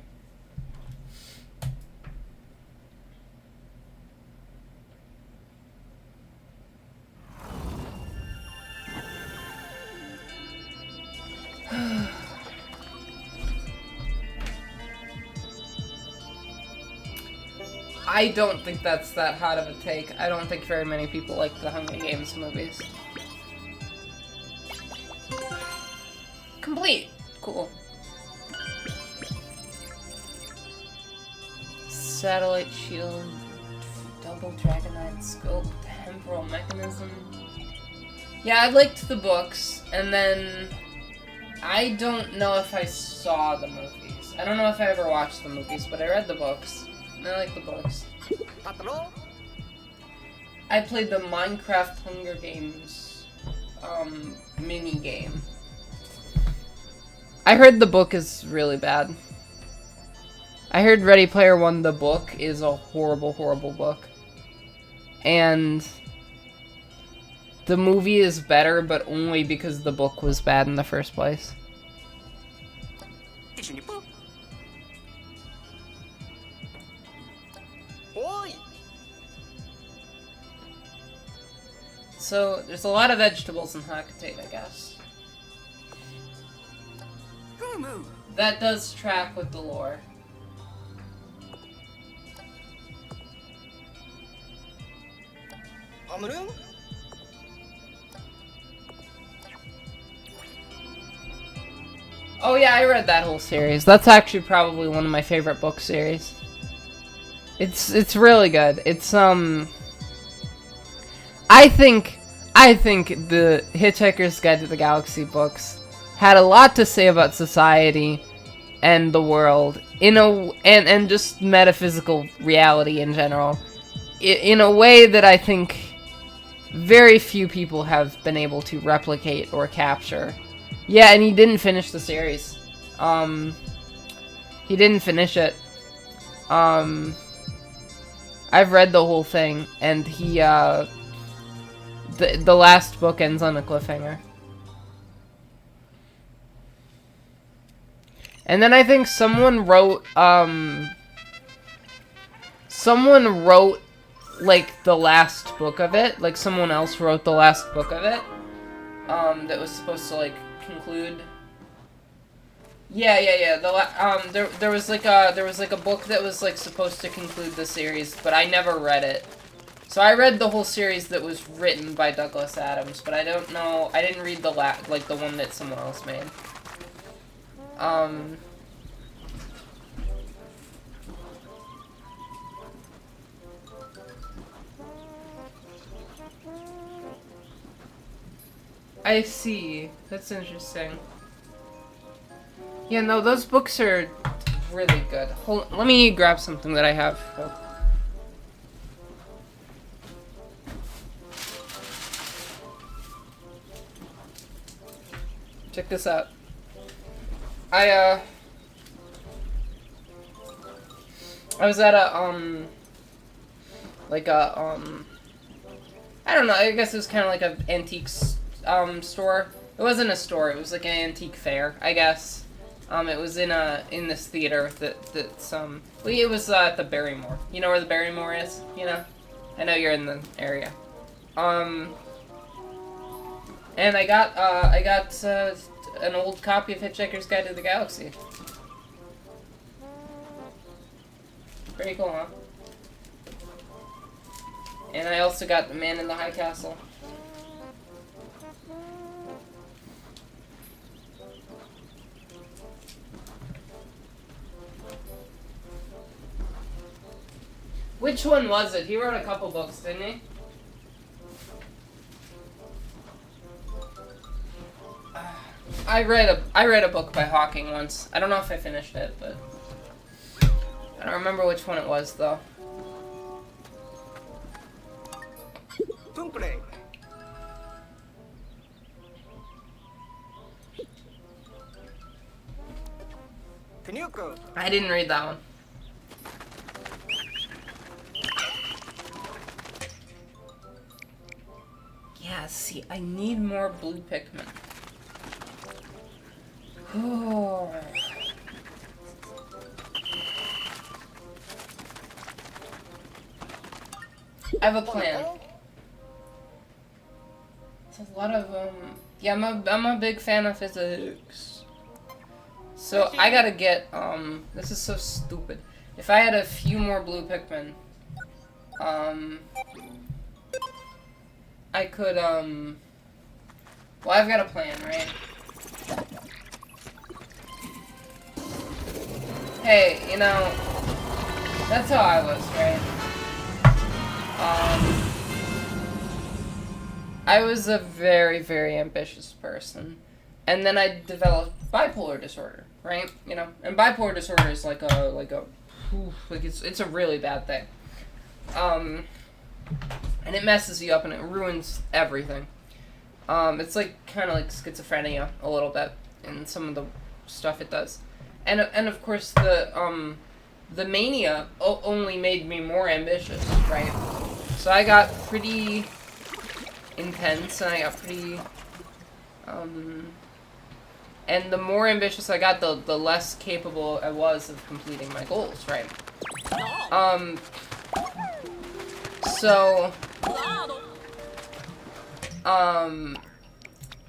I don't think that's that hot of a take. I don't think very many people like the Hunger Games movies. Complete! Cool. Satellite shield, double dragonite scope, temporal mechanism. Yeah, I liked the books, and then I don't know if I saw the movies. I don't know if I ever watched the movies, but I read the books. And I like the books. I played the Minecraft Hunger Games mini game. I heard the book is really bad. I heard Ready Player One, the book, is a horrible, horrible book. And the movie is better, but only because the book was bad in the first place. So, there's a lot of vegetables in Hakatate, I guess. That does track with the lore. Oh yeah, I read that whole series. That's actually probably one of my favorite book series. It's really good. It's I think the Hitchhiker's Guide to the Galaxy books had a lot to say about society and the world and just metaphysical reality in general in a way that I think very few people have been able to replicate or capture. Yeah, and he didn't finish the series. He didn't finish it. I've read the whole thing, and the last book ends on a cliffhanger. And then I think someone wrote, like, the last book of it. Like, someone else wrote the last book of it. That was supposed to, like, conclude. Yeah. There was like a book that was, like, supposed to conclude the series, but I never read it. So I read the whole series that was written by Douglas Adams, but I don't know, I didn't read the the one that someone else made. I see. That's interesting. Yeah, no, those books are really good. Let me grab something that I have. Oh. Check this out. I was at a, I don't know, I guess it was kind of like an antiques, store. It wasn't a store, it was like an antique fair, I guess. It was in this theater that's, well, it was, at the Barrymore. You know where the Barrymore is? You know? I know you're in the area. And I got an old copy of Hitchhiker's Guide to the Galaxy. Pretty cool, huh? And I also got The Man in the High Castle. Which one was it? He wrote a couple books, didn't he? I read a book by Hawking once. I don't know if I finished it, but I don't remember which one it was though.
Tumple. Kanuko.
I didn't read that one. Yeah, see, I need more blue Pikmin. Oh. I have a plan. It's a lot of, yeah, I'm a big fan of physics. So, I gotta get, this is so stupid. If I had a few more blue Pikmin, I could, well, I've got a plan, right? Hey, you know, that's how I was, right? I was a very, very ambitious person. And then I developed bipolar disorder, right? You know, and bipolar disorder is like it's a really bad thing. And it messes you up and it ruins everything. It's like, kind of like schizophrenia a little bit in some of the stuff it does. And of course the mania only made me more ambitious, right? So I got pretty intense and I got pretty, and the more ambitious I got, the less capable I was of completing my goals, right? So,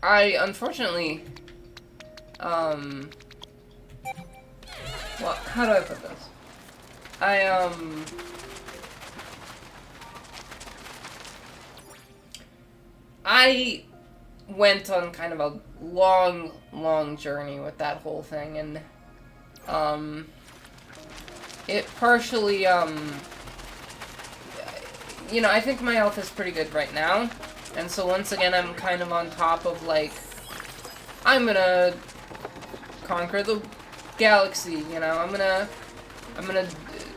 I unfortunately, well, how do I put this? I went on kind of a long journey with that whole thing, and, it partially, you know, I think my health is pretty good right now, and so once again, I'm kind of on top of, like, I'm gonna conquer the galaxy, you know, I'm gonna,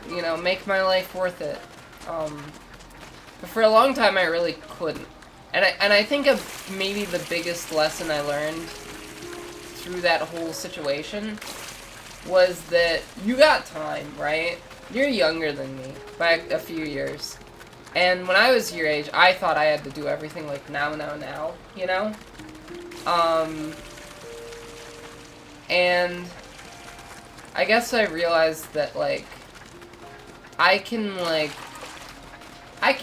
you know, make my life worth it, but for a long time, I really couldn't. And I think of maybe the biggest lesson I learned through that whole situation was that you got time, right? You're younger than me by a few years. And when I was your age, I thought I had to do everything like now, you know? And I guess I realized that, like, I can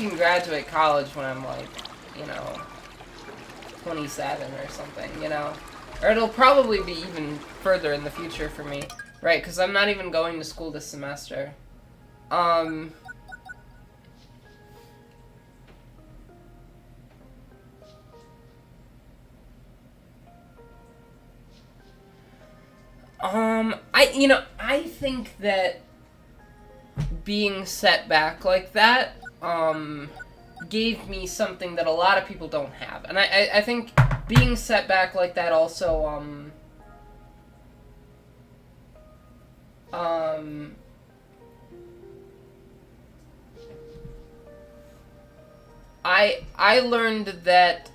graduate college when I'm, like, you know, 27 or something, you know? Or it'll probably be even further in the future for me, right? Because I'm not even going to school this semester. I think that being set back like that, gave me something that a lot of people don't have. And I think being set back like that also, I learned that,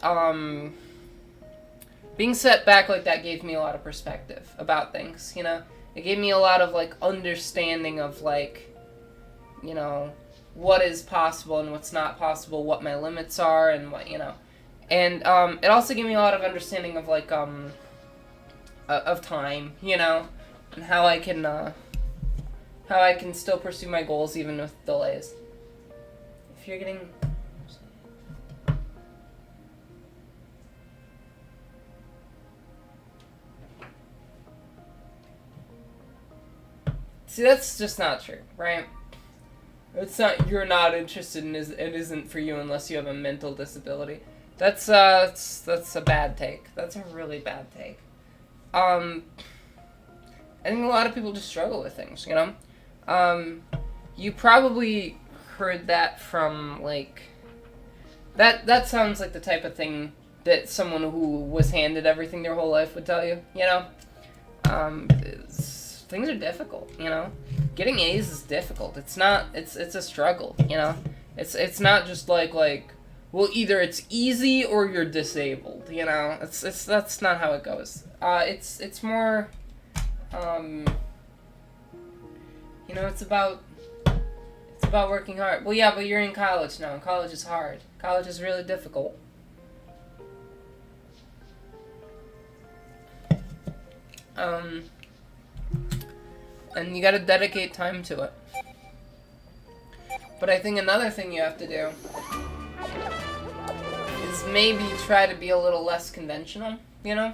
being set back like that gave me a lot of perspective about things, you know? It gave me a lot of, like, understanding of, like, you know, what is possible and what's not possible, what my limits are, and what, you know. And, it also gave me a lot of understanding of, like, of time, you know? And how I can still pursue my goals even with delays. If you're getting... See, that's just not true, right? It's not, you're not interested in it isn't for you unless you have a mental disability. That's a bad take. That's a really bad take. I think a lot of people just struggle with things, you know? You probably heard that from, like, that sounds like the type of thing that someone who was handed everything their whole life would tell you, you know? Things are difficult, you know? Getting A's is difficult. It's a struggle, you know? It's not just like, well, either it's easy or you're disabled, you know? That's not how it goes. It's more, you know, it's about working hard. Well, yeah, but you're in college now, and college is hard. College is really difficult. And you gotta dedicate time to it. But I think another thing you have to do is maybe try to be a little less conventional, you know?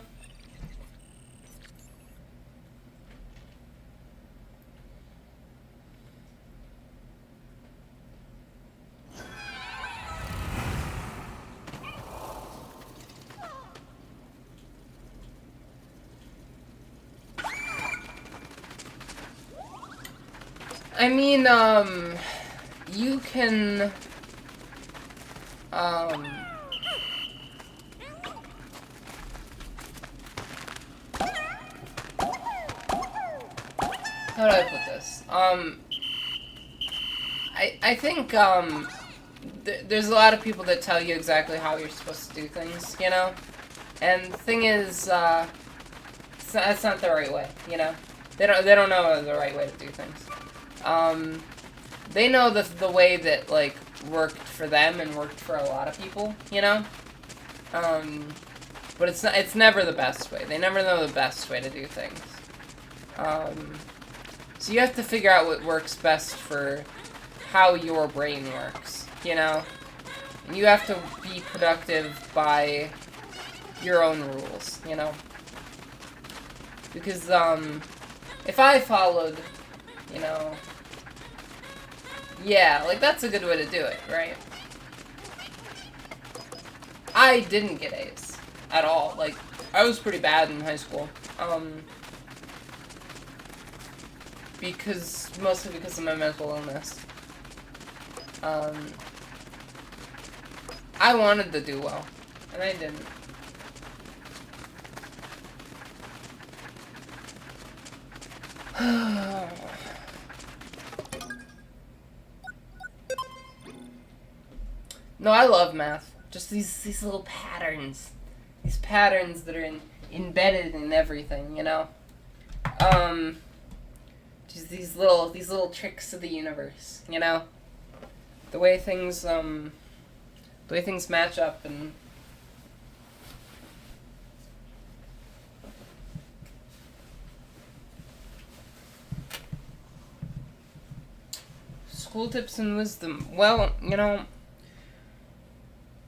I mean, you can, how do I put this? I think, there's a lot of people that tell you exactly how you're supposed to do things, you know? And the thing is, that's not the right way, you know? They don't know the right way to do things. They know the way that, like, worked for them and worked for a lot of people, you know? But it's never the best way. They never know the best way to do things. So you have to figure out what works best for how your brain works, you know? And you have to be productive by your own rules, you know? Because, if I followed, you know... Yeah, like, that's a good way to do it, right? I didn't get A's at all. Like, I was pretty bad in high school. Mostly because of my mental illness. I wanted to do well, and I didn't. No, I love math. Just these little patterns. These patterns that are embedded in everything, you know? Just these little tricks of the universe, you know? The way things match up and... school tips and wisdom. Well, you know,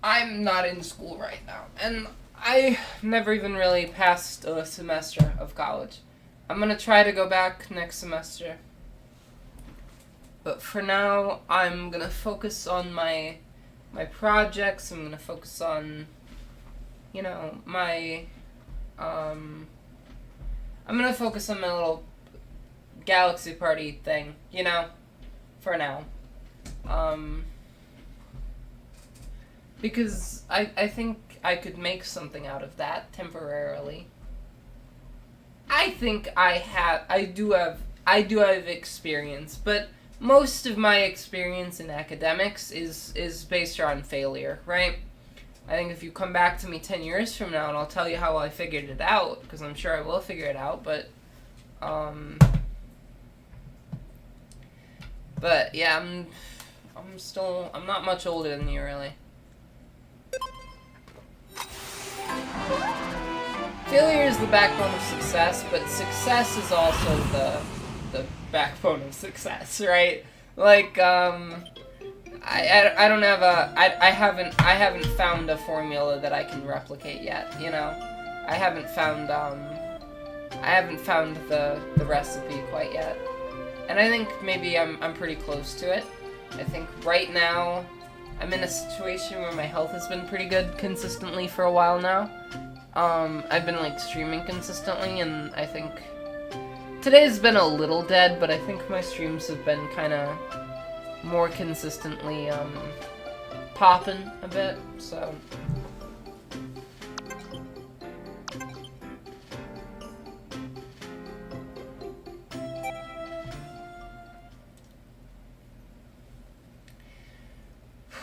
I'm not in school right now, and I never even really passed a semester of college. I'm gonna try to go back next semester. But for now, I'm gonna focus on my projects. I'm gonna focus on, you know, I'm gonna focus on my little galaxy party thing, you know, for now. Because I think I could make something out of that temporarily. I think I do have experience, but most of my experience in academics is based on failure, right? I think if you come back to me 10 years from now and I'll tell you how I figured it out, because I'm sure I will figure it out, but yeah, I'm not much older than you, really. Failure is the backbone of success, but success is also the backbone of success, right? Like, I don't have I haven't found a formula that I can replicate yet, you know? I haven't found the recipe quite yet. And I think maybe I'm pretty close to it. I think right now I'm in a situation where my health has been pretty good consistently for a while now. I've been like streaming consistently, and I think today's been a little dead, but I think my streams have been kind of more consistently popping a bit, so.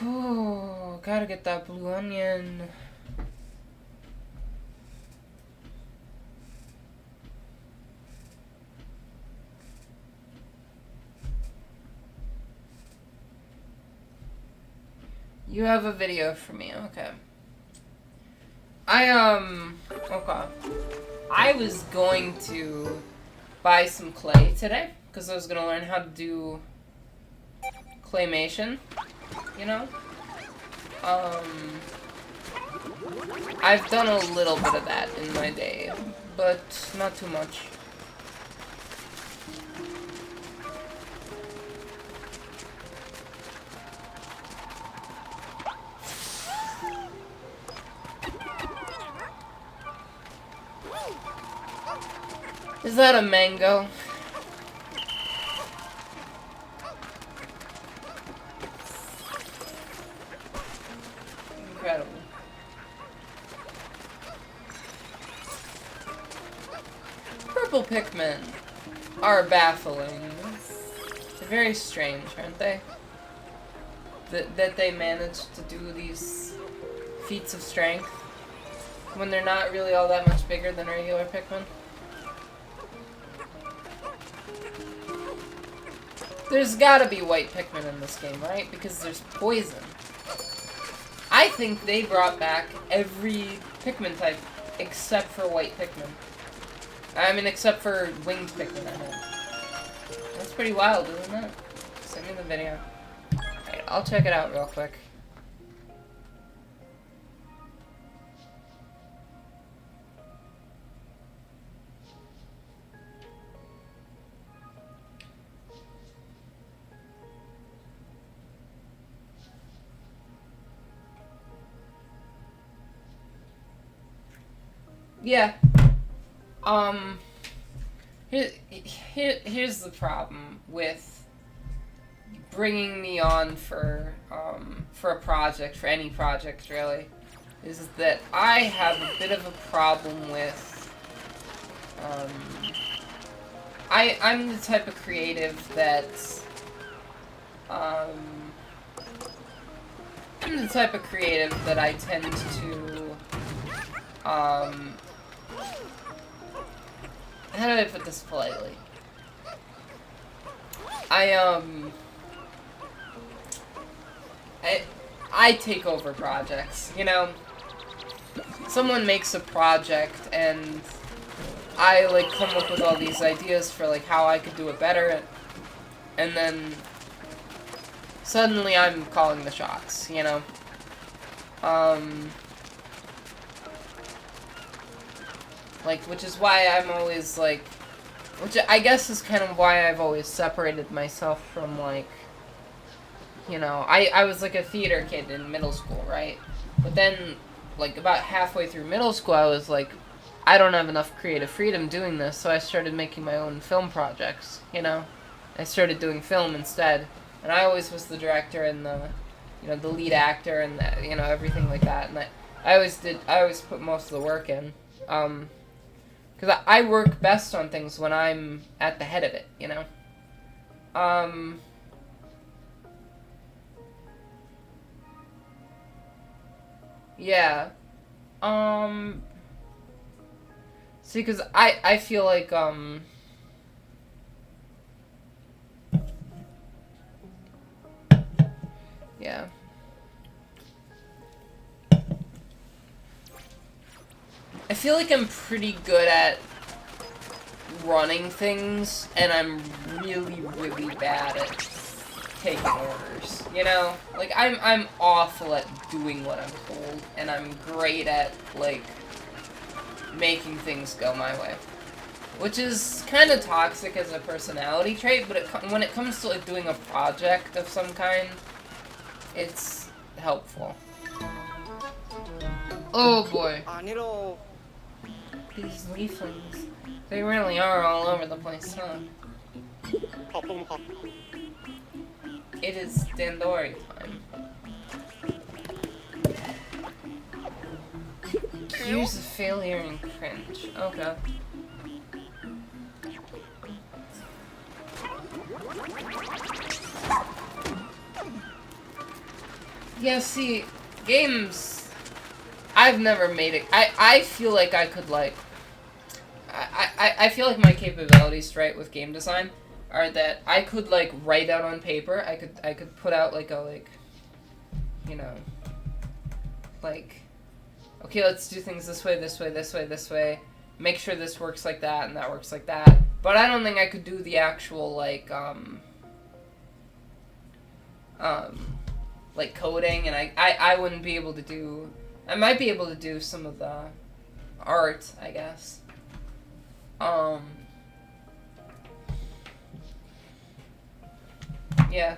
Ooh, gotta get that blue onion. You have a video for me, okay. Okay. I was going to buy some clay today, because I was going to learn how to do claymation, you know? I've done a little bit of that in my day, but not too much. Is that a mango? Incredible. Purple Pikmin are baffling. They're very strange, aren't they? That they manage to do these feats of strength when they're not really all that much bigger than regular Pikmin. There's gotta be white Pikmin in this game, right? Because there's poison. I think they brought back every Pikmin type except for white Pikmin. I mean, except for winged Pikmin, I mean. That's pretty wild, isn't it? Send me the video. Alright, I'll check it out real quick. Yeah. Here's the problem with bringing me on for a project, for any project really, is that I have a bit of a problem with, I'm the type of creative that, I tend to, how do I put this politely? I take over projects, you know? Someone makes a project and I, like, come up with all these ideas for, like, how I could do it better, and then suddenly I'm calling the shots, you know? Like, which is why I'm always, like, which I guess is kind of why I've always separated myself from, like, you know, I was, like, a theater kid in middle school, right? But then, like, about halfway through middle school, I was like, I don't have enough creative freedom doing this, so I started making my own film projects, you know? I started doing film instead, and I always was the director and the, you know, the lead actor and, the, you know, everything like that, and I always put most of the work in, because I work best on things when I'm at the head of it, you know? Yeah. See, because I feel like, yeah. I feel like I'm pretty good at running things, and I'm really, really bad at taking orders, you know? Like, I'm awful at doing what I'm told, and I'm great at, like, making things go my way. Which is kind of toxic as a personality trait, but when it comes to, like, doing a project of some kind, it's helpful. Oh boy.
아니로.
These leaflings. They really are all over the place, huh? It is Dandori time. Use a failure and cringe. Okay. Yeah, see, games, I've never made it. I feel like I could, like, I feel like my capabilities, right, with game design are that I could, like, write out on paper. I could put out, like, a, like, you know, like, okay, let's do things this way, this way, this way, this way. Make sure this works like that and that works like that. But I don't think I could do the actual, like coding, and I wouldn't be able to do... I might be able to do some of the art, I guess. Yeah.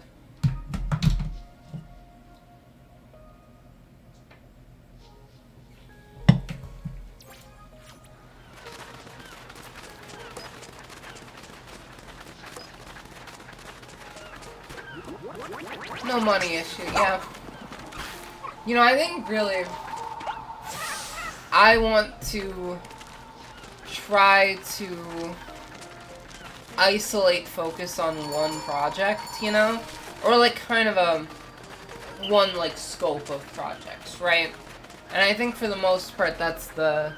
No money issue, yeah. You know, I think really I want to try to isolate focus on one project, you know? Or like kind of a one like scope of projects, right? And I think for the most part that's the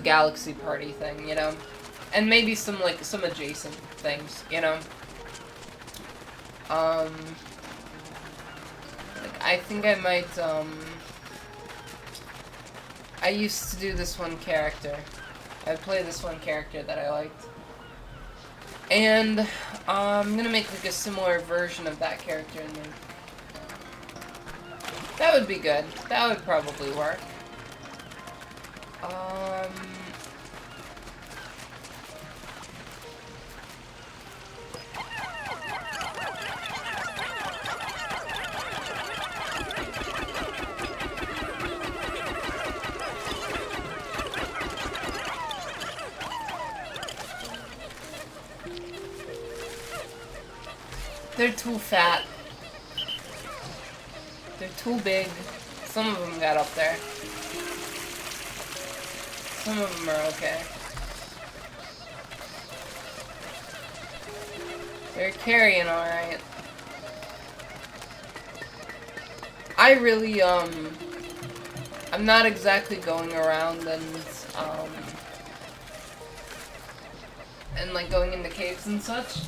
Galaxy Party thing, you know? And maybe some like some adjacent things, you know? Like, I think I might, I used to do this one character. I'd play this one character that I liked. And, I'm gonna make, like, a similar version of that character, and then... That would be good. That would probably work. They're too fat. They're too big. Some of them got up there. Some of them are okay. They're carrying alright. I really, I'm not exactly going around and like going into caves and such.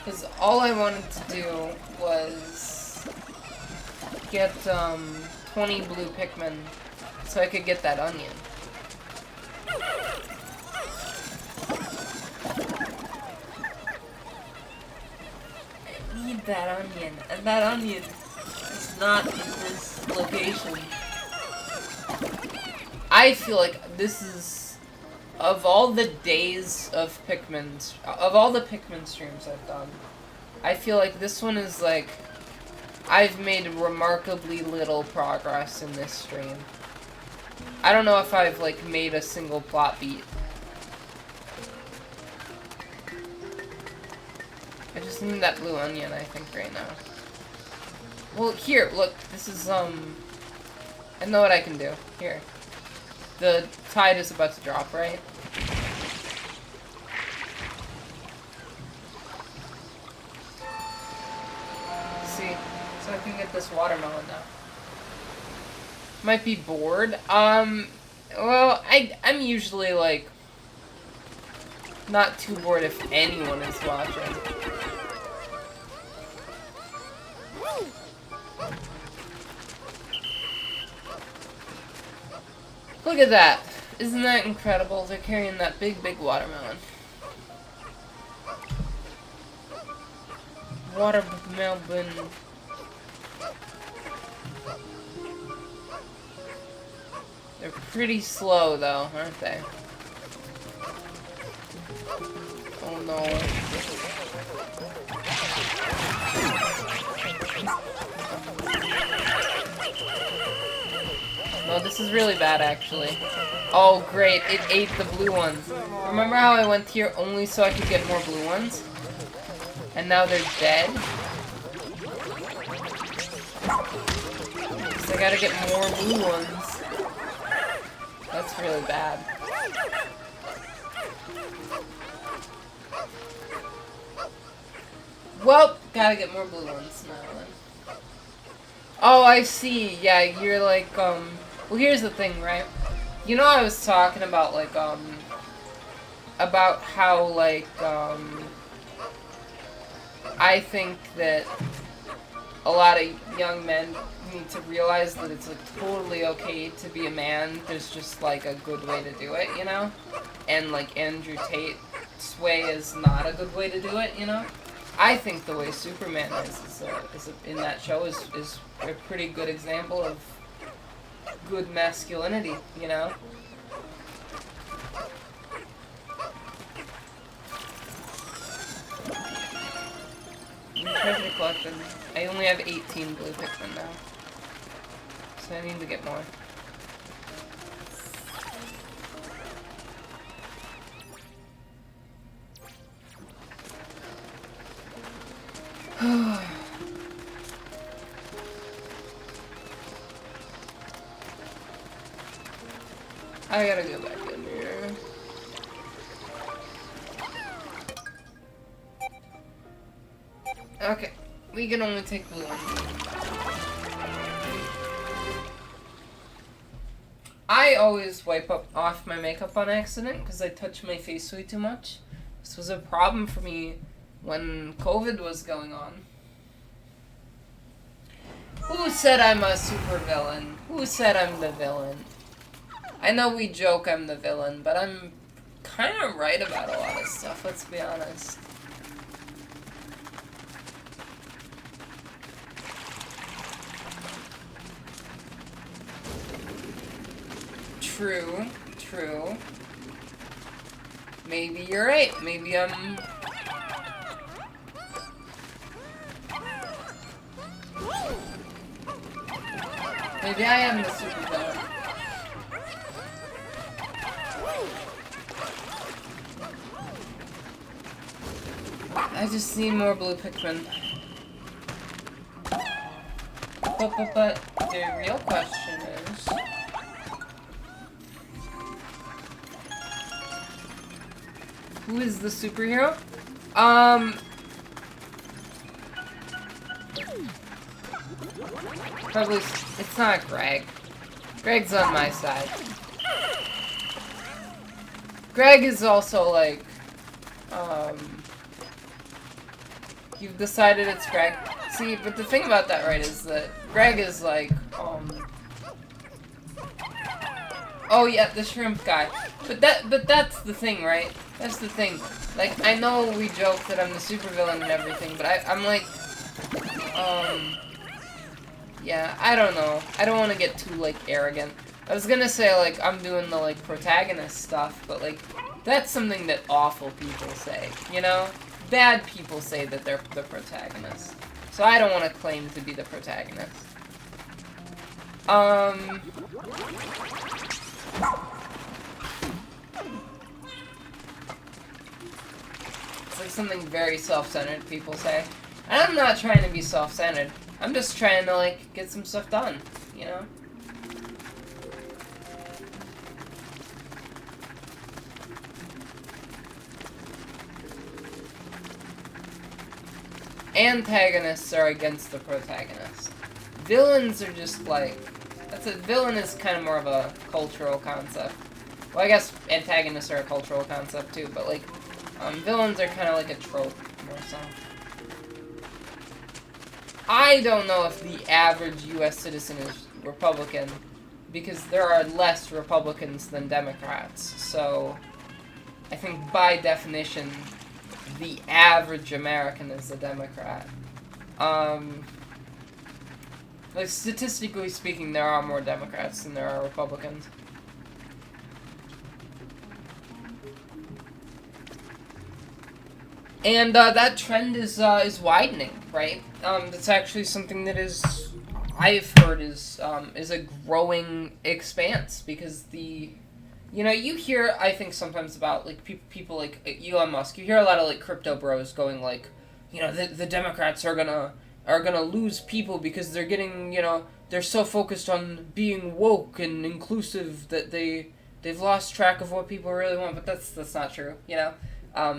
Because all I wanted to do was get, 20 blue Pikmin so I could get that onion. I need need that onion, and that onion is not in this location. I feel like this is, of all the days of Pikmin, of all the Pikmin streams I've done, I feel like this one is like, I've made remarkably little progress in this stream. I don't know if I've like made a single plot beat. I just need that blue onion, I think, right now. Well, here, look, this is, I know what I can do. Here. The tide is about to drop, right? See? So I can get this watermelon now. Might be bored. Well, I'm usually, like, not too bored if anyone is watching. Look at that! Isn't that incredible? They're carrying that big, big watermelon. Watermelon. They're pretty slow, though, aren't they? Oh no. No, this is really bad, actually. Oh, great. It ate the blue ones. Remember how I went here only so I could get more blue ones? And now they're dead? So I gotta get more blue ones. That's really bad. Well, gotta get more blue ones now then. Oh, I see. Yeah, you're like, well, here's the thing, right? You know, I was talking about, like, about how, like, I think that a lot of young men need to realize that it's, like, totally okay to be a man. There's just, like, a good way to do it, you know? And, like, Andrew Tate's way is not a good way to do it, you know? I think the way Superman is in that show is a pretty good example of good masculinity, you know? I'm treasure collecting. I only have 18 blue Pikmin now. So I need to get more. I gotta go back in here. Okay, we can only take blue one. I always wipe off my makeup on accident because I touch my face way too much. This was a problem for me when COVID was going on. Who said I'm a supervillain? Who said I'm the villain? I know we joke I'm the villain, but I'm kind of right about a lot of stuff, let's be honest. True, true. Maybe you're right. Maybe I'm... Maybe I am the supervillain. I just need more blue Pikmin. But the real question is... Who is the superhero? Probably, it's not Greg. Greg's on my side. Greg is also like, you've decided it's Greg. See, but the thing about that, right, is that Greg is like, oh yeah, the shrimp guy. But that's the thing, right? That's the thing. Like, I know we joke that I'm the supervillain and everything, but I'm like, Yeah, I don't know. I don't want to get too, like, arrogant. I was gonna say, like, I'm doing the, like, protagonist stuff, but, like, that's something that awful people say, you know? Bad people say that they're the protagonist. So I don't want to claim to be the protagonist. It's like something very self-centered people say. And I'm not trying to be self-centered. I'm just trying to, like, get some stuff done, you know? Antagonists are against the protagonist. Villains are just like... villain is kind of more of a cultural concept. Well, I guess antagonists are a cultural concept too, but like, villains are kind of like a trope, more so. I don't know if the average US citizen is Republican, because there are less Republicans than Democrats, so I think by definition, the average American is a Democrat. Like, statistically speaking, there are more Democrats than there are Republicans. And that trend is widening, right? That's actually something that I've heard is a growing expanse, because you know, you hear, I think, sometimes about, like, people like Elon Musk. You hear a lot of, like, crypto bros going, like, you know, the Democrats are gonna lose people because they're getting, you know, they're so focused on being woke and inclusive that they've lost track of what people really want. But that's not true, you know.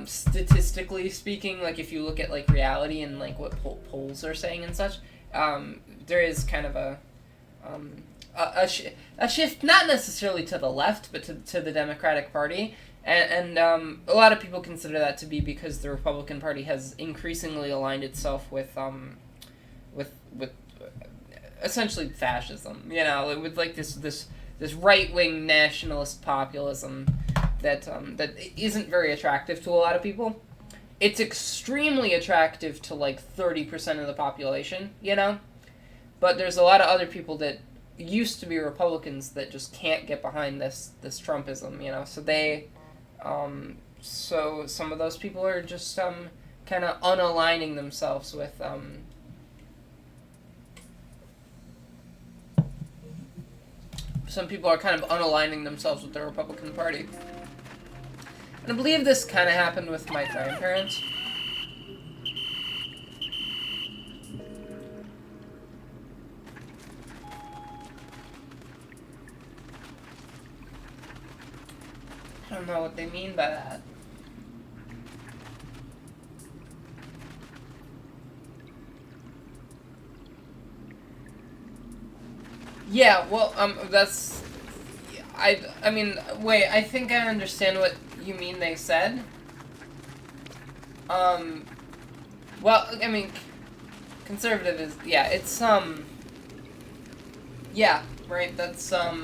Statistically speaking, like, if you look at, like, reality and, like, what polls are saying and such, there is kind of a shift, not necessarily to the left, but to the Democratic Party, and a lot of people consider that to be because the Republican Party has increasingly aligned itself with essentially fascism, you know, with like this right-wing nationalist populism that isn't very attractive to a lot of people. It's extremely attractive to like 30% of the population, you know, but there's a lot of other people that used to be Republicans that just can't get behind this Trumpism, you know, so some of those people are just kind of unaligning themselves with some people are kind of unaligning themselves with the Republican Party. And I believe this kind of happened with my grandparents. I don't know what they mean by that. Yeah, well, that's... I mean, wait, I think I understand what you mean they said. Well, I mean, conservative is, yeah, it's, yeah, right, that's not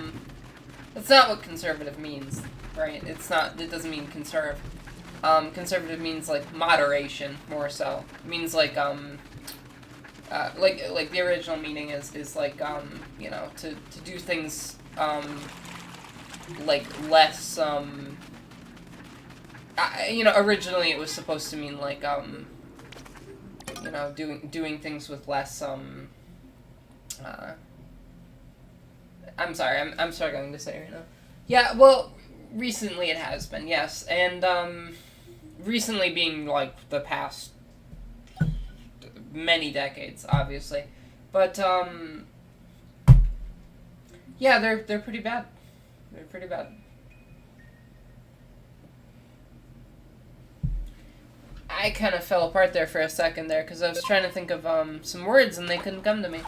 what conservative means, right? It doesn't mean conserve. Conservative means, like, moderation, more so. It means, like the original meaning is like, you know, to do things, like, less, you know, originally it was supposed to mean, like, you know, doing things with less, I'm sorry, I'm struggling to say right now. Yeah, well, recently it has been, yes, and, recently being, like, the past many decades, obviously, but, yeah, they're pretty bad. They're pretty bad. I kind of fell apart there for a second there, because I was trying to think of, some words, and they couldn't come to me.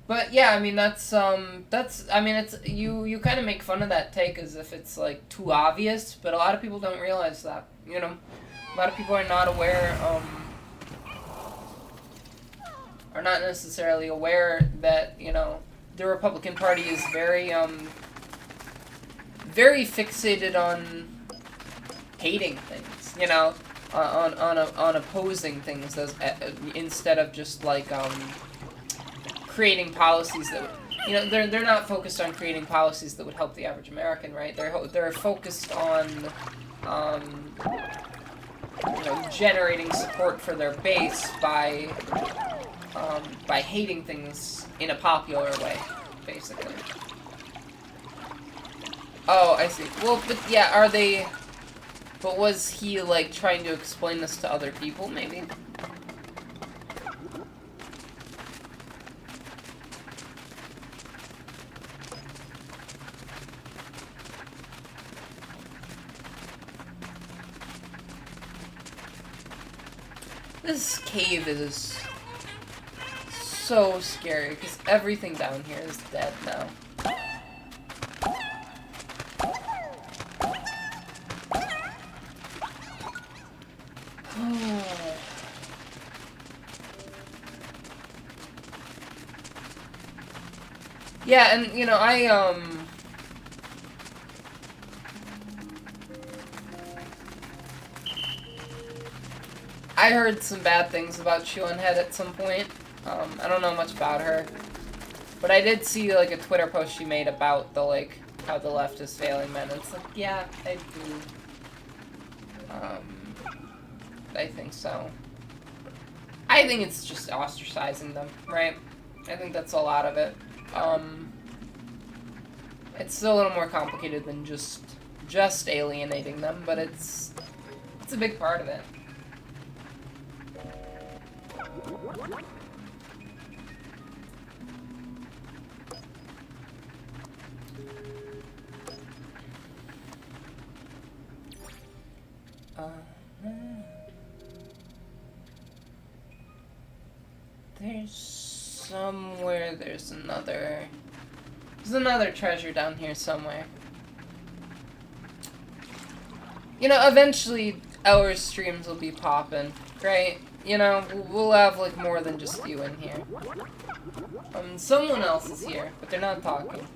But, yeah, I mean, I mean, it's, you kind of make fun of that take as if it's, like, too obvious, but a lot of people don't realize that, you know? A lot of people are not aware, are not necessarily aware that, you know, the Republican Party is very, very fixated on hating things, you know, on opposing things as instead of just like creating policies that would, you know, they're not focused on creating policies that would help the average American, right? They're focused on you know, generating support for their base by hating things in a popular way, basically. Oh, I see. Well, but yeah, are they... But was he, like, trying to explain this to other people, maybe? This cave is so scary, because everything down here is dead now. Yeah, and, you know, I heard some bad things about Chewin Head at some point. I don't know much about her. But I did see, like, a Twitter post she made about the, like, how the left is failing men. It's like, yeah, I do. I think so. I think it's just ostracizing them, right? I think that's a lot of it. It's a little more complicated than just alienating them, but it's a big part of it. There's another treasure down here somewhere. You know, eventually Ellers streams will be poppin', right? You know, we'll have, like, more than just you in here. Someone else is here, but they're not talking.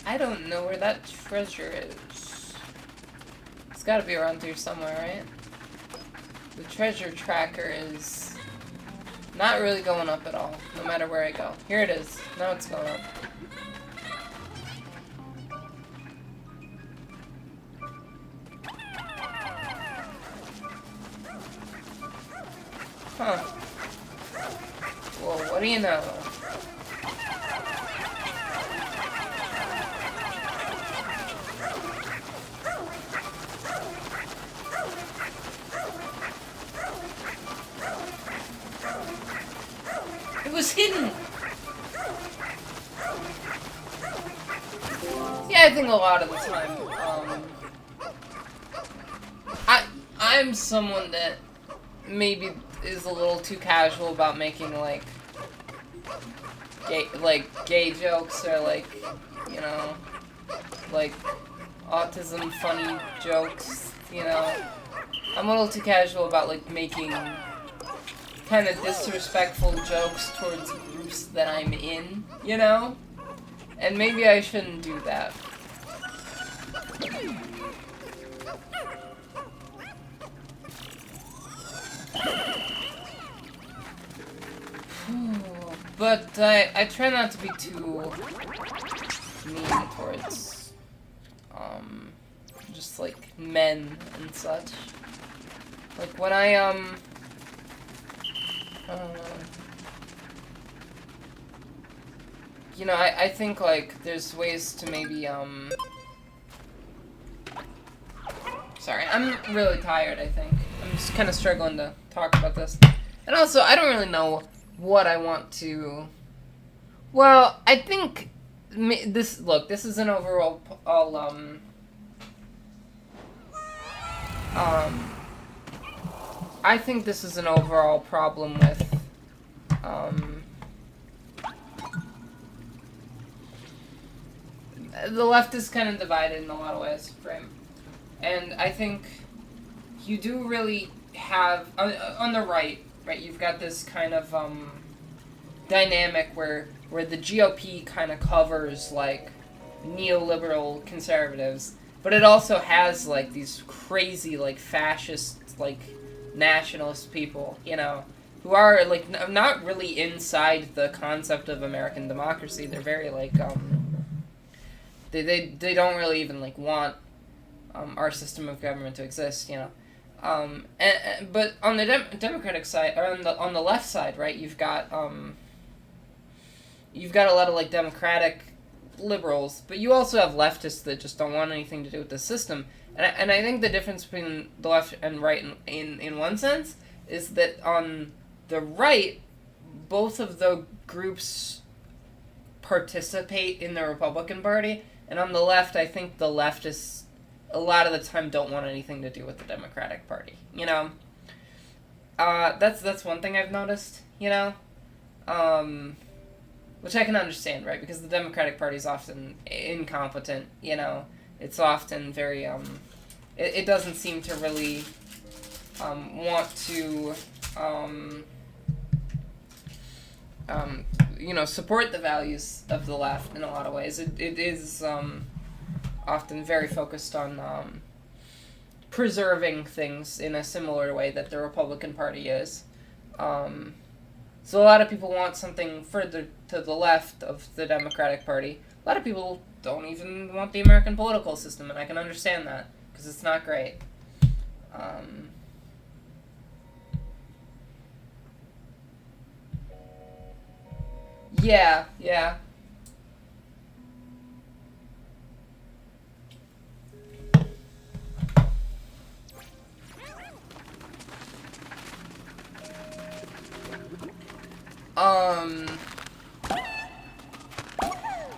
I don't know where that treasure is. It's gotta be around here somewhere, right? The treasure tracker is not really going up at all, no matter where I go. Here it is. Now it's going up. Huh. Well, what do you know? It was hidden! Yeah, I think a lot of the time, I'm someone that maybe is a little too casual about making, like, gay jokes or, like, you know, like, autism funny jokes, you know. I'm a little too casual about, like, making kind of disrespectful jokes towards groups that I'm in, you know? And maybe I shouldn't do that. But I try not to be too mean towards, just like men and such. Like when you know, I think like there's ways to maybe sorry, I'm really tired, I think. I'm just kind of struggling to talk about this. And also, I don't really know what I want to... Well, I think... This is an overall... I think this is an overall problem with... the left is kind of divided in a lot of ways, right? And I think you do really have on the right, you've got this kind of dynamic where the GOP kind of covers like neoliberal conservatives, but it also has like these crazy like fascist like nationalist people, you know, who are like not really inside the concept of American democracy. They're very like they don't really even like want our system of government to exist, you know. But on the Democratic side, or on the left side, right, you've got a lot of like Democratic liberals, but you also have leftists that just don't want anything to do with the system. And I think the difference between the left and right in one sense is that on the right, both of the groups participate in the Republican Party, and on the left, I think the leftists a lot of the time don't want anything to do with the Democratic Party. You know, that's one thing I've noticed. You know, which I can understand, right? Because the Democratic Party is often incompetent. You know, it's often very it doesn't seem to really want to you know, support the values of the left in a lot of ways. It is often very focused on preserving things in a similar way that the Republican Party is. So a lot of people want something further to the left of the Democratic Party. A lot of people don't even want the American political system, and I can understand that, because it's not great. Yeah.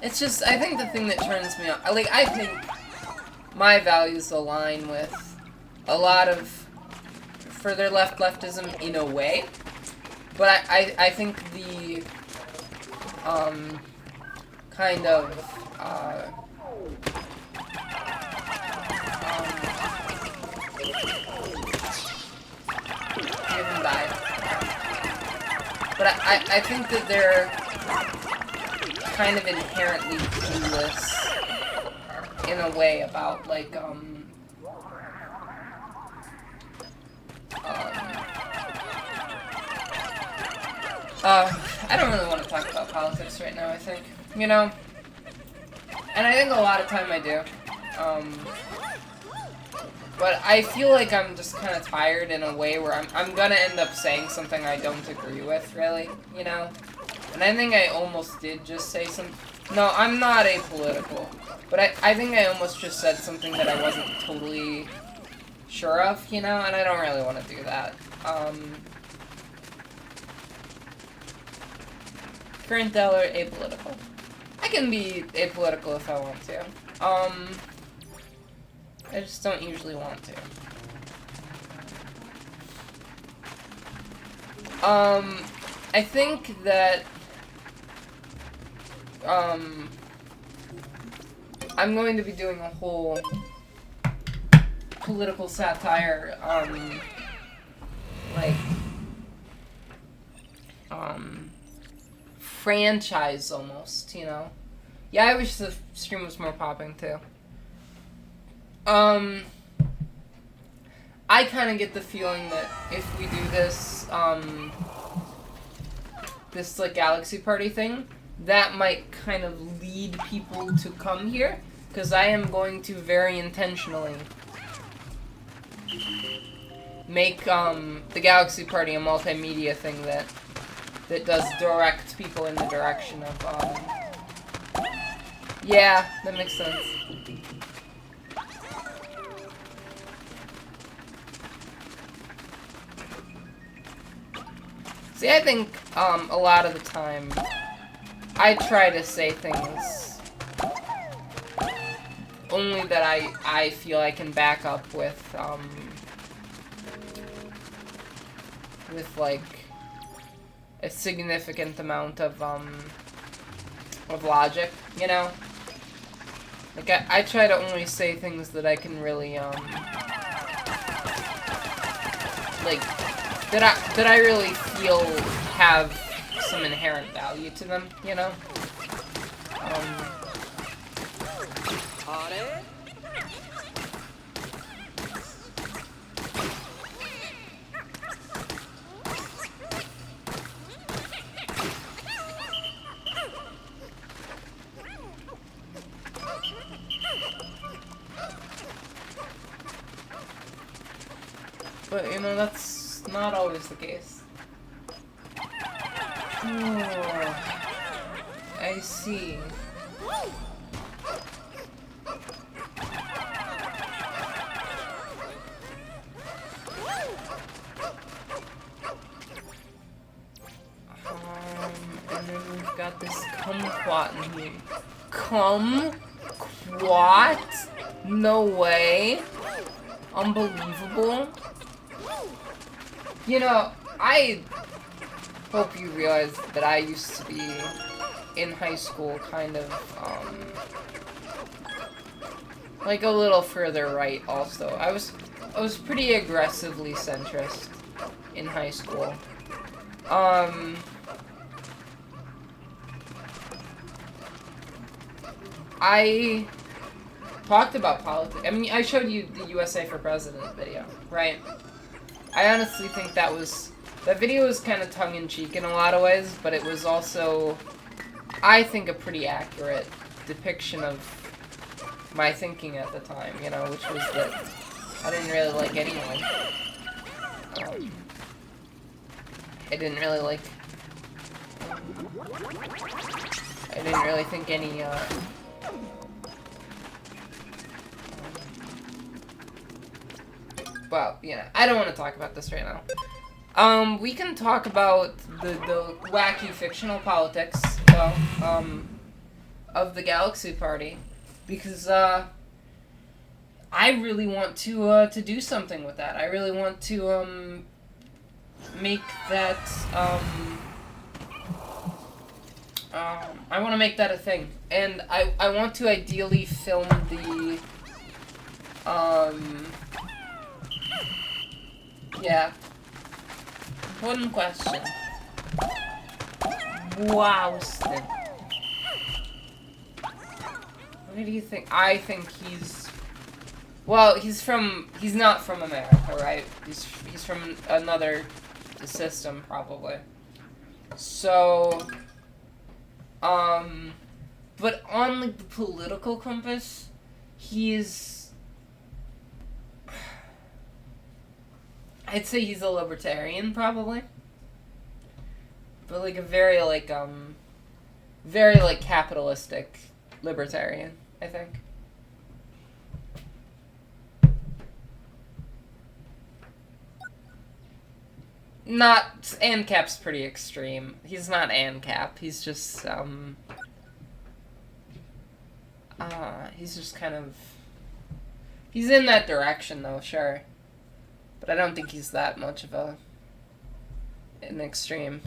It's just, I think the thing that turns me on, like, I think my values align with a lot of further leftism in a way, but I think the, kind of, he even died. But I think that they're kind of inherently clueless in a way about, like, I don't really want to talk about politics right now, I think, you know? And I think a lot of time I do. But I feel like I'm just kind of tired in a way where I'm gonna end up saying something I don't agree with, really, you know? And I think I almost did just say no, I'm not apolitical. But I think I almost just said something that I wasn't totally sure of, you know? And I don't really want to do that. Current dollar, apolitical. I can be apolitical if I want to. I just don't usually want to. I think that, I'm going to be doing a whole political satire, like, franchise almost, you know? Yeah, I wish the stream was more popping too. I kind of get the feeling that if we do this, this, like, Galaxy Party thing, that might kind of lead people to come here, because I am going to very intentionally make, the Galaxy Party a multimedia thing that does direct people in the direction of, yeah, that makes sense. See, I think, a lot of the time, I try to say things only that I feel I can back up with, like, a significant amount of logic, you know? Like, I try to only say things that I can really, like, that I really feel have some inherent value to them, you know? But, you know, that's not always the case. Oh, I see. And then we've got this kumquat in here. Kumquat? No way. Unbelievable. You know, I hope you realize that I used to be in high school kind of, like a little further right also. I was pretty aggressively centrist in high school. I talked about politics. I mean, I showed you the USA for President video, right? I honestly think that video was kind of tongue-in-cheek in a lot of ways, but it was also, I think, a pretty accurate depiction of my thinking at the time, you know, which was that I didn't really like anyone. I didn't really think any, well, you know, I don't want to talk about this right now. We can talk about the wacky fictional politics, well, of the Galaxy Party, because, I really want to do something with that. I really want to, make that, I want to make that a thing. And I want to ideally film the, yeah. One question. Wow, Stin. What do you think? I think he's... Well, he's not from America, right? He's from another system, probably. So... But on, like, the political compass, he's... I'd say he's a libertarian, probably. But, like, a very, like, capitalistic libertarian, I think. Not... ANCAP's pretty extreme. He's not ANCAP. He's just, he's just kind of... He's in that direction, though, sure. But I don't think he's that much of an extreme.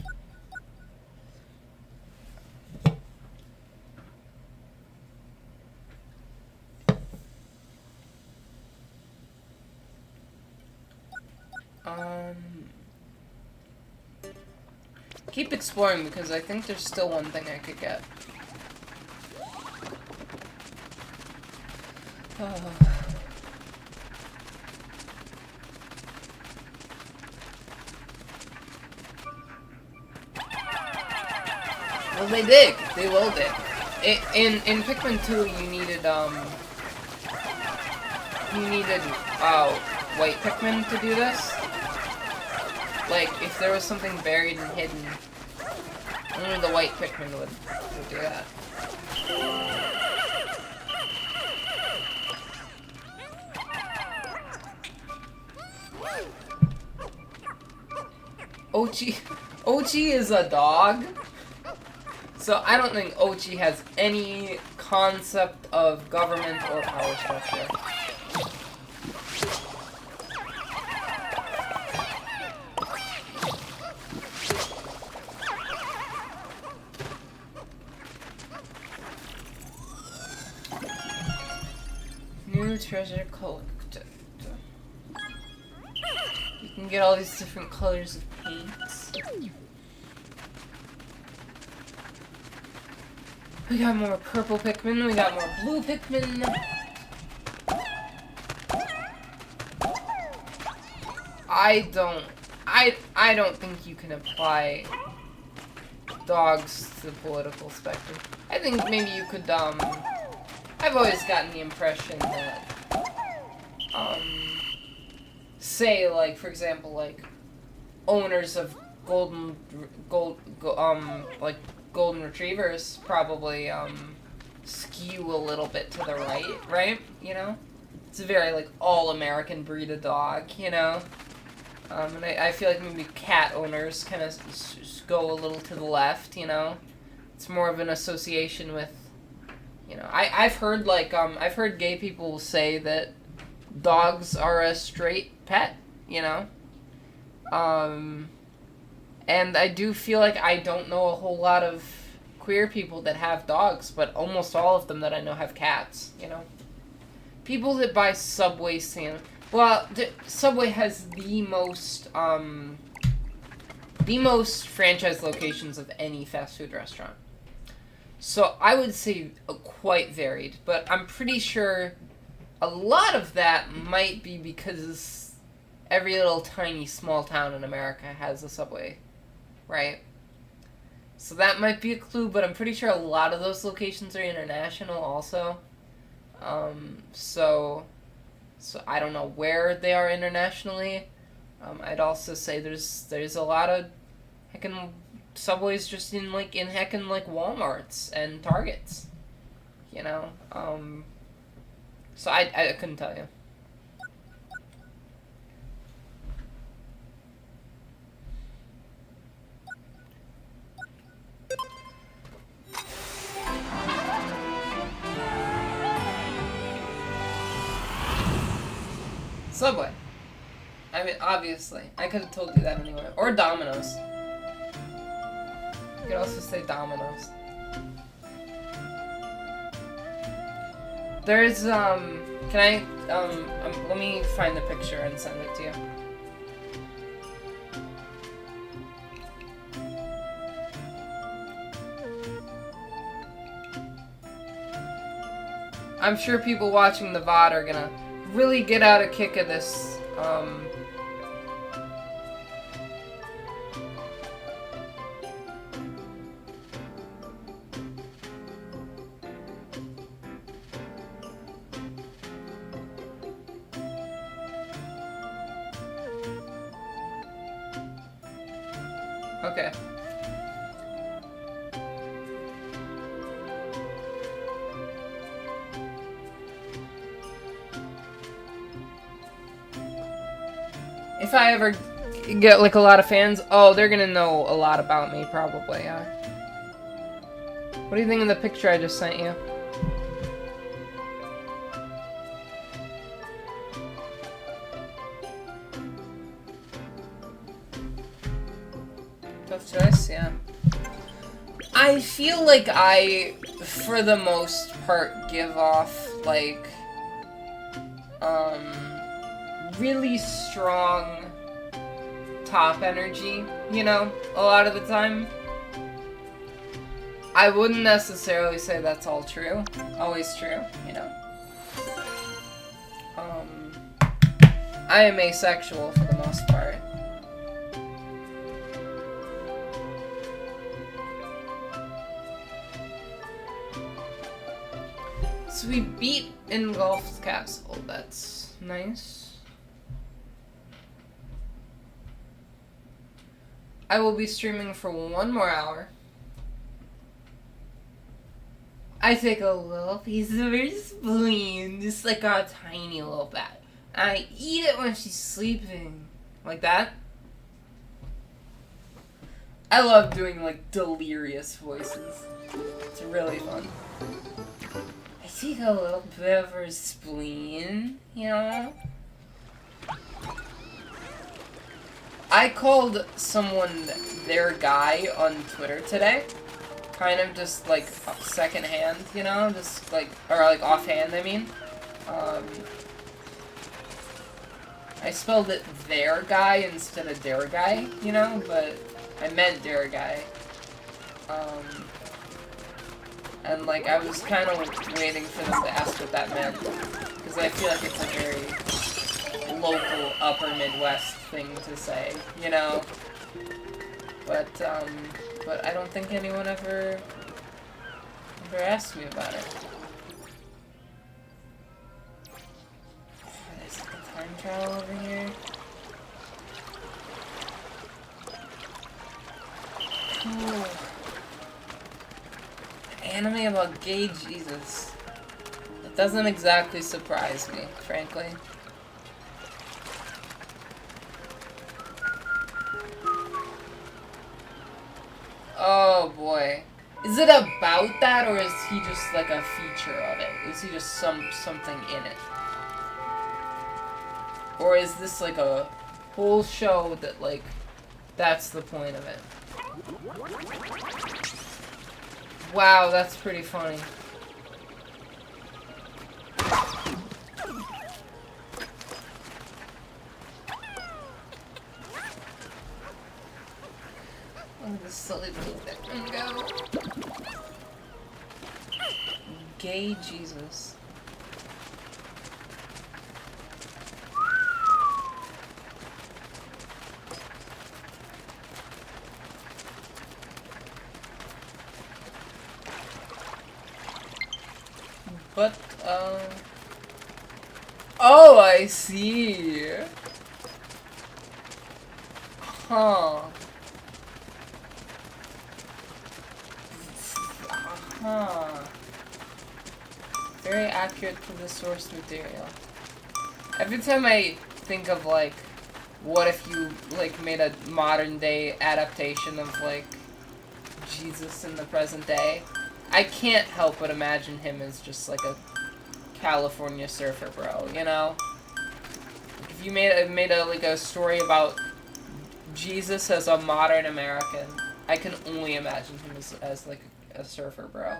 Keep exploring because I think there's still one thing I could get. Well, they dig. They will dig. In Pikmin 2, you needed white Pikmin to do this. Like, if there was something buried and hidden, only the white Pikmin would do that. Ochi is a dog. So I don't think Ochi has any concept of government or power structure. treasure collected. You can get all these different colors of paints. We got more purple Pikmin, we got more blue Pikmin. I don't think you can apply dogs to the political spectrum. I think maybe you could, I've always gotten the impression that, say, like, for example, like, owners of golden retrievers probably, skew a little bit to the right, you know? It's a very, like, all-American breed of dog, you know? And I feel like maybe cat owners kind of go a little to the left, you know? It's more of an association with, you know, I've heard, like, I've heard gay people say that dogs are a straight pet, you know? And I do feel like I don't know a whole lot of queer people that have dogs, but almost all of them that I know have cats, you know? People that buy Subway sandwiches. Well, Subway has the most franchise locations of any fast food restaurant. So I would say quite varied, but I'm pretty sure a lot of that might be because every little tiny small town in America has a Subway, right? So that might be a clue, but I'm pretty sure a lot of those locations are international also. So I don't know where they are internationally. I'd also say there's a lot of heckin' Subways just in heckin' like Walmarts and Targets, you know. So I couldn't tell you. Subway. I mean, obviously. I could have told you that anyway. Or Domino's. You could also say Domino's. There's, can I, let me find the picture and send it to you. I'm sure people watching the VOD are gonna really get out a kick of this, Okay. If I ever get, like, a lot of fans, oh, they're gonna know a lot about me, probably, yeah. What do you think of the picture I just sent you? Tough choice, yeah. I feel like I, for the most part, give off, like, really strong top energy, you know, a lot of the time. I wouldn't necessarily say that's all true, always true, you know. I am asexual for the most part. So we beat Ingolf's castle, that's nice. I will be streaming for 1 more hour. I take a little piece of her spleen, just like a tiny little bit. And I eat it when she's sleeping. Like that. I love doing, like, delirious voices. It's really fun. I take a little bit of her spleen, you know? I called someone their guy on Twitter today. Kind of just, like, secondhand, you know? Just, like, or, like, offhand, I mean. I spelled it their guy instead of their guy, you know, but I meant their guy. And like, I was kind of waiting for them to ask what that meant, because I feel like it's a very local upper Midwest thing to say, you know? But I don't think anyone ever asked me about it. There's like a time travel over here. Cool. Anime about gay Jesus. It doesn't exactly surprise me, frankly. Oh boy. Is it about that, or is he just like a feature of it? Is he just something in it? Or is this like a whole show that like that's the point of it? Wow, that's pretty funny. Oh, this silly little Pikmin go. Gay Jesus. But, oh, I see. Huh. Huh. Very accurate to the source material. Every time I think of, like, what if you, like, made a modern-day adaptation of, like, Jesus in the present day, I can't help but imagine him as just, like, a California surfer bro, you know? If you made a story about Jesus as a modern American, I can only imagine him as like, a surfer bro.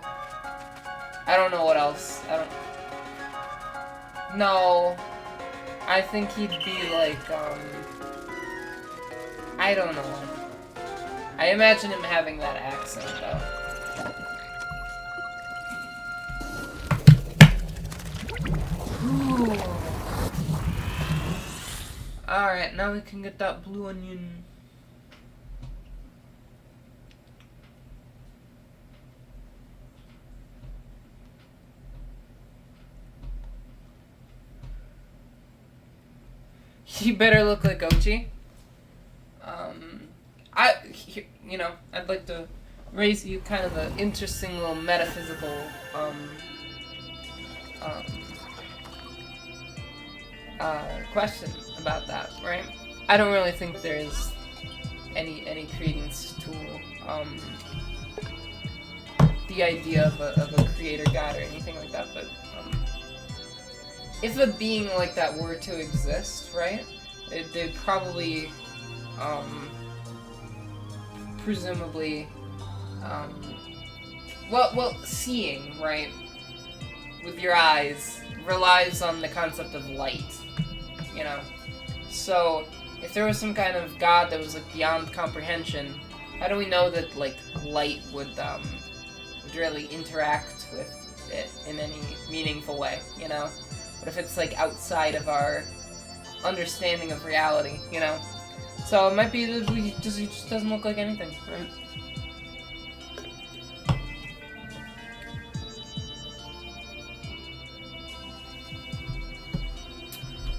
I don't know what else. No. I think he'd be like, I don't know. I imagine him having that accent, though. Alright, now we can get that blue onion. You better look like Ochi. You know, I'd like to raise you kind of an interesting little metaphysical, question about that, right? I don't really think there's any credence to, the idea of a creator god or anything like that, but, if a being like that were to exist, right, they'd probably, presumably, well, seeing, right, with your eyes, relies on the concept of light, you know? So, if there was some kind of god that was, like, beyond comprehension, how do we know that, like, light would really interact with it in any meaningful way, you know? What if it's, like, outside of our understanding of reality, you know? So it might be that it just doesn't look like anything, right?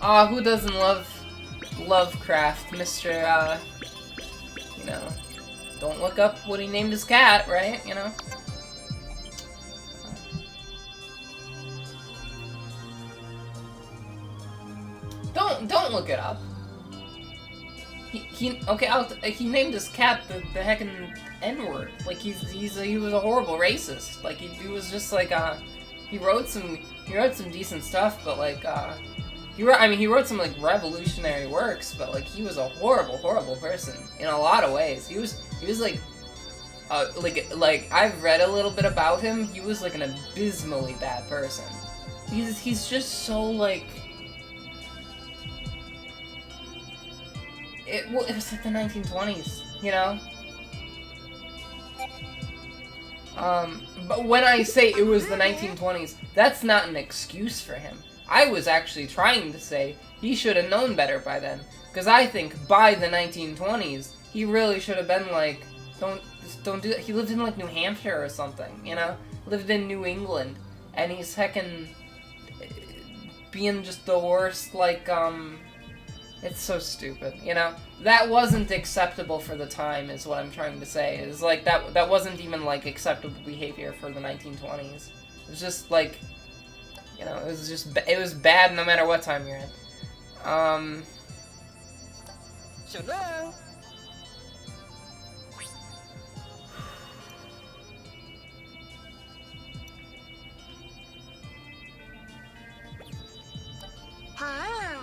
Aw, who doesn't love Lovecraft, Mr. You know, don't look up what he named his cat, right? You know? Don't look it up. He named his cat the heckin' N-word. Like he was a horrible racist. Like he was just like he wrote some decent stuff, but like he wrote some like revolutionary works, but like he was a horrible person in a lot of ways. He was like like I've read a little bit about him. He was like an abysmally bad person. He's just so, like... It was like the 1920s, you know? But when I say it was the 1920s, that's not an excuse for him. I was actually trying to say he should have known better by then. Because I think by the 1920s, he really should have been like, don't do that. He lived in like New Hampshire or something, you know? Lived in New England. And he's heckin' being just the worst, like, it's so stupid, you know? That wasn't acceptable for the time, is what I'm trying to say. Is like, that wasn't even, like, acceptable behavior for the 1920s. It was just, like, you know, it was bad no matter what time you're in.
Hello. Hi.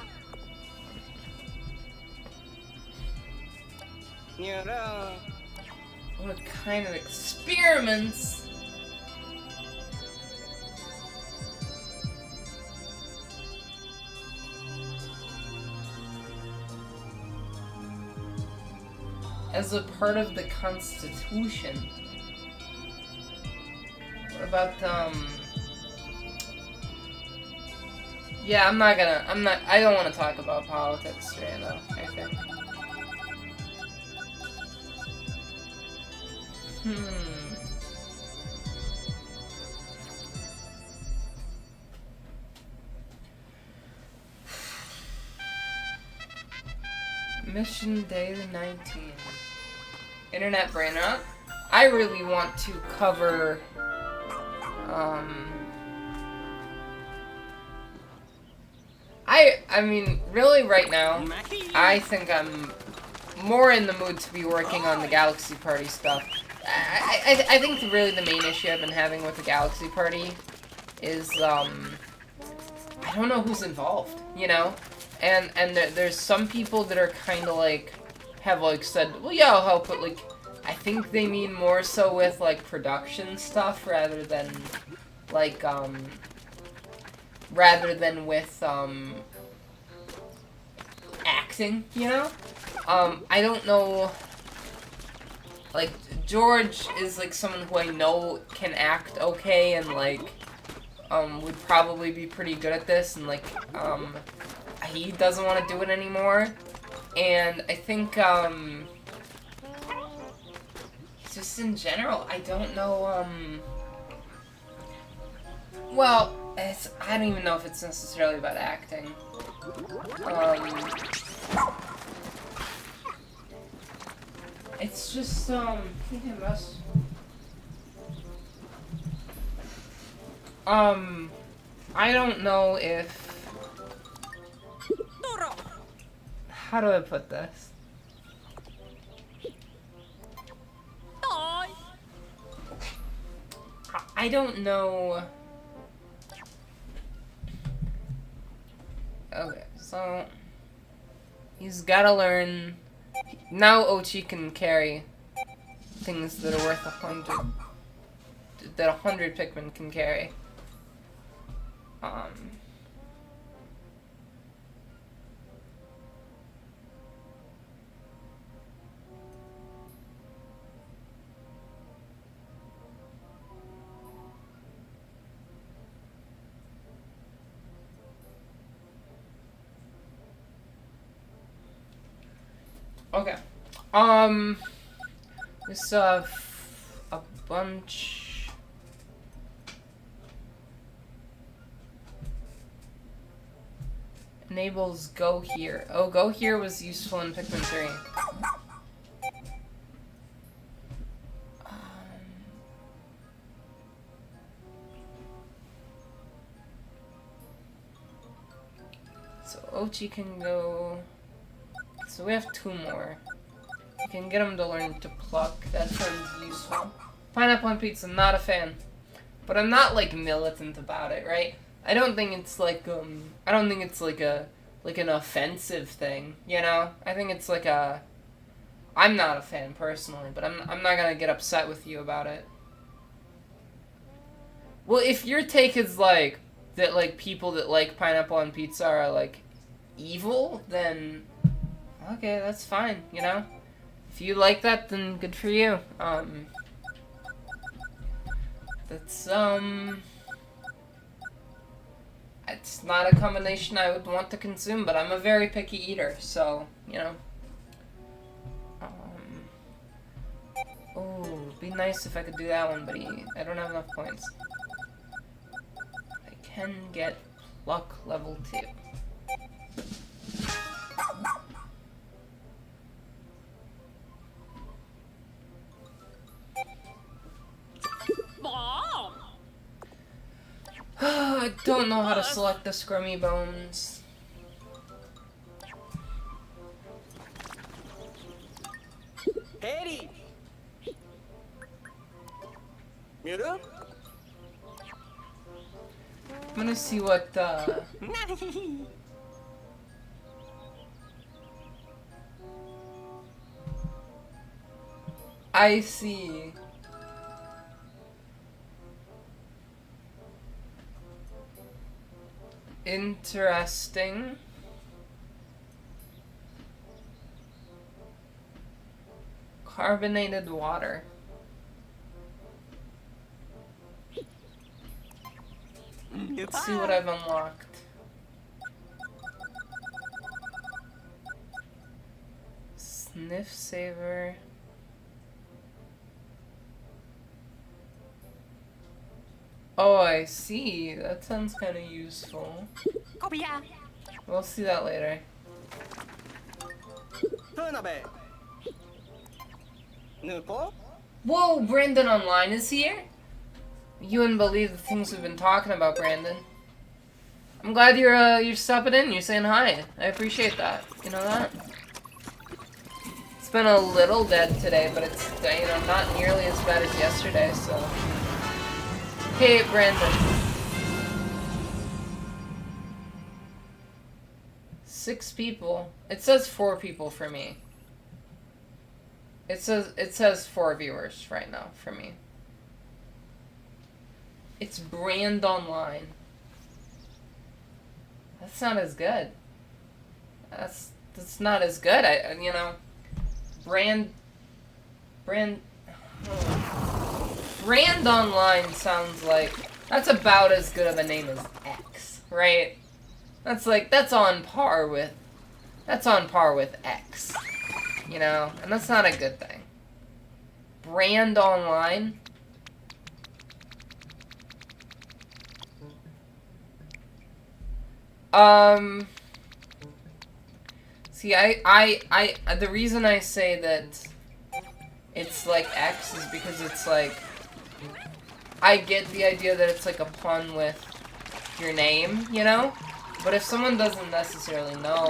What kind of experiments? As a part of the Constitution. What about, yeah, I don't want to talk about politics right now, I think. Mission Day the 19th. Internet brain up. I really want to cover, I mean, really right now, I think I'm more in the mood to be working on the Galaxy Party stuff. I think really the main issue I've been having with the Galaxy Party is, I don't know who's involved, you know? And there's some people that are kind of like, have like said, well, yeah, I'll help, but like, I think they mean more so with like production stuff rather than like, with, acting, you know? I don't know, like, George is like someone who I know can act okay and like, would probably be pretty good at this, and like, he doesn't want to do it anymore, and I think, just in general, I don't know, well, I don't even know if it's necessarily about acting, it's just, I don't know if... How do I put this? I don't know... Okay, so... He's gotta learn... Now Ochi can carry things that are worth 100... That 100 Pikmin can carry. Okay. This, a bunch... Enables Go Here. Oh, Go Here was useful in Pikmin 3. So Ochi can go... So we have 2 more. We can get him to learn to pluck. That sounds useful. Pineapple on pizza, not a fan. But I'm not, like, militant about it, right? I don't think it's, like, I don't think it's, like, an offensive thing, you know? I think it's, like, I'm not a fan, personally, but I'm not gonna get upset with you about it. Well, if your take is, like, that, like, people that like pineapple on pizza are, like, evil, then okay, that's fine, you know? If you like that, then good for you. That's, it's not a combination I would want to consume, but I'm a very picky eater, so, you know. Oh, it'd be nice if I could do that one, but I don't have enough points. I can get luck level 2. I don't know how to select the scrummy bones.
Harry. Miru.
I'm gonna see what, I see. Interesting. Carbonated water. Let's see what I've unlocked. Sniff saver. Oh, I see. That sounds kind of useful. We'll see that later. Whoa, Brandon Online is here? You wouldn't believe the things we've been talking about, Brandon. I'm glad you're stopping in. You're saying hi. I appreciate that. You know that? It's been a little dead today, but it's, you know, not nearly as bad as yesterday, so. Hey, Brandon. 6 people. It says 4 people for me. It says 4 viewers right now for me. It's Brand Online. That's not as good. That's not as good. You know, Brand Online sounds like that's about as good of a name as X, right? That's on par with X, you know, and that's not a good thing. Brand Online. See, the reason I say that it's like X is because it's like, I get the idea that it's like a pun with your name, you know? But if someone doesn't necessarily know,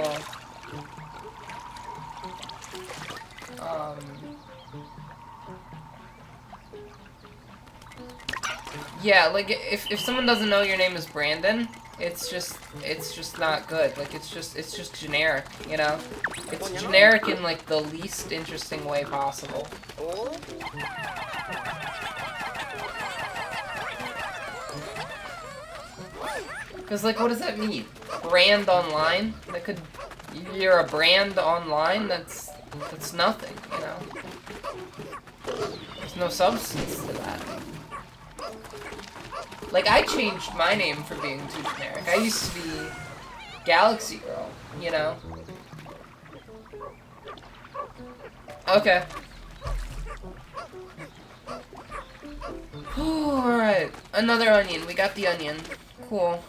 yeah, like, if someone doesn't know your name is Brandon, it's just not good. Like, it's just generic, you know? It's generic in, like, the least interesting way possible. Because, like, what does that mean? Brand online? That could... You're a brand online? That's nothing, you know? There's no substance to that. Like, I changed my name for being too generic. I used to be Galaxy Girl, you know? Okay. Alright. Another onion. We got the onion. Cool.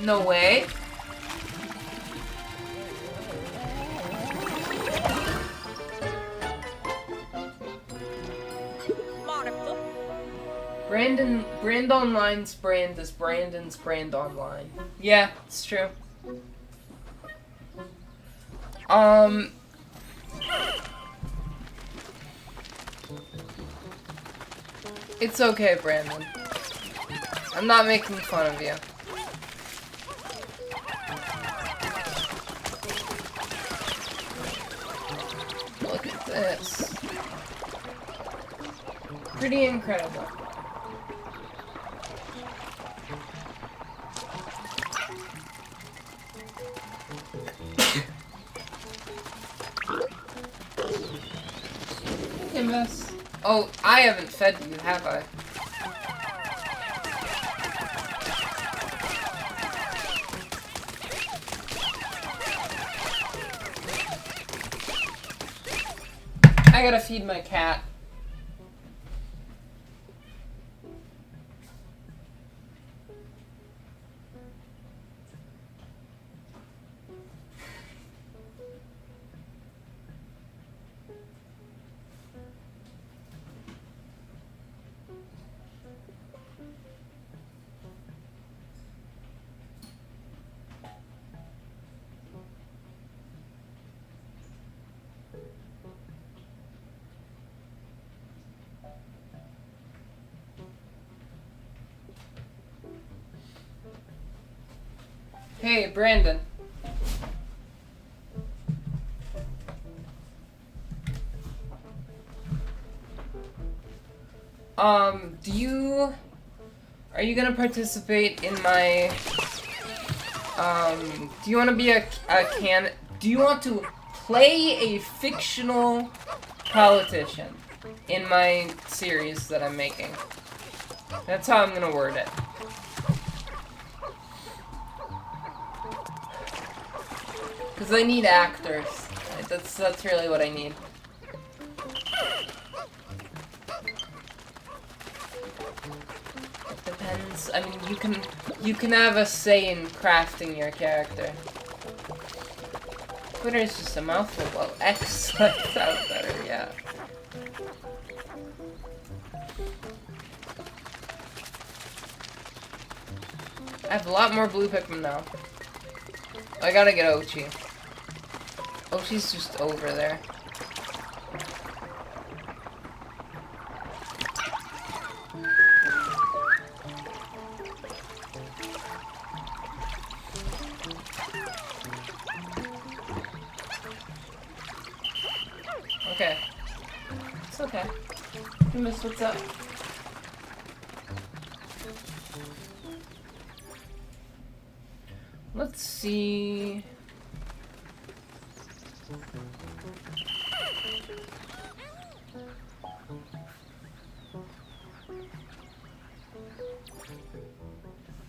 No way. Brand Online's brand is Brandon's Brand Online. Yeah, it's true. It's okay, Brandon. I'm not making fun of you. Look at this. Pretty incredible. Hey, miss. Oh, I haven't fed you, have I? I gotta feed my cat. Hey, Brandon. Are you gonna participate in my, do you want to be do you want to play a fictional politician in my series that I'm making? That's how I'm gonna word it. Because I need actors. That's really what I need. It depends. I mean, you can have a say in crafting your character. Twitter is just a mouthful. Well, X sounds better, yeah. I have a lot more blue Pikmin now. I gotta get Ochi. Ochi's just over there. Okay. It's okay. You missed what's up. Let's see.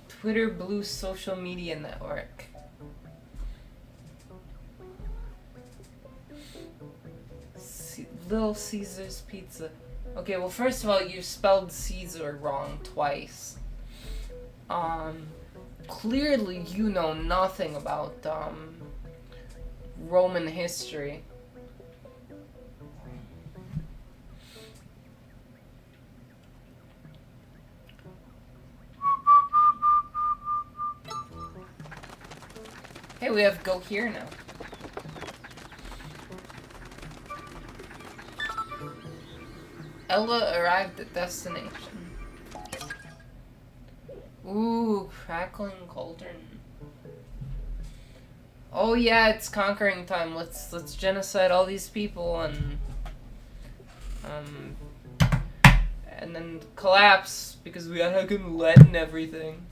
Twitter Blue Social Media Network. Little Caesar's Pizza. Okay, well, first of all, you spelled Caesar wrong twice. Clearly you know nothing about, Roman history. Hey, we have Go Here now. Ella arrived at destination. Ooh, crackling cauldron. Oh yeah, it's conquering time. Let's genocide all these people and then collapse because we got fucking lead and everything.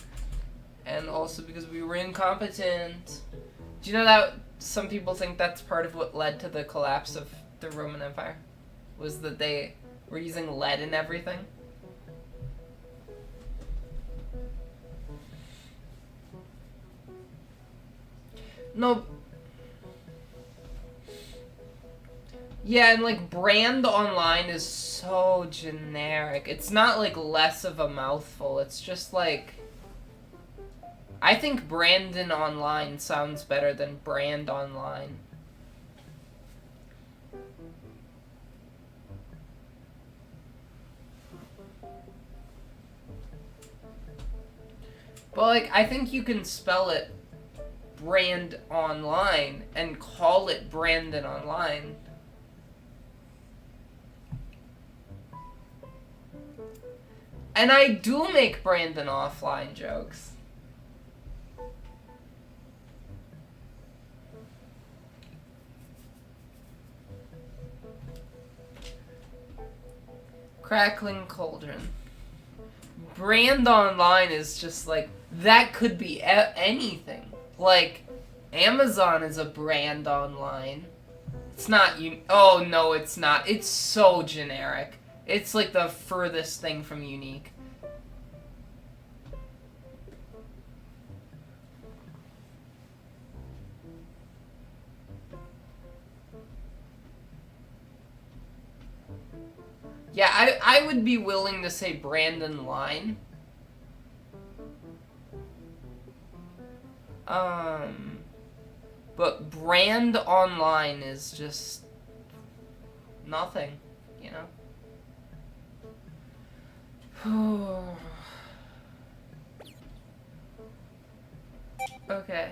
And also because we were incompetent. Do you know that some people think that's part of what led to the collapse of the Roman Empire? Was that they were using lead in everything? No. Yeah, and like brand online is so generic. It's not like less of a mouthful. It's just like, I think Brandon Online sounds better than brand online. But like, I think you can spell it brand online and call it Brandon Online. And I do make Brandon offline jokes. Crackling Cauldron. Brand online is just like, that could be anything. Like, Amazon is a brand online. It's not oh no, it's not. It's so generic. It's like the furthest thing from unique. Yeah, I would be willing to say Brandon Line. But brand online is just nothing, you know? Okay.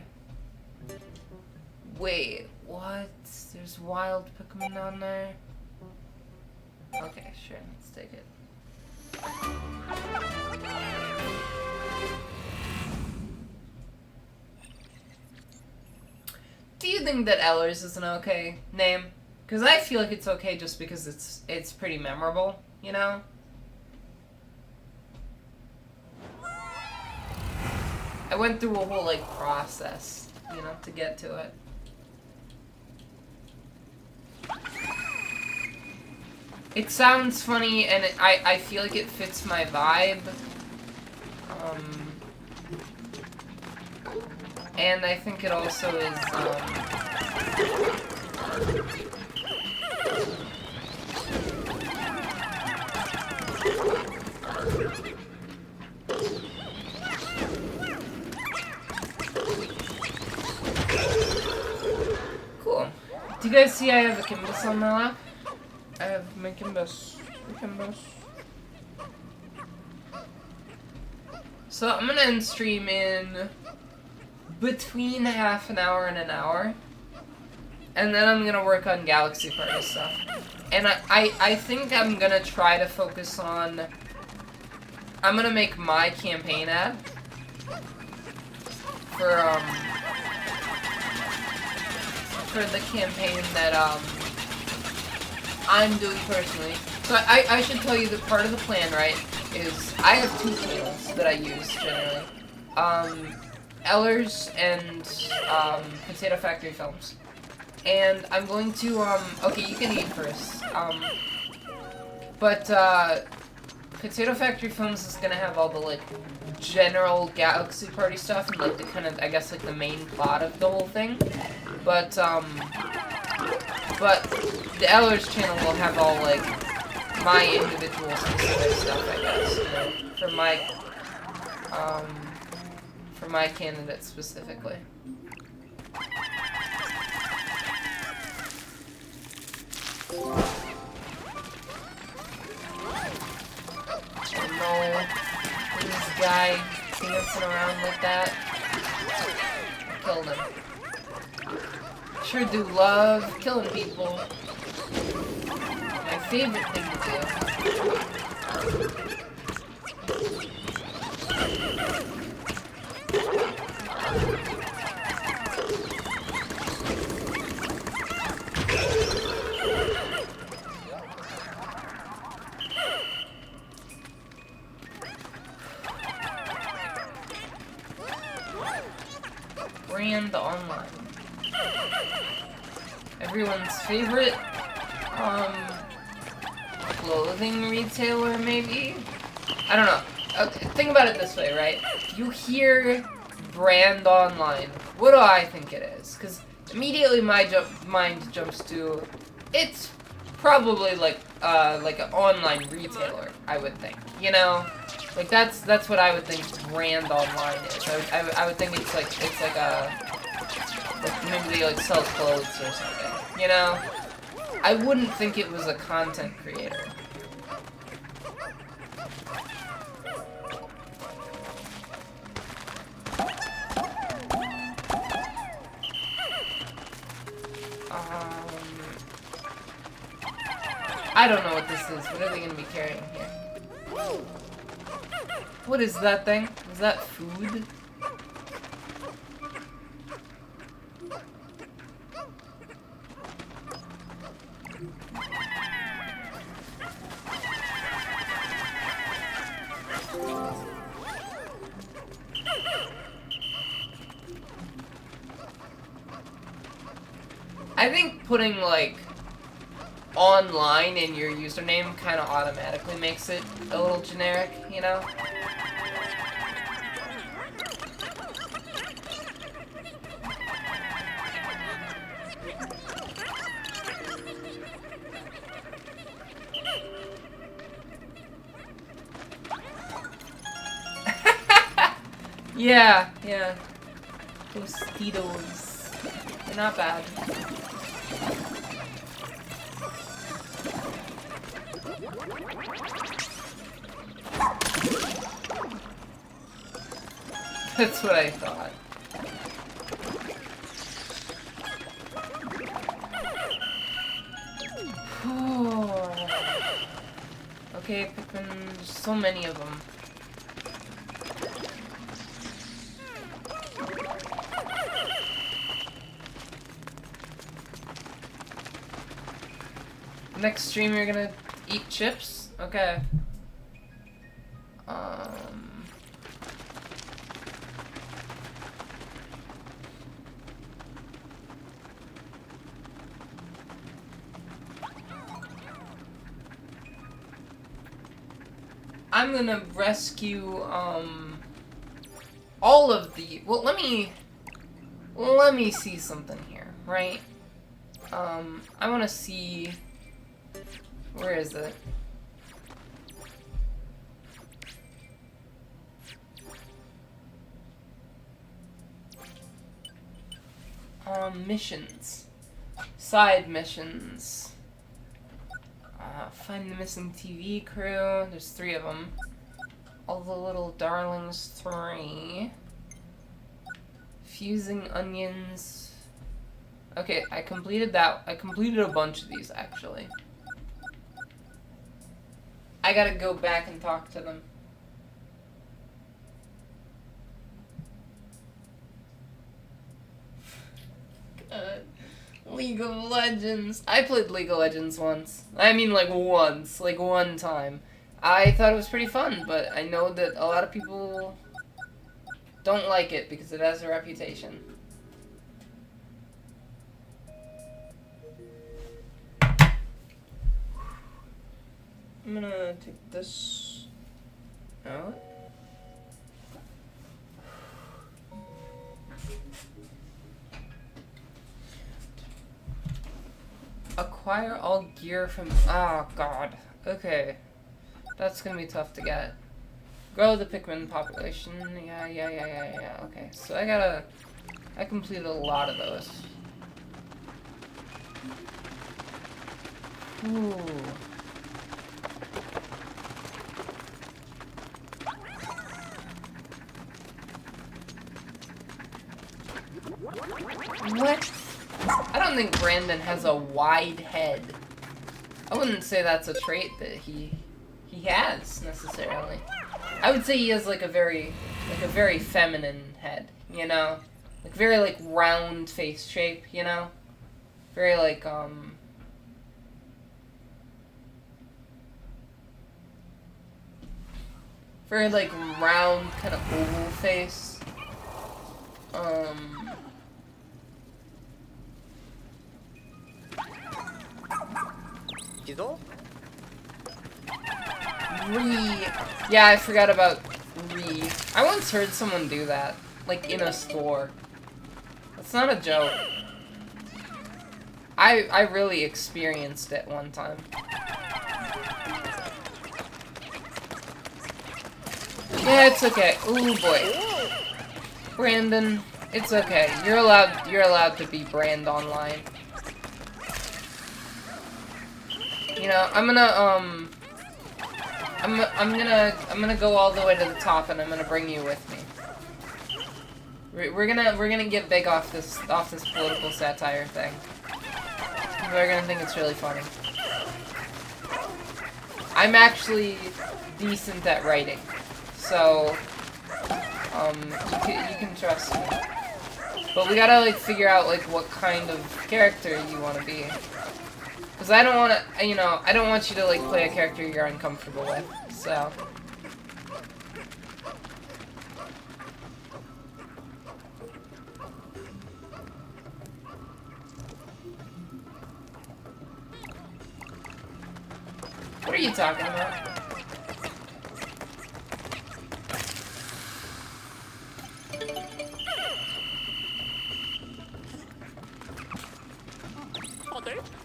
Wait, what? There's wild Pikmin down there? Okay, sure, let's take it. Do you think that Ellers is an okay name? Because I feel like it's okay just because it's pretty memorable, you know? I went through a whole, like, process, you know, to get to it. It sounds funny, and I feel like it fits my vibe. And I think it also is, cool. Do you guys see I have a Kimbus on my lap? I have my Kimbus. So I'm gonna end stream in between half an hour and an hour. And then I'm gonna work on Galaxy Party stuff. And I think I'm gonna try to focus on... I'm gonna make my campaign ad. For the campaign that, I'm doing personally. So I should tell you that part of the plan, right, is I have 2 channels that I use generally. Ellers and Potato Factory Films. And I'm going to, okay, you can eat first. Potato Factory Films is gonna have all the, like, general Galaxy Party stuff and, like, the kind of, I guess, like, the main plot of the whole thing. But the Ellers channel will have all, like, my individual specific stuff, I guess, you know, for my candidate specifically. Oh no, this guy dancing around like that. I killed him. Sure do love killing people. My favorite thing to do. Brand online. Everyone's favorite, clothing retailer, maybe? I don't know. Okay, think about it this way, right? You hear brand online. What do I think it is? Because immediately my mind jumps to, it's probably like an online retailer, I would think. You know? Like, that's what I would think brand online is. I would think it's like a, like, maybe they, like, sell clothes or something, you know? I wouldn't think it was a content creator. I don't know what this is. What are they gonna be carrying here? What is that thing? Is that food? I think putting, like, online in your username kind of automatically makes it a little generic, you know? Yeah, yeah. Tostitos. They're not bad. That's what I thought. Okay, Pikmin, there's so many of them. Next stream you're gonna eat chips? Okay. I'm gonna rescue, all of the... Well, let me see something here, right? I wanna see... Where is it? Missions. Side missions. Find the missing TV crew. There's 3 of them. All the little darlings 3. Fusing onions. Okay, I completed that. I completed a bunch of these, actually. I gotta go back and talk to them. God. League of Legends. I played League of Legends once. I mean, like, once. Like, one time. I thought it was pretty fun, but I know that a lot of people don't like it because it has a reputation. I'm gonna take this out. Acquire all gear from... Oh, God. Okay. That's gonna be tough to get. Grow the Pikmin population. Yeah. Okay, so I completed a lot of those. Ooh. What? I don't think Brandon has a wide head. I wouldn't say that's a trait that he has necessarily. I would say he has like a very feminine head, you know? Like very like round face shape, you know? Very like very like round kind of oval face. Yeah, I forgot about Re. I once heard someone do that, like in a store. That's not a joke. I really experienced it one time. Yeah, it's okay. Ooh boy. Brandon, it's okay. You're allowed to be Brand online. You know, I'm gonna go all the way to the top, and I'm gonna bring you with me. We're gonna get big off this political satire thing. We're gonna think it's really funny. I'm actually decent at writing, so you can trust me. But we gotta like figure out like what kind of character you want to be. Because I don't want to, you know, I don't want you to, like, play a character you're uncomfortable with, so. are you talking about?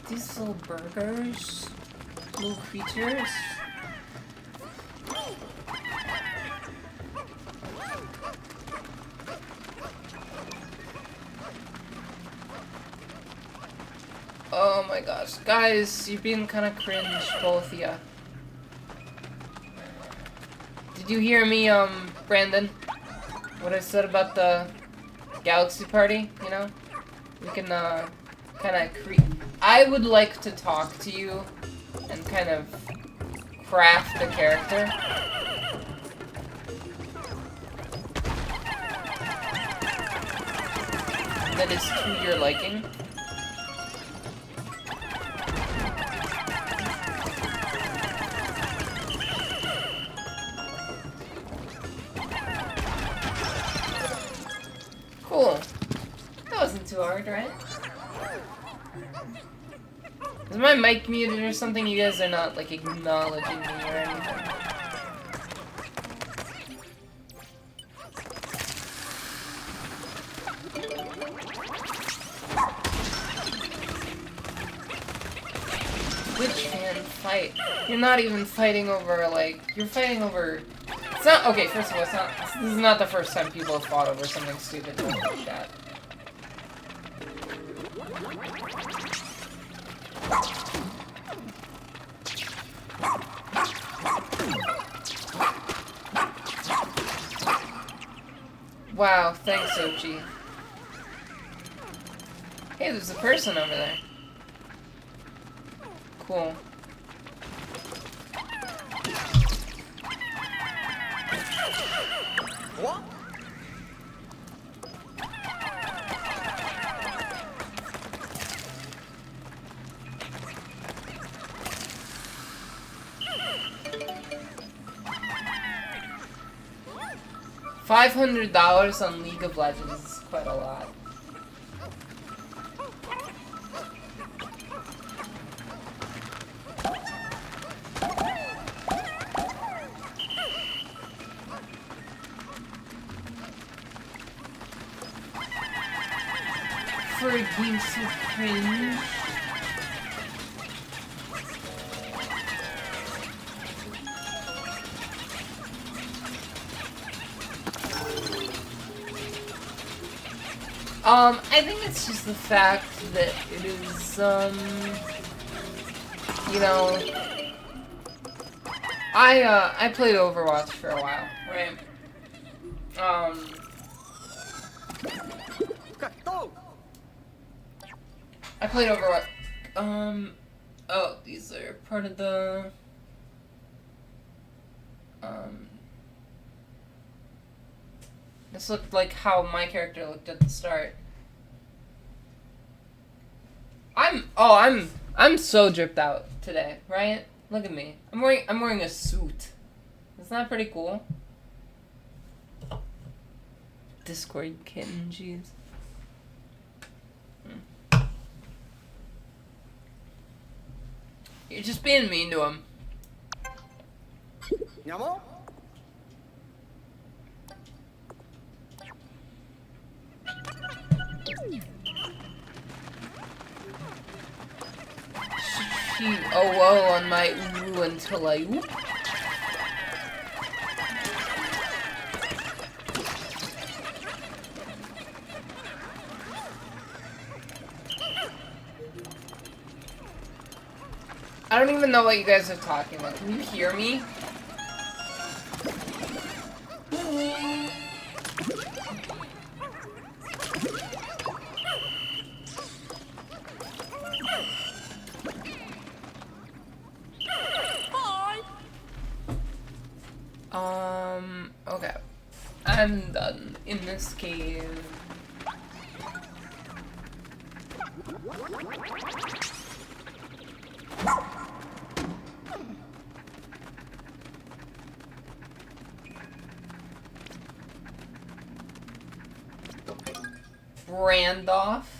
These little burgers, little creatures. Oh my gosh, guys, you're being kind of cringe, both of ya. Did you hear me, Brandon? What I said about the Galaxy Party, you know? We can, kind of I would like to talk to you and kind of craft a character. That is to your liking. Cool. That wasn't too hard, right? Is my mic muted or something? You guys are not, like, acknowledging me or anything. Which fan fight? You're not even fighting over, like, you're fighting over... It's not, okay, first of all, it's not, this is not the first time people have fought over something stupid like that. Wow, thanks, Ochi. Hey, there's a person over there. Cool.
What?
$500 on League of Legends is quite a lot. For a game so cringe. I think it's just the fact that it is, you know, I played Overwatch for a while, right? I played Overwatch, oh, these are part of the, this looked like how my character looked at the start. I'm so dripped out today, right? Look at me. I'm wearing a suit. Isn't that pretty cool? Discord kitten, jeez. You're just being mean to him.
Nyamo?
Shoot, oh on my ooh until I whoop. I don't even know what you guys are talking about. Can you hear me? Okay. I'm done in this cave. Randolph.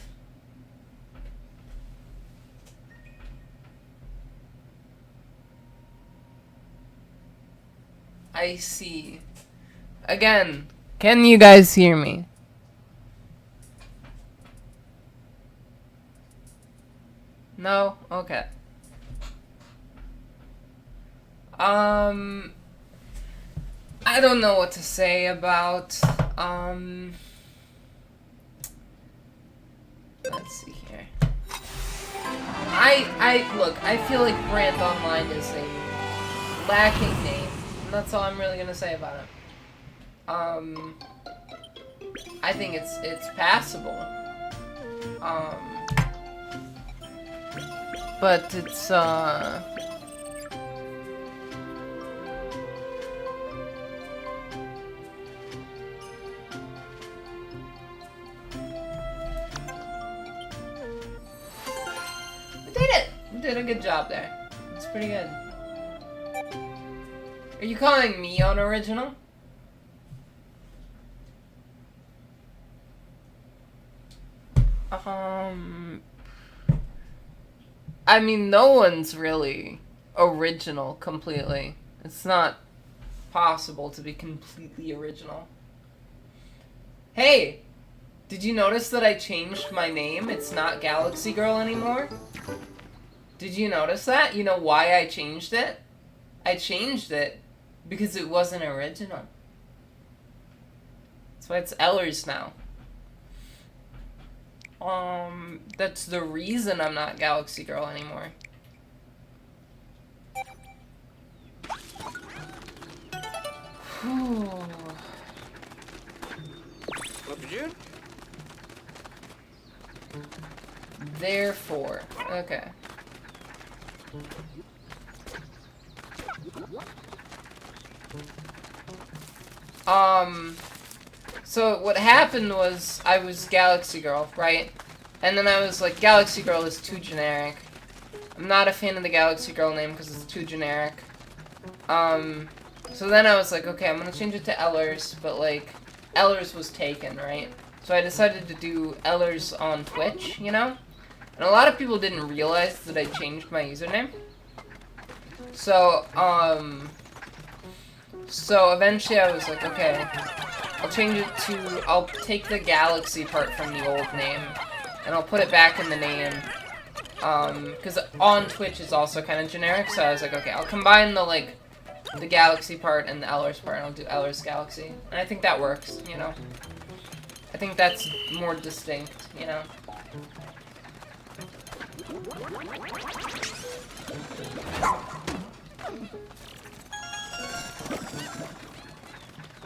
I see. Again, can you guys hear me? No? Okay. I don't know what to say about, let's see here. Look, I feel like Brand Online is a lacking name, and that's all I'm really gonna say about it. I think it's passable. But it's, we did a good job there. It's pretty good. Are you calling me unoriginal? I mean, no one's really original completely. It's not possible to be completely original. Hey! Did you notice that I changed my name? It's not Galaxy Girl anymore? Did you notice that? You know why I changed it? I changed it because it wasn't original. That's why it's Ellers now. That's the reason I'm not Galaxy Girl anymore. Therefore, okay. So what happened was I was Galaxy Girl, right? And then I was like, Galaxy Girl is too generic. I'm not a fan of the Galaxy Girl name because it's too generic. So then I was like, okay, I'm gonna change it to Ellers, but like, Ellers was taken, right? So I decided to do Ellers on Twitch, you know? And a lot of people didn't realize that I changed my username. So, so eventually I was like, okay, I'll change it to, I'll take the Galaxy part from the old name, and I'll put it back in the name, because on Twitch is also kind of generic, so I was like, okay, I'll combine the, like, the Galaxy part and the Ellers part, and I'll do Ellers Galaxy. And I think that works, you know? I think that's more distinct, you know?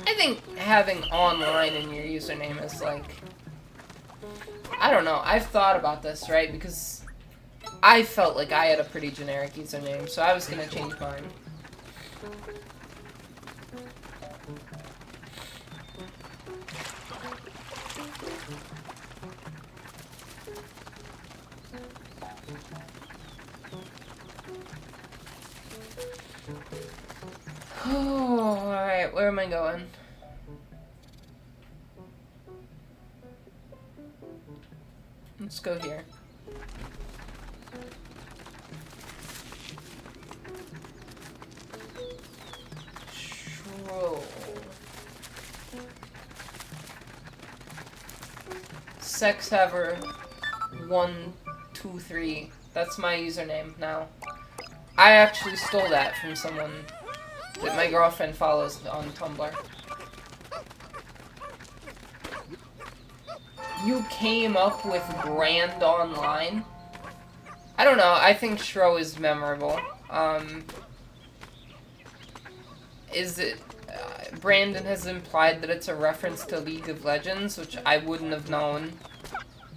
I think having online in your username is like, I don't know, I've thought about this, right? Because I felt like I had a pretty generic username, so I was gonna change mine. Oh, alright, where am I going? Let's go here. Troll. Sexhaver 123. That's my username now. I actually stole that from someone that my girlfriend follows on Tumblr. You came up with Brand Online? I don't know, I think Shro is memorable. Is it... Brandon has implied that it's a reference to League of Legends, which I wouldn't have known,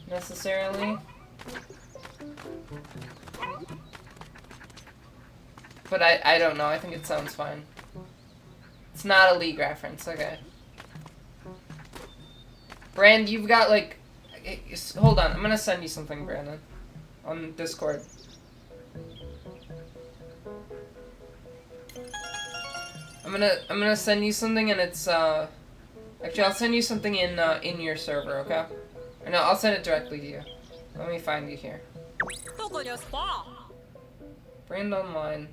necessarily. But I don't know, I think it sounds fine. It's not a League reference, okay. Brand, you've got like... Hold on, I'm gonna send you something, Brandon. On Discord. I'm gonna send you something and it's, Actually, I'll send you something in your server, okay? Or no, I'll send it directly to you. Let me find you here. Brand Online.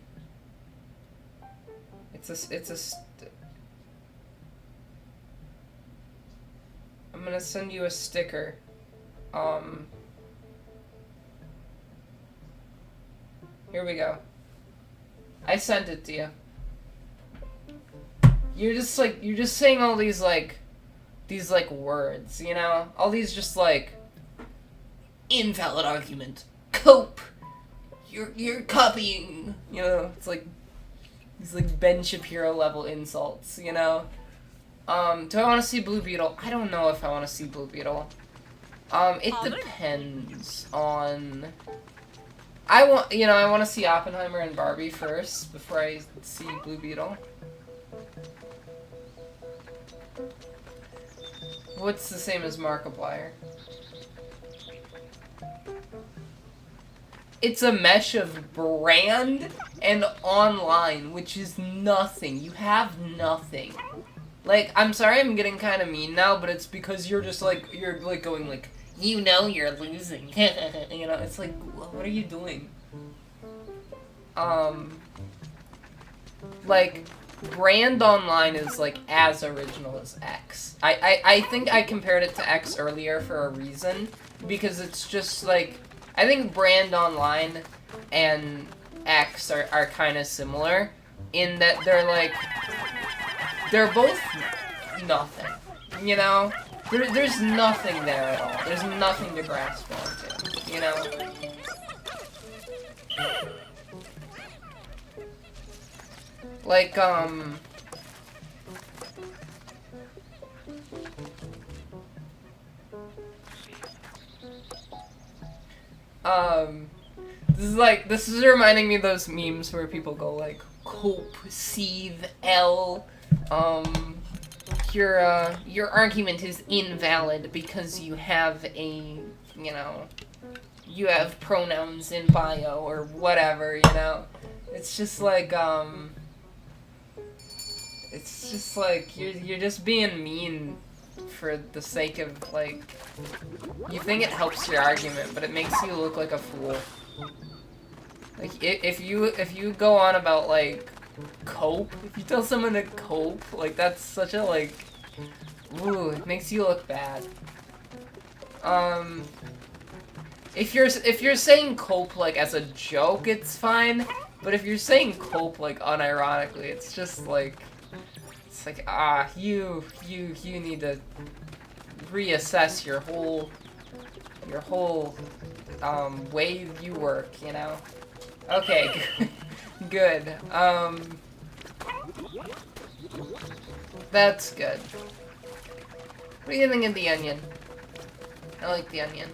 I'm gonna send you a sticker. Here we go. I sent it to you. You're just saying all these words, you know? All these just like invalid argument. Cope. You're copying. You know, it's like these like Ben Shapiro level insults, you know? Do I want to see Blue Beetle? I don't know if I want to see Blue Beetle. It depends on... I want to see Oppenheimer and Barbie first before I see Blue Beetle. What's the same as Markiplier? It's a mesh of brand and online, which is nothing. You have nothing. Like, I'm sorry I'm getting kind of mean now, but it's because you're just like, you're like going like, you know you're losing. You know, it's like, what are you doing? Like, brand online is like as original as X. I think I compared it to X earlier for a reason, because it's just like, I think brand online and X are kind of similar in that they're both nothing, you know? There's nothing there at all. There's nothing to grasp onto, you know? Like, this is reminding me of those memes where people go like, cope, seethe, L, your argument is invalid because you have you have pronouns in bio or whatever, you know? It's just like, you're just being mean for the sake of, like, you think it helps your argument, but it makes you look like a fool. Like, if you go on about, like, cope, if you tell someone to cope, like, that's such a, like, ooh, it makes you look bad. If you're saying cope, like, as a joke, it's fine, but if you're saying cope, like, unironically, it's just, like, it's like, you need to reassess your whole, way you work, you know? Okay, good. That's good. What do you think of the onion? I like the onion.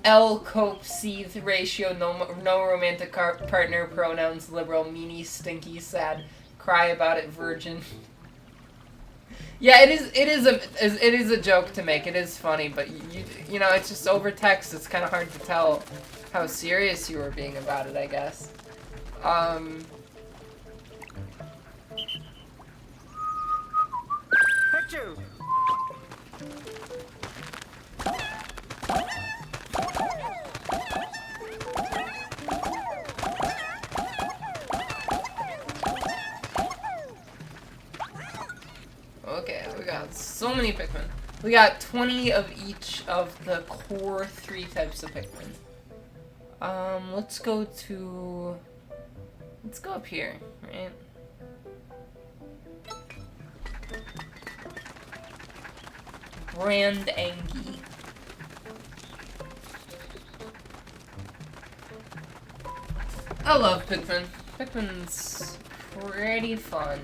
L, cope, seethe, ratio, no romantic partner, pronouns, liberal, meanie, stinky, sad, cry about it, virgin. Yeah, it is a joke to make. It is funny, but you know, it's just over text. It's kind of hard to tell how serious you were being about it, I guess.
Picture.
Okay, we got so many Pikmin. We got 20 of each of the core 3 types of Pikmin. Let's go up here, right? Brand Angie. I love Pikmin. Pikmin's pretty fun,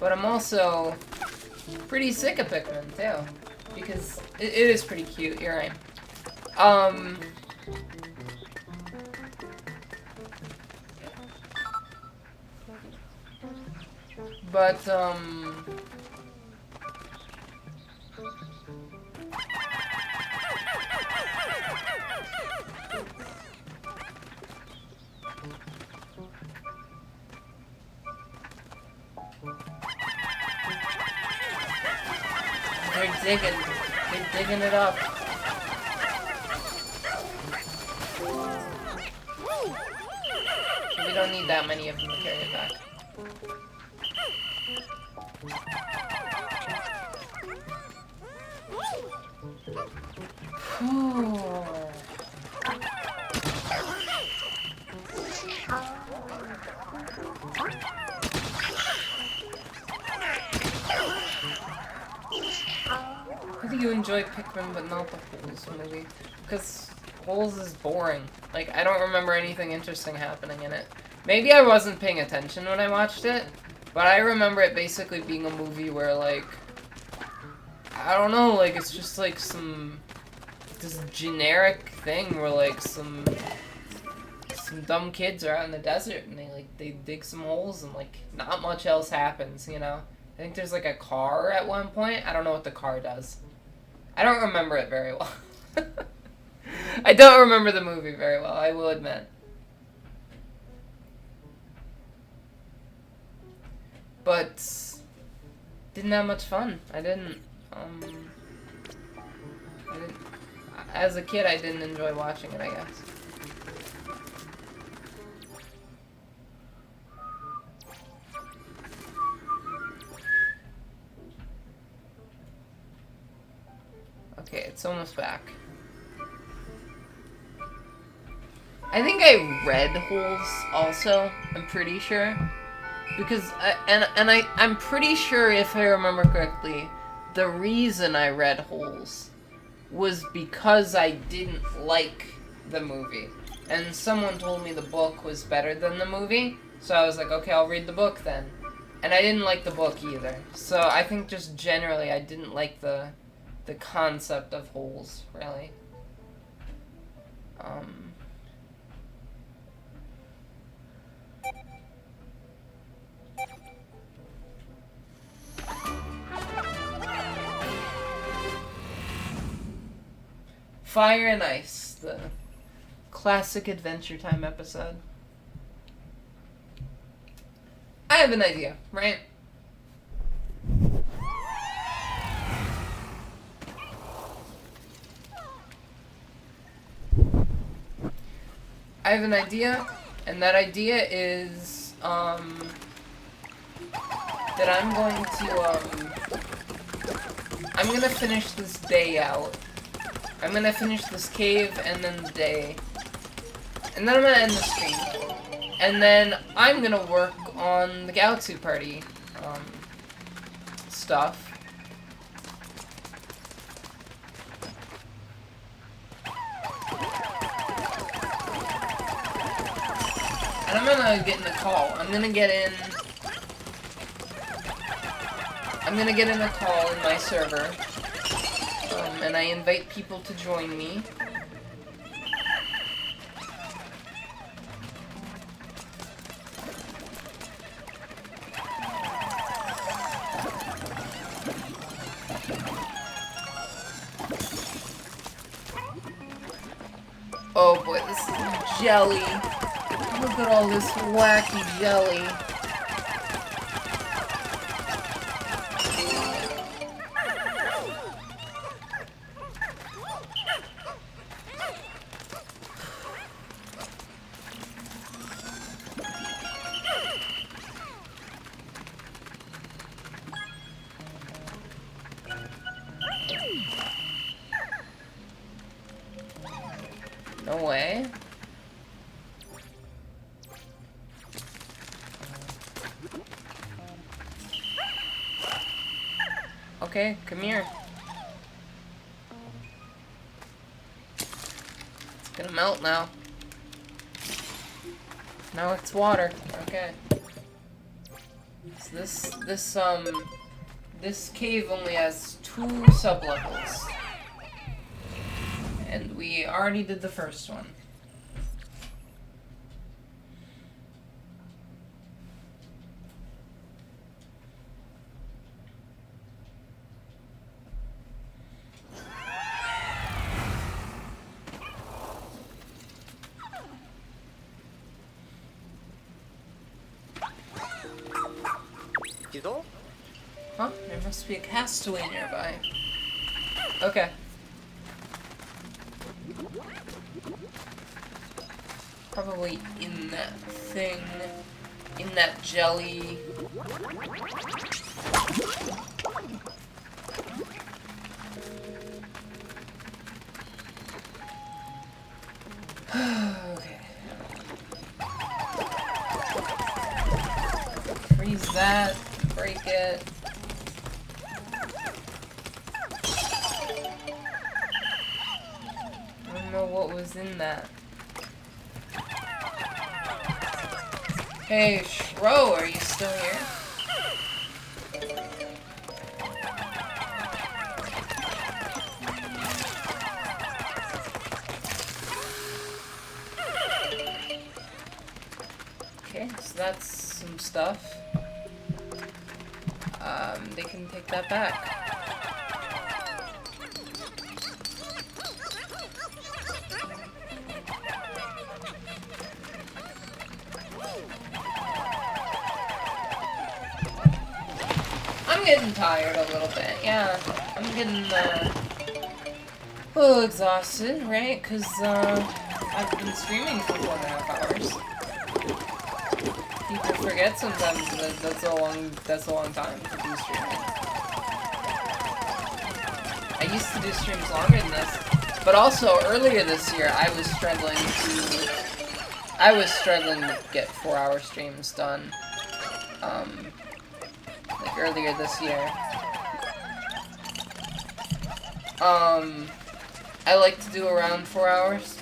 but I'm also pretty sick of Pikmin too, because it is pretty cute. You're right. But they're digging it up. So we don't need that many of them to carry it back. do you enjoy Pikmin but not the Holes movie? Because Holes is boring. Like, I don't remember anything interesting happening in it. Maybe I wasn't paying attention when I watched it, but I remember it basically being a movie where, like, I don't know, like, it's just like this generic thing where, like, some dumb kids are out in the desert and they dig some holes and, like, not much else happens, you know? I think there's, like, a car at one point. I don't know what the car does. I don't remember it very well. I don't remember the movie very well, I will admit. But didn't have much fun. I didn't, as a kid, I didn't enjoy watching it, I guess. Okay, it's almost back. I think I read Holes also, I'm pretty sure. Because, I'm pretty sure, if I remember correctly, the reason I read Holes was because I didn't like the movie. And someone told me the book was better than the movie, so I was like, okay, I'll read the book then. And I didn't like the book either. So I think just generally I didn't like the concept of Holes, really. Fire and Ice, the classic Adventure Time episode. I have an idea, right? I have an idea, and that idea is, that I'm gonna finish this day out. I'm gonna finish this cave and then the day. And then I'm gonna end the stream. And then I'm gonna work on the Galaxy Party, stuff. And I'm gonna get in the call. I'm gonna get in a call in my server. And I invite people to join me. Oh boy, this is jelly. Look at all this wacky jelly. No way. Okay, come here. It's gonna melt now. Now it's water. Okay. So this cave only has 2 sublevels. And we already did the first one. Huh? There must be a castaway nearby. Okay. Probably in that thing. In that jelly. Okay. Freeze that. Break it. what was in that. Hey, Shro, are you still here? Okay, so that's some stuff. They can take that back. I'm getting tired a little bit, yeah. I'm getting, a little exhausted, right? Because, I've been streaming for 4.5 hours. People forget sometimes that that's a long time to do streaming. I used to do streams longer than this, but also earlier this year I was struggling to get 4-hour streams done. Like earlier this year. I like to do around 4 hours.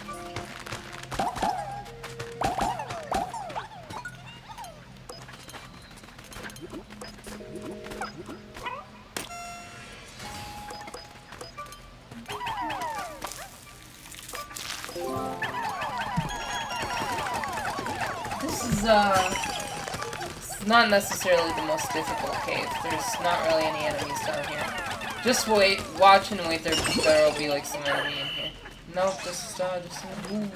It's not necessarily the most difficult cave. There's not really any enemies down here. Just wait, watch and wait, there'll be like some enemy in here. Nope, just ooh.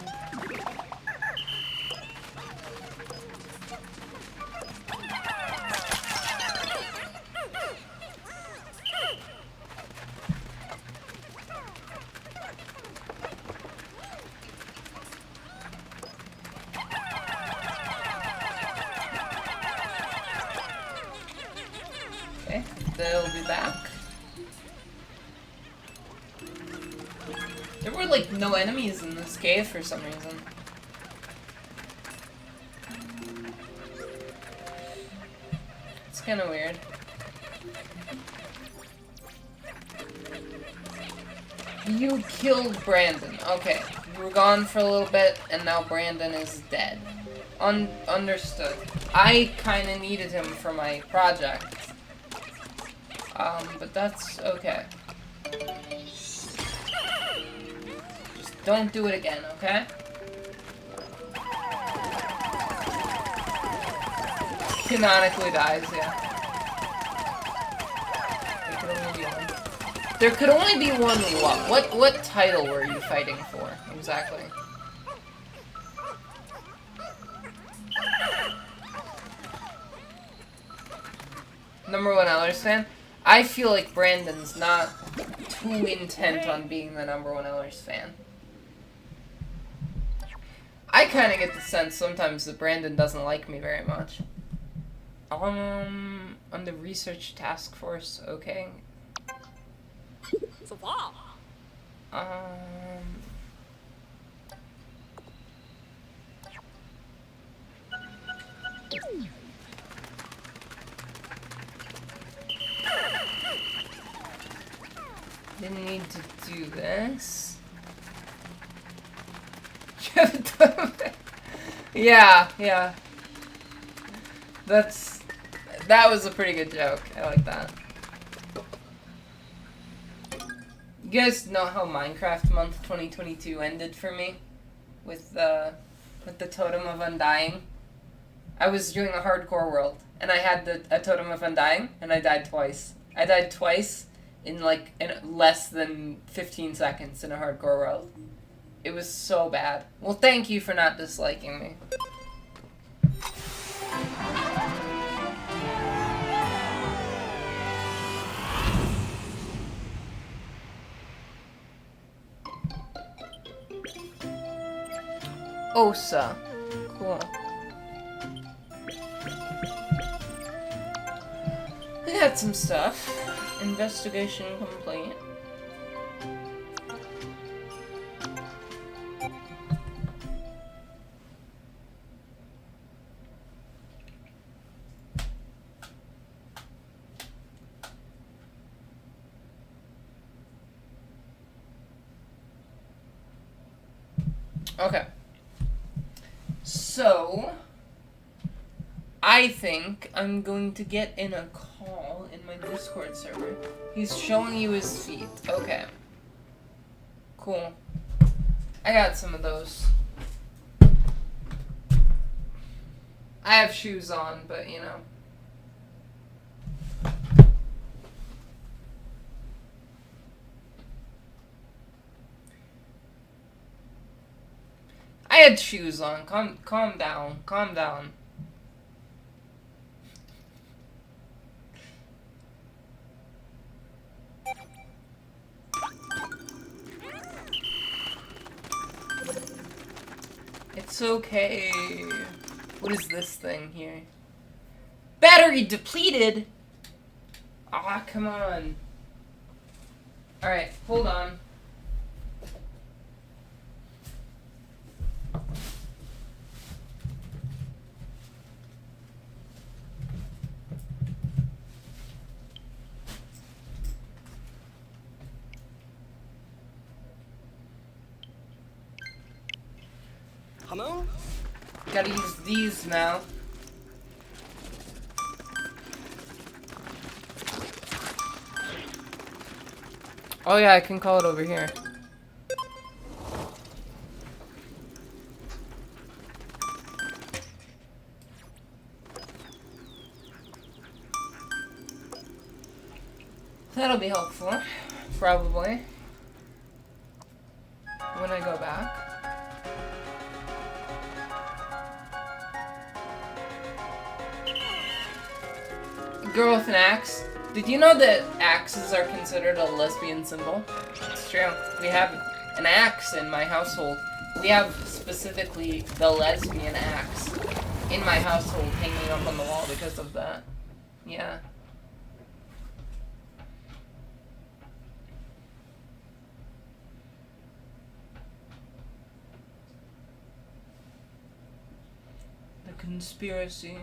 They'll be back. There were like no enemies in this cave for some reason. It's kind of weird. You killed Brandon. Okay. You were gone for a little bit, and now Brandon is dead. Understood. I kind of needed him for my project. But that's okay. Just don't do it again, okay? Canonically dies, yeah. There could only be one what? What title were you fighting for, exactly? #1 Ellers fan? I feel like Brandon's not too intent on being the #1 Ellers fan. I kind of get the sense sometimes that Brandon doesn't like me very much. On the research task force, okay. Didn't need to do this. Yeah. That was a pretty good joke. I like that. You guys know how Minecraft month 2022 ended for me? With the Totem of Undying? I was doing a hardcore world, and I had a Totem of Undying, and I died twice. I died twice in less than 15 seconds in a hardcore world. It was so bad. Well, thank you for not disliking me. Osa. Cool. We had some stuff. Investigation complete. Okay. So, I think I'm going to get in a call in my Discord server. He's showing you his feet. Okay. Cool. I got some of those. I have shoes on, but you know. I had shoes on. Calm down. Calm down. It's okay. What is this thing here? Battery depleted? Ah, come on. Alright, hold on.
Hello?
Gotta use these now. Oh yeah, I can call it over here. That'll be helpful, probably, when I go back. Girl with an axe. Did you know that axes are considered a lesbian symbol? It's true. We have an axe in my household. We have specifically the lesbian axe in my household hanging up on the wall because of that. Yeah. The conspiracy.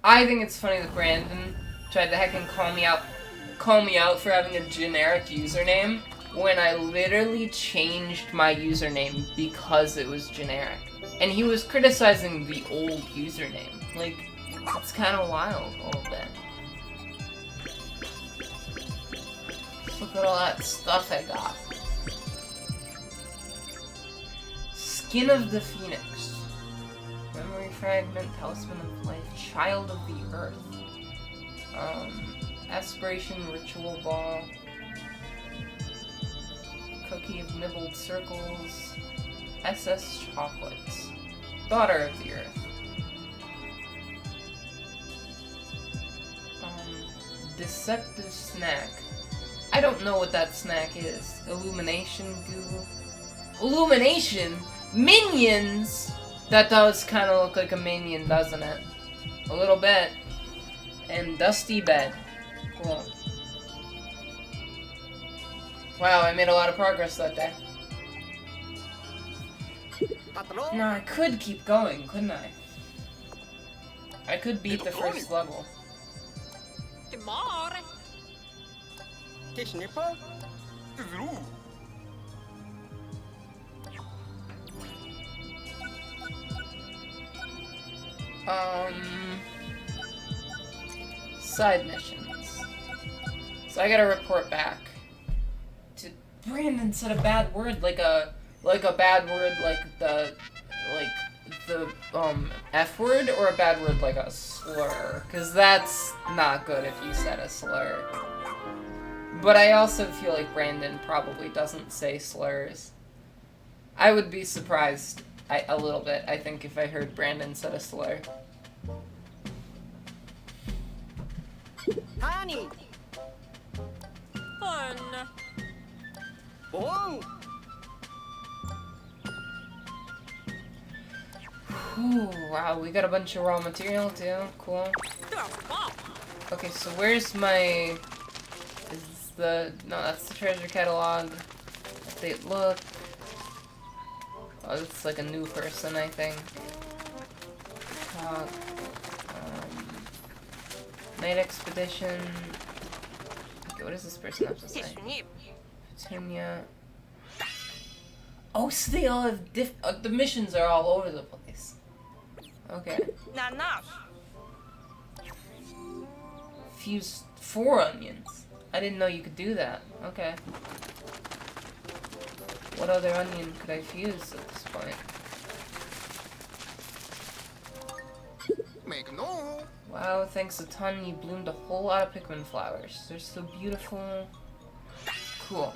I think it's funny that Brandon tried to heckin' call me out for having a generic username when I literally changed my username because it was generic. And he was criticizing the old username. Like, it's kind of wild a little bit. Look at all that stuff I got. Skin of the Phoenix. Memory Fragment, Talisman of Life, Child of the Earth. Aspiration Ritual Ball. Cookie of Nibbled Circles. SS Chocolates. Daughter of the Earth. Deceptive Snack. I don't know what that snack is. Illumination Goo. Illumination? Minions! That does kind of look like a minion, doesn't it? A little bit. And Dusty Bed. Cool. Wow, I made a lot of progress that day. Now, I could keep going, couldn't I? I could beat the first level. Side missions. So I gotta report back to Brandon said a bad word, like a bad word like the F word, or a bad word like a slur, cause that's not good if you said a slur. But I also feel like Brandon probably doesn't say slurs. I would be surprised a little bit, I think, if I heard Brandon said a slur.
Honey!
Fun.
Boom!
Ooh, wow, we got a bunch of raw material too. Cool. Okay, so where's my... No, that's the treasure catalog. Update look. Oh, it's like a new person, I think. Night Expedition. Okay, what does this person have to say?
예수님.
Petunia. Oh, so they all have the missions are all over the place. Okay.
나나.
Fuse 4 onions. I didn't know you could do that. Okay. What other onion could I fuse at this point?
Make no.
Wow, thanks a ton. You bloomed a whole lot of Pikmin flowers. They're so beautiful. Cool.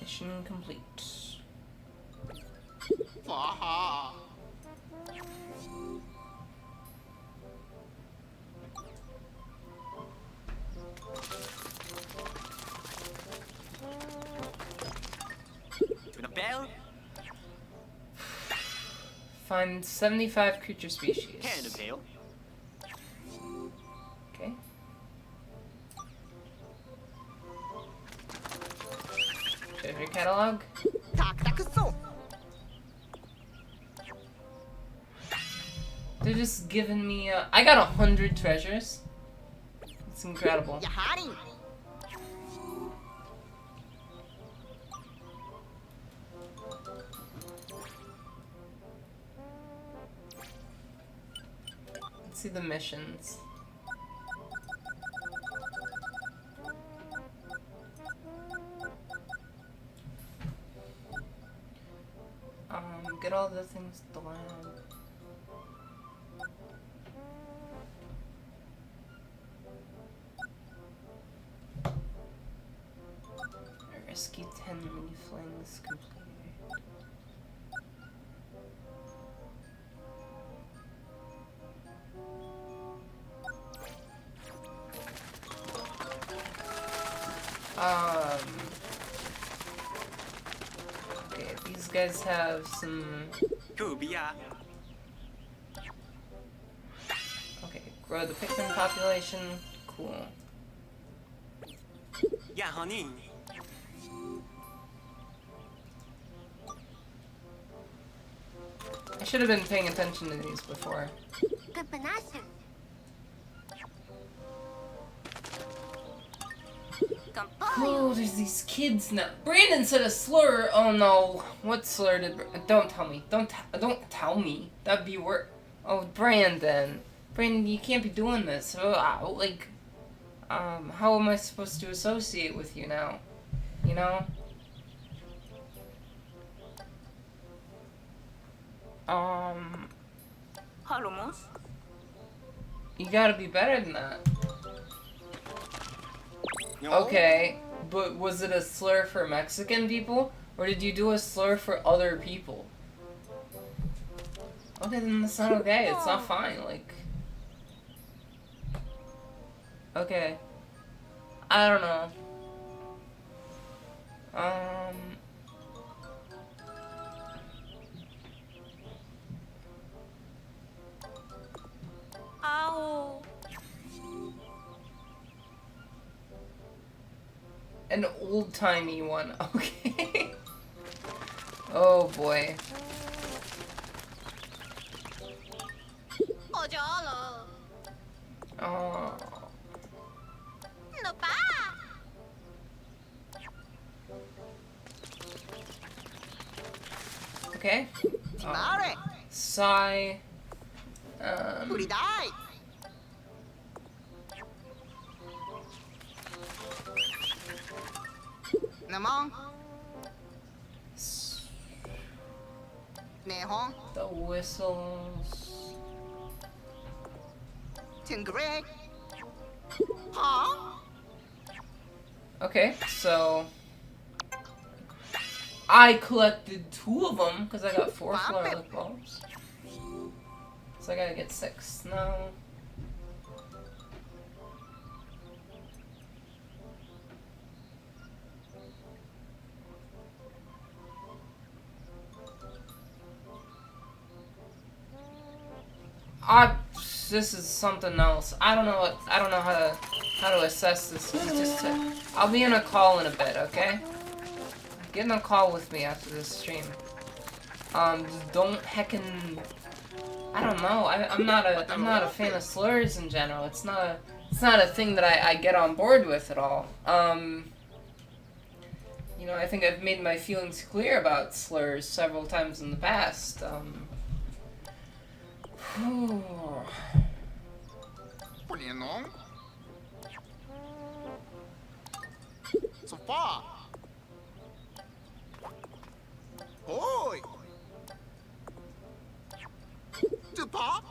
Mission complete.
Faha.
To the bell.
Find 75 creature species.
Hand the bell.
Okay. Treasure catalog.
딱딱했어.
They're just giving me. I got 100 treasures. It's incredible.
야하리.
Let's see the missions. Get all the things to land. Rescue 10 mini flings completed. Okay, these guys have some.
구비야.
Okay, grow the Pikmin population. Cool.
야, honey.
I should have been paying attention to these before. Oh, there's these kids now. Brandon said a slur. Oh no, what slur did? Don't tell me. Don't tell me. That'd be worse. Oh, Brandon, you can't be doing this. How am I supposed to associate with you now? You know?
할로모스.
You gotta be better than that. Okay, but was it a slur for Mexican people? Or did you do a slur for other people? Okay, then that's not okay. It's not fine, like... Okay. I don't know.
아오.
An old-timey one. Okay. Oh boy.
어저러.
Oh.
너 봐.
Okay.
말해.
Sigh.
우리 다이. 나몽. 내홍.
The whistles.
팅그렉. 하?
Okay, so I collected 2 of them because I got 4 flower bulbs. So I gotta get 6 now. This is something else. I don't know how to assess this. I'll be in a call in a bit, okay? Get in a call with me after this stream. Just don't heckin'. I don't know. I'm not a fan of slurs in general. It's not it's not a thing that I get on board with at all. You know, I think I've made my feelings clear about slurs several times in the past.
Plenong. So far. Oi. Tupa.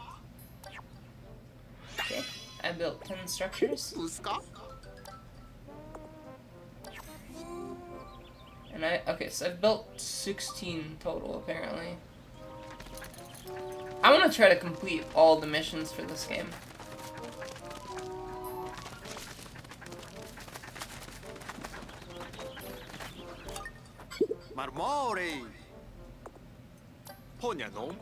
Okay, I built 10 structures.
Puska.
And okay, so I've built 16 total, apparently. I want to try to complete all the missions for this game.
Marmore. Ponyanom.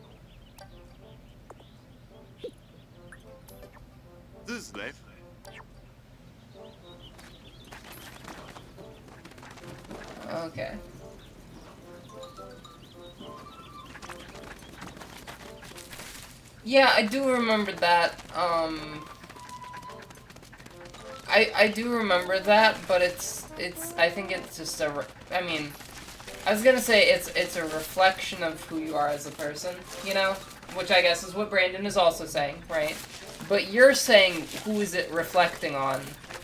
Zuzlev.
Okay. Yeah, I do remember that. I do remember that, but I think it's just I mean, I was gonna say it's a reflection of who you are as a person, you know? Which I guess is what Brandon is also saying, right? But you're saying, who is it reflecting on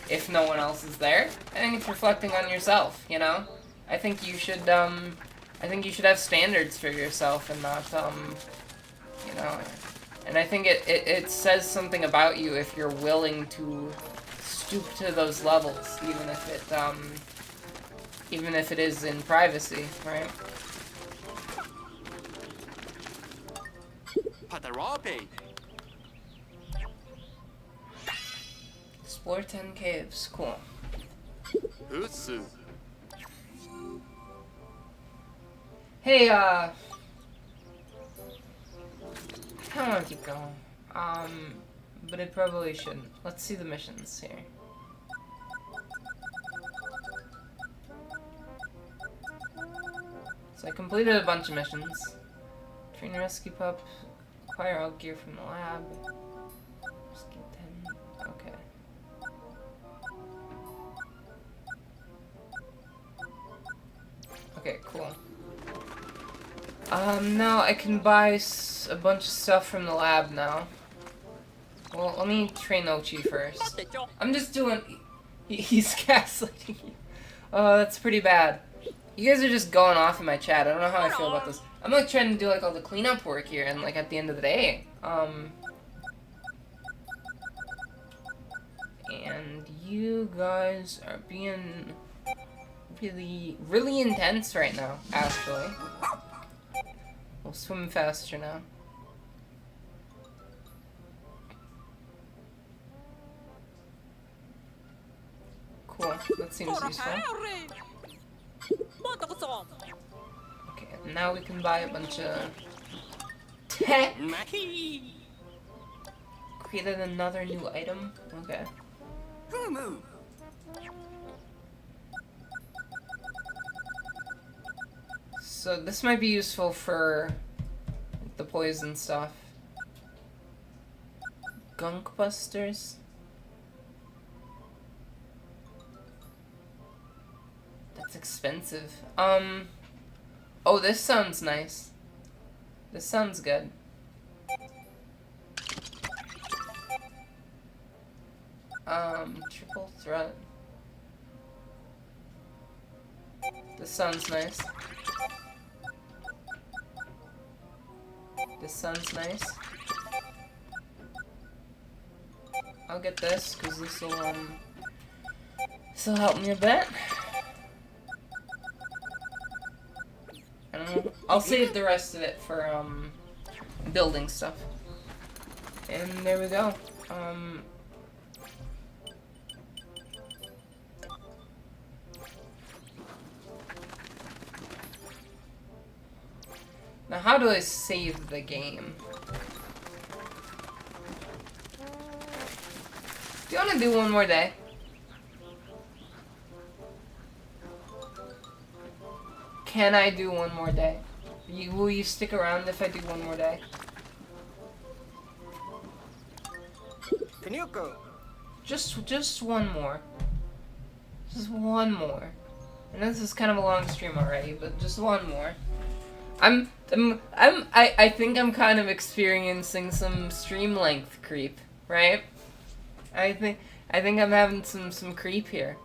if no one else is there? I think it's reflecting on yourself, you know? I think you should have standards for yourself and not, you know, and I think it says something about you if you're willing to stoop to those levels, even if it is in privacy, right?
Patarape.
Explore 10 caves, cool.
Utsu.
Hey, I kinda wanna keep going. But I probably shouldn't. Let's see the missions here. So I completed a bunch of missions. Train rescue pup, acquire all gear from the lab. Rescue 10. Okay. Okay, cool. Now I can buy a bunch of stuff from the lab now. Well, let me train Ochi first. I'm just doing... He's gaslighting you. Oh, that's pretty bad. You guys are just going off in my chat. I don't know how I feel about this. I'm like trying to do like all the cleanup work here and like at the end of the day. And you guys are being really intense right now, actually. We'll swim faster now. Cool, that seems useful. Okay, now we can buy a bunch of tech. Created another new item. Okay. So this might be useful for the poison stuff. Gunk busters. That's expensive. Oh, this sounds nice. This sounds good. Triple threat. This sounds nice. This sounds nice. I'll get this, because this'll help me a bit. I don't know. I'll save the rest of it for, building stuff. And there we go. Now, how do I save the game? Do you want to do one more day? Can I do one more day? Will you stick around if I do one more day? Just one more. Just one more. And this is kind of a long stream already, but just one more. I think I'm kind of experiencing some stream length creep, right? I think I'm having some creep here.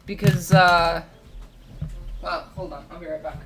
Because well, hold on, I'll be right back.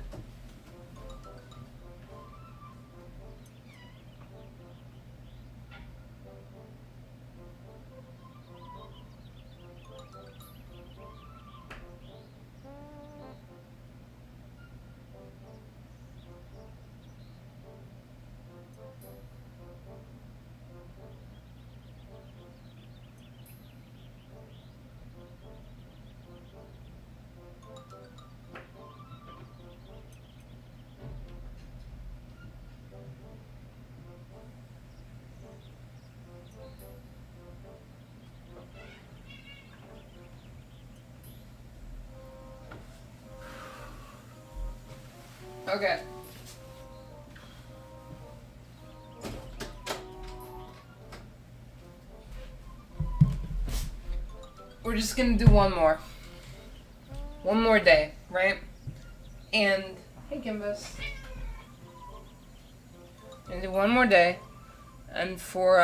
Okay. We're just gonna do one more. One more day, right? And hey Kimbus. Gonna do one more day. And for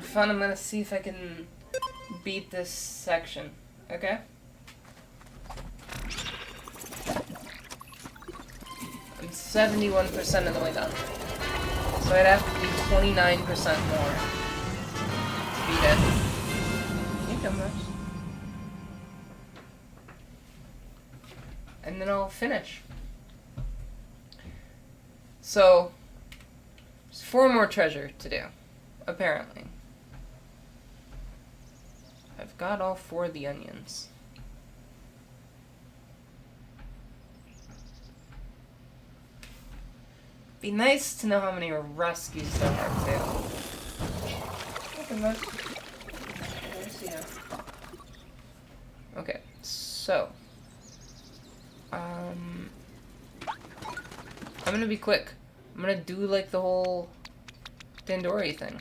fun I'm gonna see if I can beat this section. Okay? I'm 71% of the way done. So I'd have to do 29% more to beat it. You come much. And then I'll finish. So, there's 4 more treasure to do, apparently. I've got all 4 of the onions. Be nice to know how many rescues there are too. Okay, so I'm gonna be quick. I'm gonna do like the whole Dandori thing.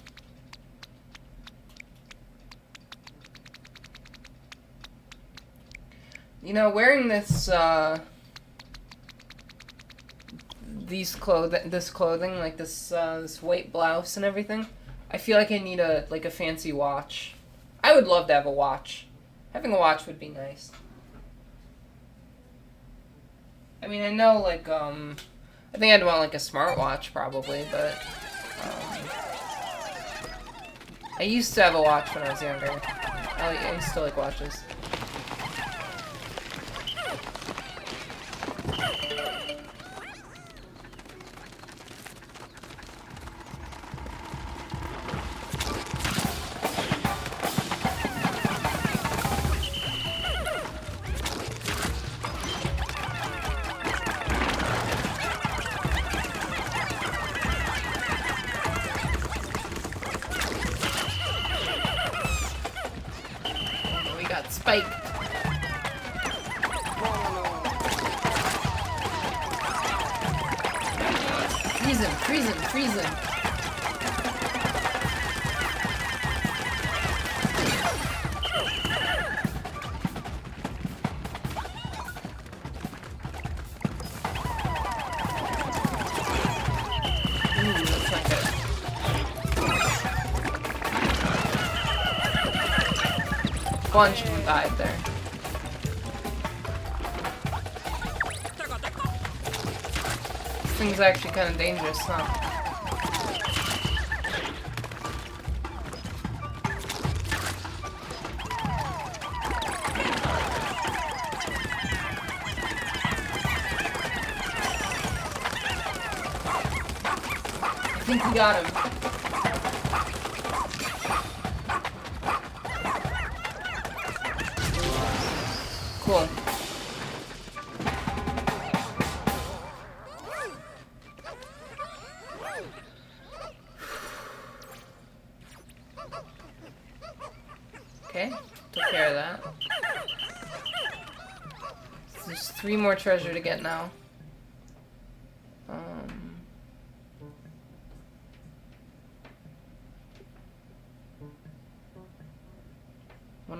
You know, wearing this this clothing, like this white blouse and everything, I feel like I need a fancy watch. I would love to have a watch. Having a watch would be nice. I mean, I know I think I'd want like a smartwatch probably, but I used to have a watch when I was younger. I used to like watches. Spike. Freeze him. Ooh, that's not good. Bunch of them died there. This thing's actually kind of dangerous, huh? I think we got him. Cool. Okay, took care of that. So there's 3 more treasure to get now.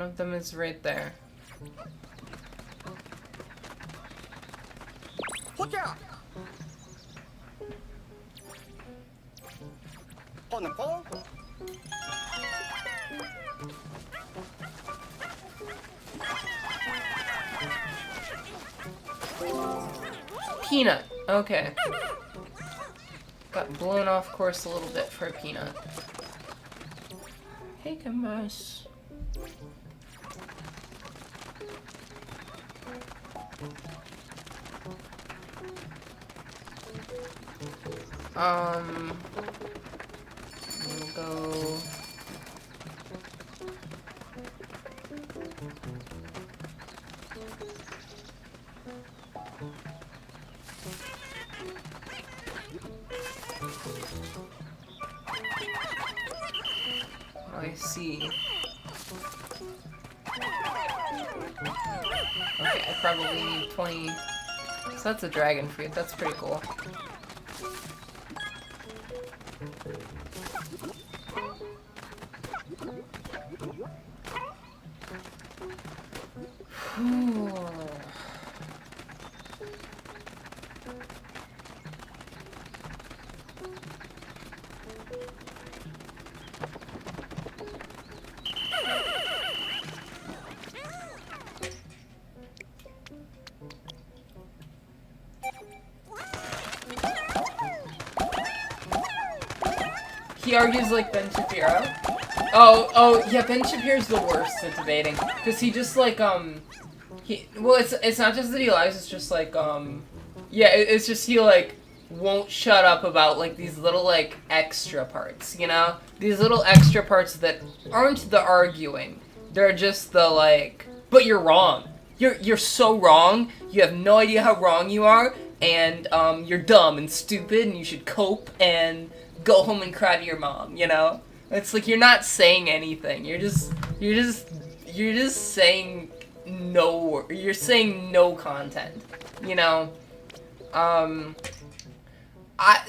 One of them is right there.
호자. 뽀뽀.
Peanut. Okay. Got blown off course a little bit for a peanut. Hey, Kambas. We'll go. I see. Okay, I probably need 20. So that's a dragon fruit. That's pretty cool. He argues like Ben Shapiro. Oh, yeah, Ben Shapiro's the worst at debating. Because he just, like, well, it's not just that he lies, it's just, like, yeah, it's just he, like, won't shut up about, like, these little, like, extra parts, you know? These little extra parts that aren't the arguing. They're just the, like, but you're wrong. You're so wrong. You have no idea how wrong you are, and, you're dumb and stupid, and you should cope and go home and cry to your mom, you know? It's like you're not saying anything. You're just saying no. You're saying no content, you know? I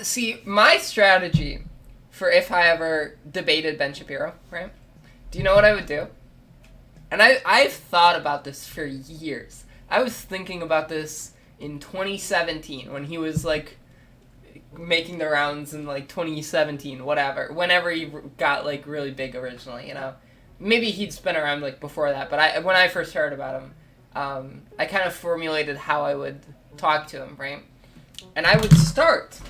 see my strategy for if I ever debated Ben Shapiro, right? Do you know what I would do? And I've thought about this for years. I was thinking about this in 2017 when he was like making the rounds in like 2017, whatever, whenever he got like really big originally, you know. Maybe he'd been around like before that, but when I first heard about him, I kind of formulated how I would talk to him, right? And I would start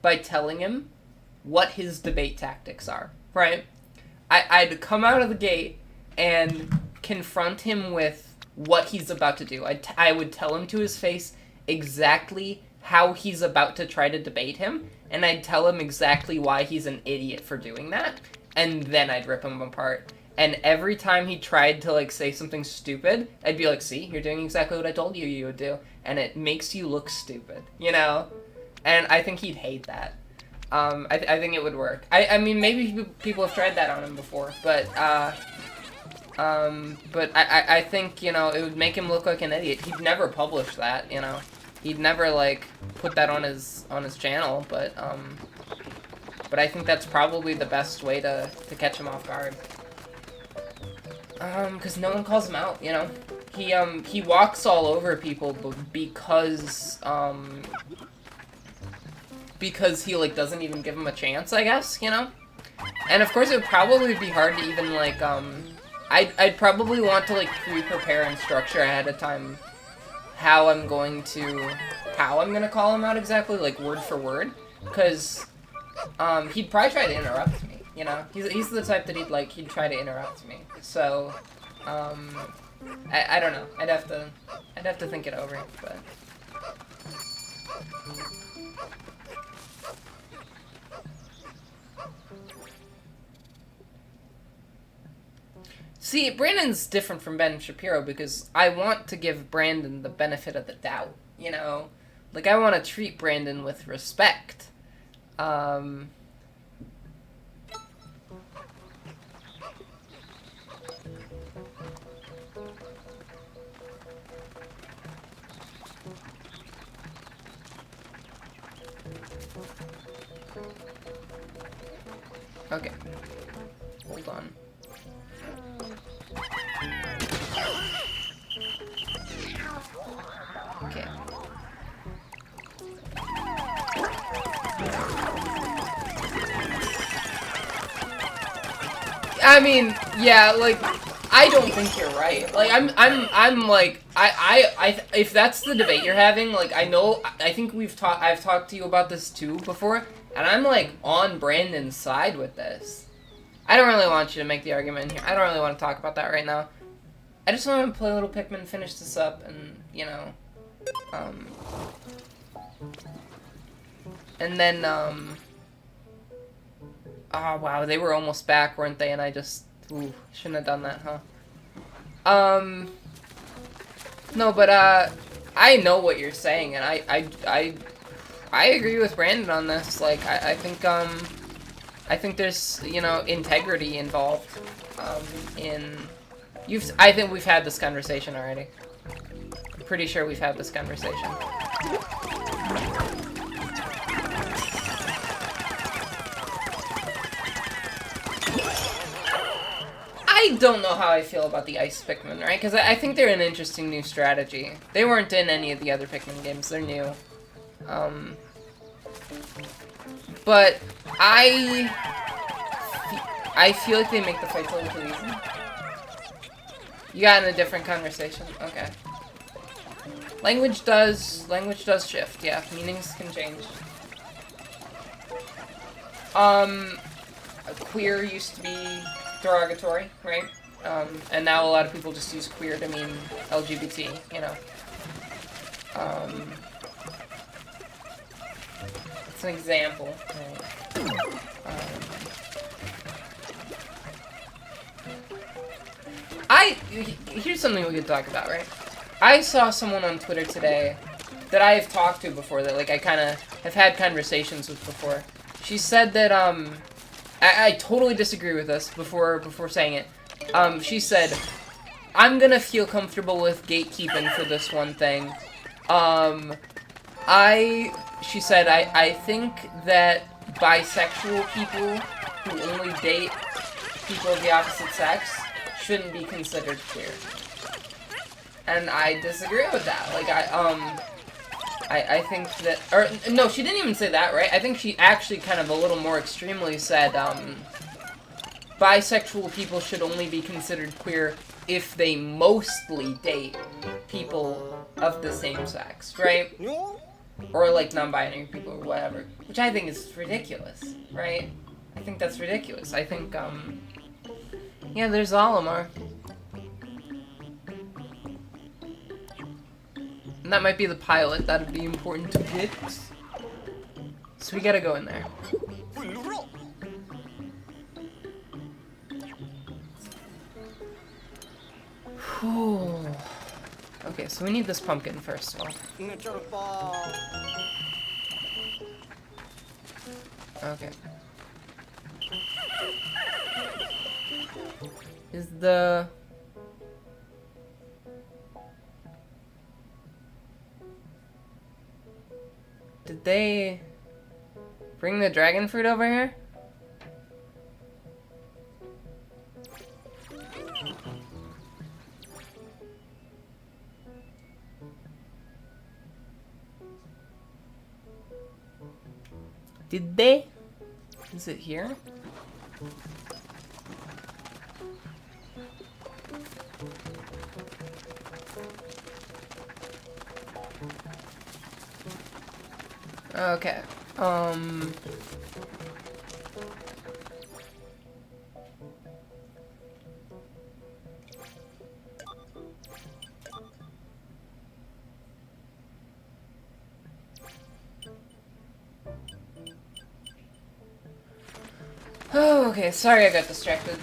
by telling him what his debate tactics are, right? I'd come out of the gate and confront him with what he's about to do. I would tell him to his face exactly how he's about to try to debate him, and I'd tell him exactly why he's an idiot for doing that, and then I'd rip him apart. And every time he tried to, like, say something stupid, I'd be like, see, you're doing exactly what I told you you would do, and it makes you look stupid, you know? And I think he'd hate that. I think it would work. I mean, maybe people have tried that on him before, but I think, you know, it would make him look like an idiot. He'd never publish that, you know? He'd never, like, put that on his channel, but I think that's probably the best way to catch him off guard. Because no one calls him out, you know? He walks all over people because he, like, doesn't even give him a chance, I guess, you know? And, of course, it would probably be hard to even, like, I'd probably want to, like, pre-prepare and structure ahead of time how I'm gonna call him out exactly, like, word for word, because, he'd probably try to interrupt me, you know? He's the type that he'd try to interrupt me, so, I don't know, I'd have to think it over, but... See, Brandon's different from Ben Shapiro because I want to give Brandon the benefit of the doubt, you know? Like, I want to treat Brandon with respect. Okay. Hold on. Okay. I mean, yeah, like, I don't think you're right. Like, I'm like, if that's the debate you're having, like, I think I've talked to you about this too before, and I'm like on Brandon's side with this. I don't really want you to make the argument here. I don't really want to talk about that right now. I just want to play a little Pikmin, finish this up, and, you know, and then, oh, wow, they were almost back, weren't they? And I just, ooh, shouldn't have done that, huh? No, but, I know what you're saying, and I agree with Brandon on this. Like, I think there's, you know, integrity involved, I think we've had this conversation already. I'm pretty sure we've had this conversation. I don't know how I feel about the Ice Pikmin, right? Because I think they're an interesting new strategy. They weren't in any of the other Pikmin games. They're new. But I feel like they make the fights a little too easy. You got in a different conversation? Okay. Language does shift, yeah. Meanings can change. Queer used to be derogatory, right? And now a lot of people just use queer to mean LGBT, you know. It's an example, right? Here's something we could talk about, right? I saw someone on Twitter today that I have talked to before, that, like, I kind of have had conversations with before. She said that, I totally disagree with this before saying it. She said, I'm gonna feel comfortable with gatekeeping for this one thing. She said, I think that bisexual people who only date people of the opposite sex shouldn't be considered queer. And I disagree with that. Like, I think that, or, no, she didn't even say that, right? I think she actually kind of a little more extremely said, bisexual people should only be considered queer if they mostly date people of the same sex, right? Or, like, non-binary people or whatever. Which I think is ridiculous, right? I think that's ridiculous. I think, yeah, there's Olimar. And that might be the pilot. That'd be important to get. So we gotta go in there. Whew. Okay, so we need this pumpkin first of all. Okay. Is the... Did they bring the dragon fruit over here? Did they? Is it here? Okay. Oh, okay. Sorry I got distracted.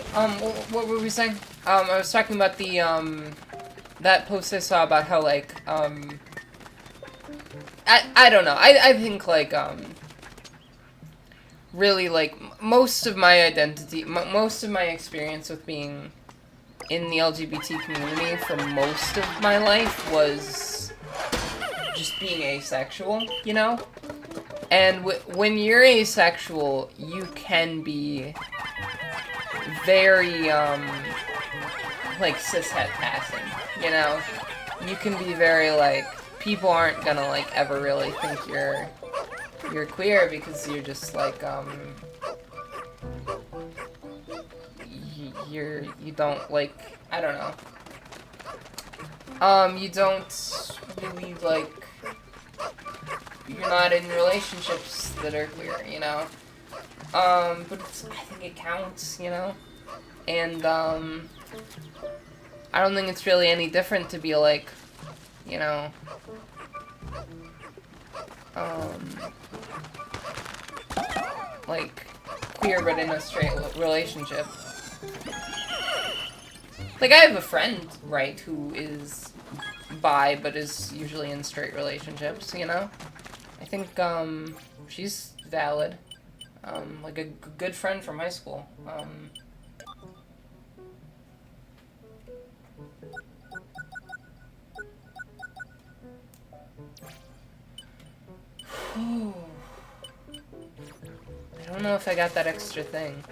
What were we saying? I was talking about the, that post I saw about how, like, I don't know. I think, like, really, like, most of my identity, most of my experience with being in the LGBT community for most of my life was just being asexual, you know? And when you're asexual, you can be very, like, cishet passing, you know? You can be very, like, people aren't gonna like ever really think you're queer because you're just like you don't like, I don't know. You don't really like, you're not in relationships that are queer, you know? But I think it counts, you know? And, I don't think it's really any different to be like, you know, like, queer but in a straight relationship. Like, I have a friend, right, who is bi but is usually in straight relationships, you know? I think, she's valid. Like a good friend from high school. I don't know if I got that extra thing.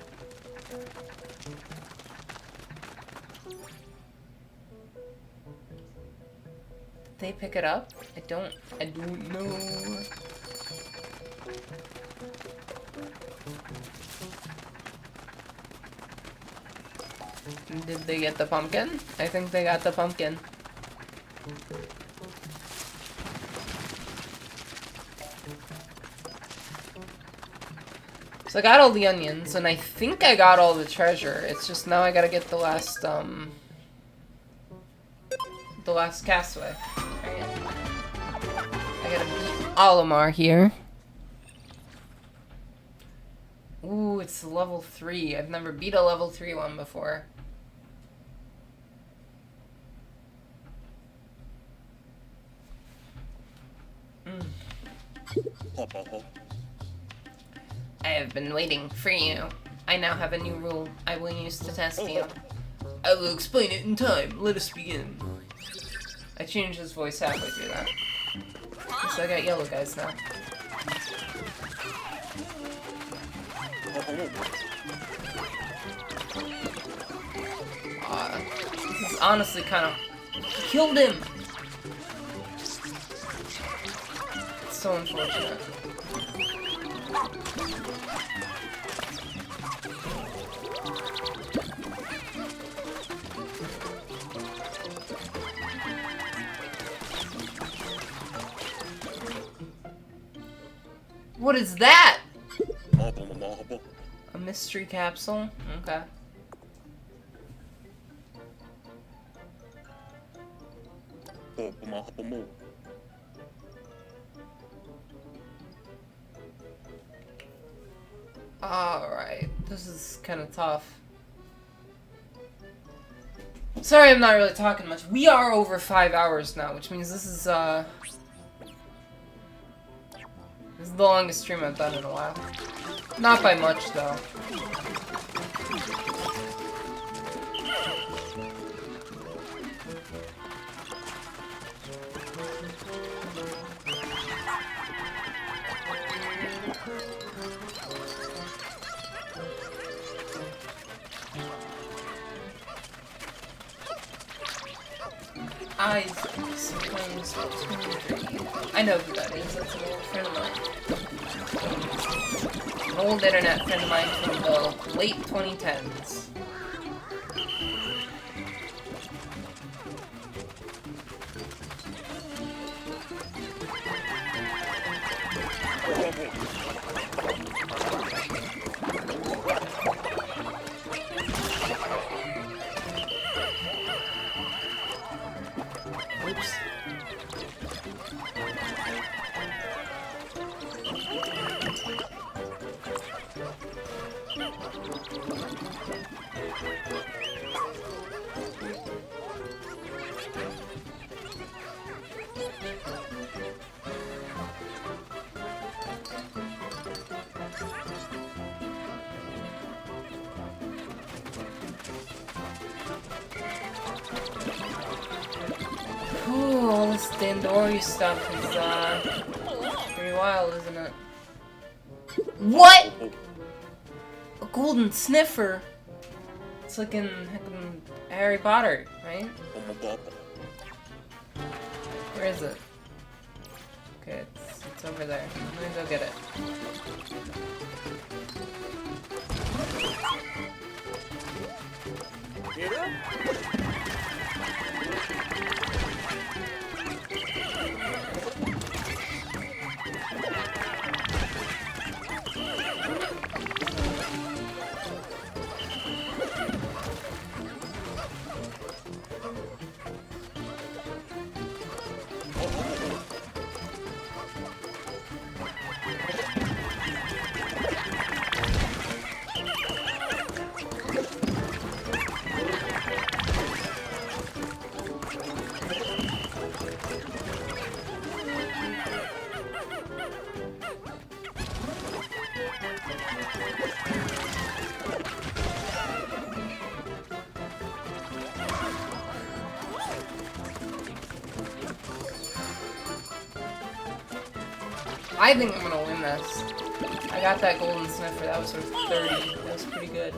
Did they pick it up? I don't know. Did they get the pumpkin? I think they got the pumpkin. So I got all the onions, and I think I got all the treasure. It's just now I gotta get the last castaway. Right. I gotta beat Olimar here. Ooh, it's level 3. I've never beat a level 3 one before. I have been waiting for you. I now have a new rule I will use to test you. I will explain it in time. Let us begin. I changed his voice halfway through that. So I got yellow guys now. This is honestly kind of... Killed him! It's so unfortunate. What is that? A mystery capsule? Okay. Alright, this is kind of tough. Sorry I'm not really talking much. We are over 5 hours now, which means this is the longest stream I've done in a while. Not by much, though. I know who that is. That's an old friend of mine. An old internet friend of mine from the late 2010s. Oops. Ooh, all this Dandori stuff is pretty wild, isn't it? What? A golden sniffer? It's like in Harry Potter, right? Where is it? Okay, it's over there. I'm gonna go get it. I think I'm gonna win this. I got that golden sniffer. That was worth 30. That was pretty good.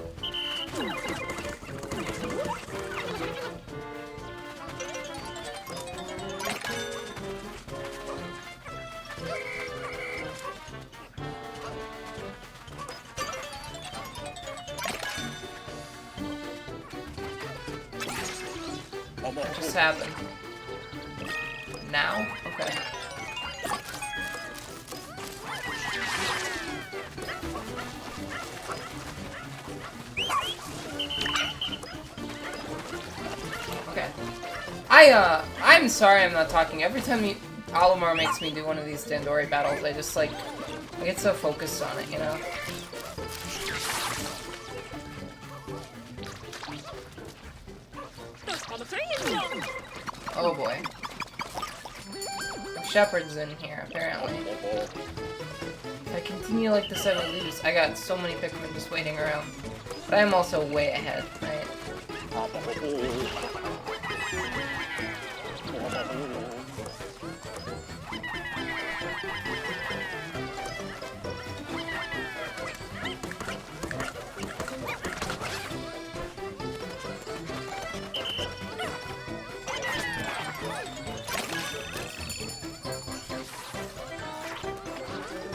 What just happened? Now? Okay. Okay. I'm sorry I'm not talking. Every time Olimar makes me do one of these Dandori battles, I just, like, I get so focused on it, you know? Oh boy. Shepard's in here, apparently. If I continue like this, I will lose. I got so many Pikmin just waiting around. But I'm also way ahead, right?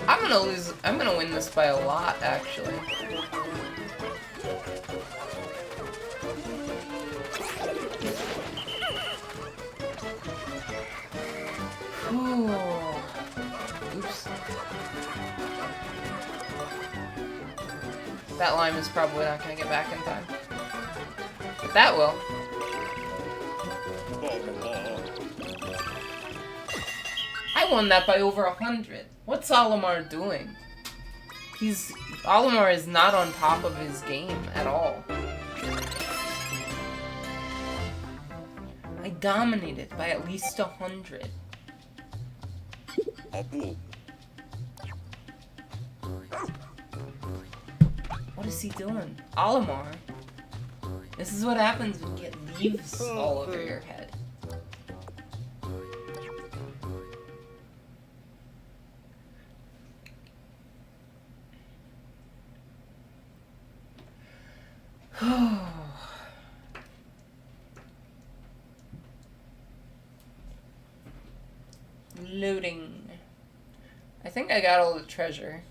I'm gonna lose. I'm gonna win this by a lot, actually. Ooh. Oops. That lime is probably not gonna get back in time. But that will. I won that by over 100. What's Olimar doing? Olimar is not on top of his game at all. I dominated by at least 100. What is he doing? Olimar? This is what happens when you get leaves all over your head. Looting. I think I got all the treasure.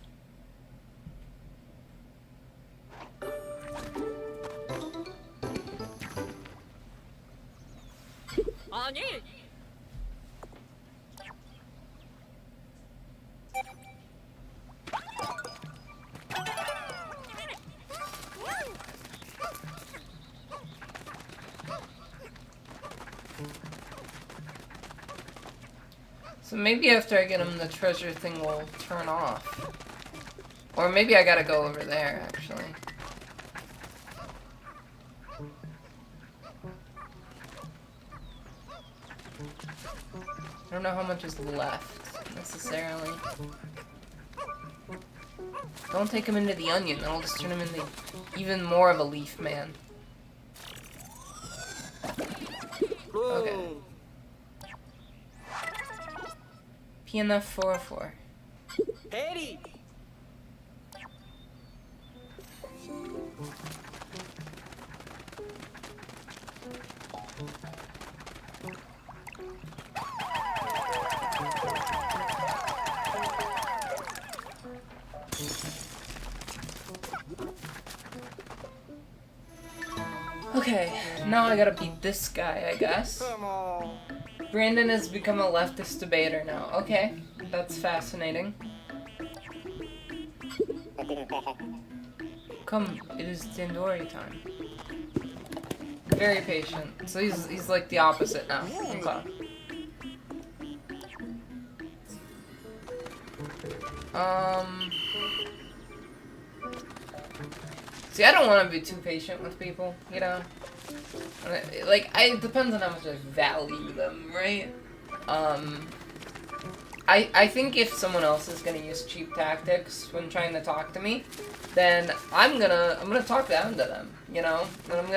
So maybe after I get him, the treasure thing will turn off. Or maybe I gotta go over there, actually. I don't know how much is left, necessarily. Don't take him into the onion, that'll just turn him into even more of a leaf man. Okay. PNF 404.
Eddie!
Okay, now I gotta beat this guy, I guess. Brandon has become a leftist debater now. Okay, that's fascinating. Come, it is Dandori time. Very patient. So he's like the opposite now. Okay. See, I don't want to be too patient with people, you know? Like, it depends on how much I value them, right? I think if someone else is gonna use cheap tactics when trying to talk to me, then I'm gonna talk down to them, you know? And I'm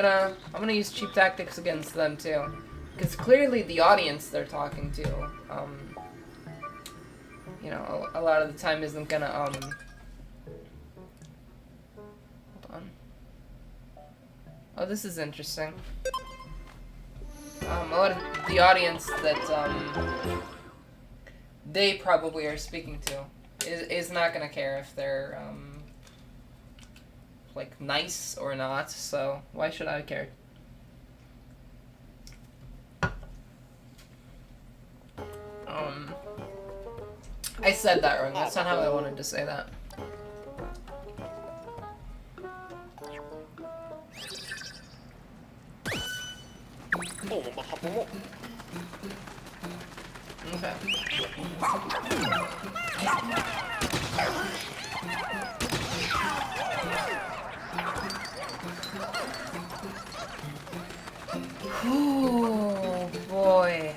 gonna use cheap tactics against them too. Because clearly the audience they're talking to, you know, a lot of the time isn't gonna, hold on. Oh, this is interesting. A lot of the audience that, they probably are speaking to is not gonna care if they're, like, nice or not, so why should I care? I said that wrong. That's not how I wanted to say that. Okay. Oh boy.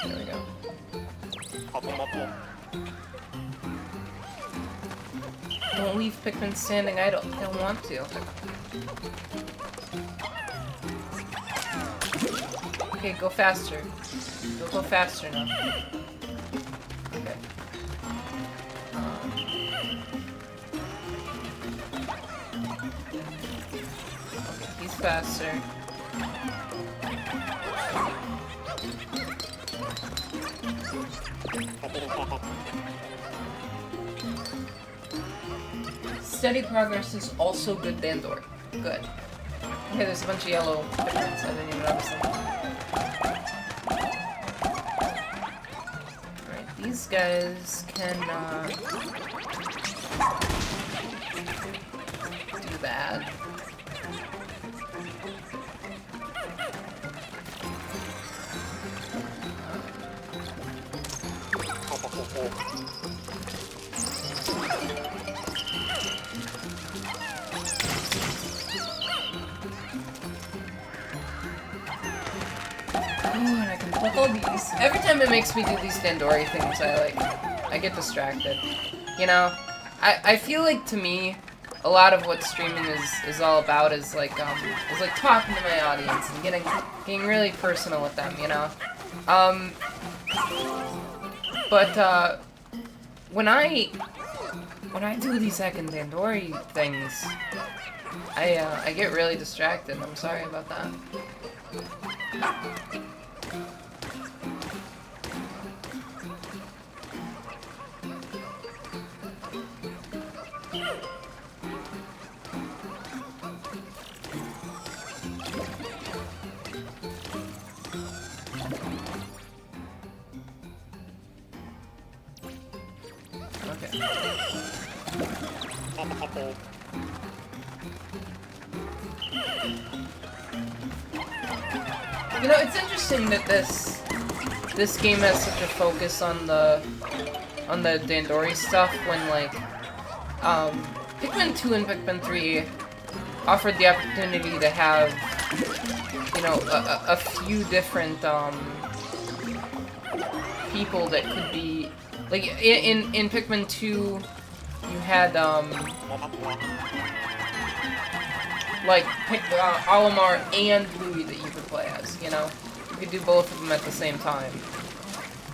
There we go. Don't leave Pikmin standing idle. I don't want to. Okay, go faster. Go faster now. Okay. Okay, he's faster. Steady progress is also good Dandori. Good. Okay, there's a bunch of yellow Pikmins. I didn't even notice them. Alright, these guys can, do that. Oh, and I can pluck all these. Every time it makes me do these Dandori things, I get distracted. You know? I feel like, to me, a lot of what streaming is all about is like talking to my audience and getting really personal with them, you know? But, when I do these second Dandori things, I get really distracted. I'm sorry about that. Okay. You know, it's interesting that this game has such a focus on the Dandori stuff when, like, Pikmin 2 and Pikmin 3 offered the opportunity to have, you know, a few different, people that could be, like, in Pikmin 2, you had, like, Olimar and Louie that you could play as, you know? You could do both of them at the same time.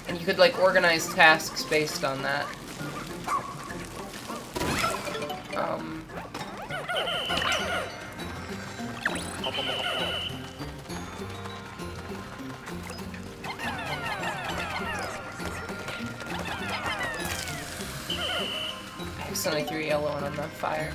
And you could, like, organize tasks based on that. only 3 yellow and on the fire.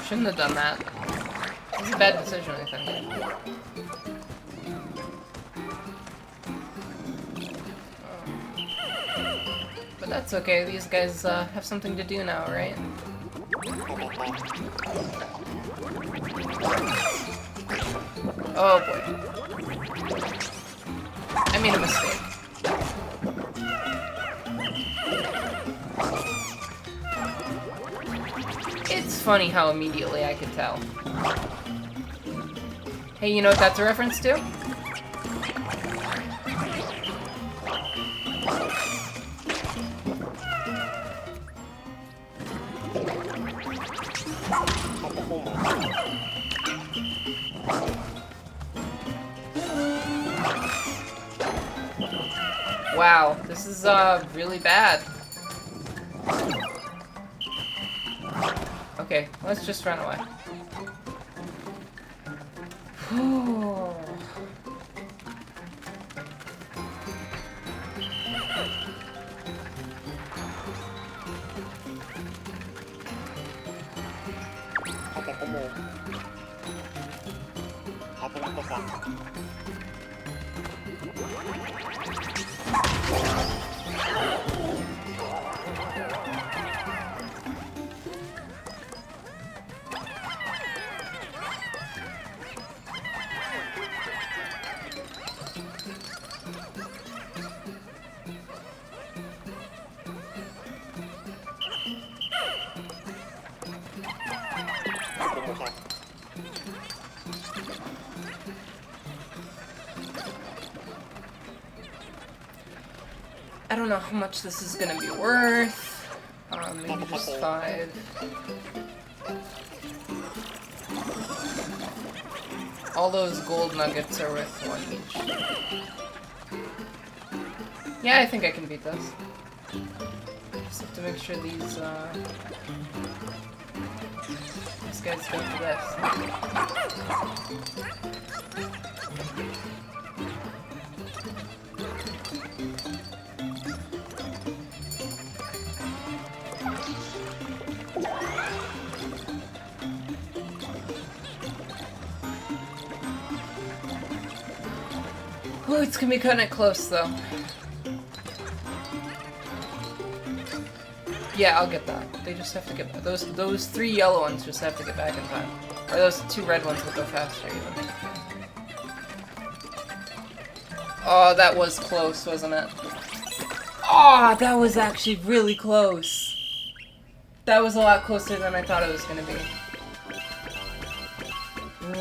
Shouldn't have done that. It was a bad decision, I think. But that's okay, these guys have something to do now, right? Oh boy. I made a mistake. It's funny how immediately I could tell. Hey, you know what that's a reference to? Wow, this is really bad. Okay, let's just run away. I don't know how much this is gonna be worth. Maybe just 5. All those gold nuggets are worth 1 each. Yeah, I think I can beat this. Just have to make sure these guys go for this. Oh, it's gonna be kind of close, though. Yeah, I'll get that. They just have to get those 3 yellow ones just have to get back in time, or those 2 red ones will go faster even. Oh, that was close, wasn't it? Oh, that was actually really close. That was a lot closer than I thought it was gonna be.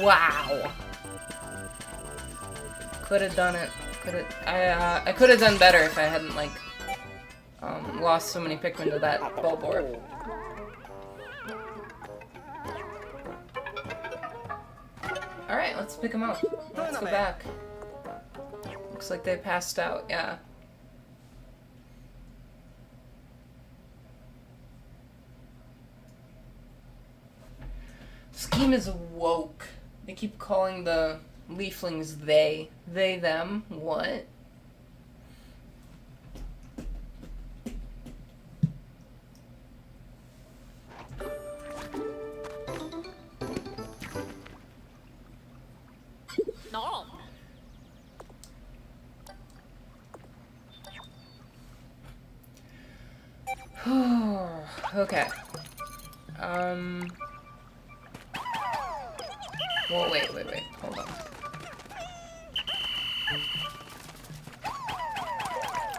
Wow. Could have done it. I could have done better if I hadn't like lost so many Pikmin to that bulb orb. All right, let's pick them up. Let's go back. Looks like they passed out. Yeah. This game is woke. They keep calling the leaflings they, them. What?
No.
Okay. Well, wait. Hold on.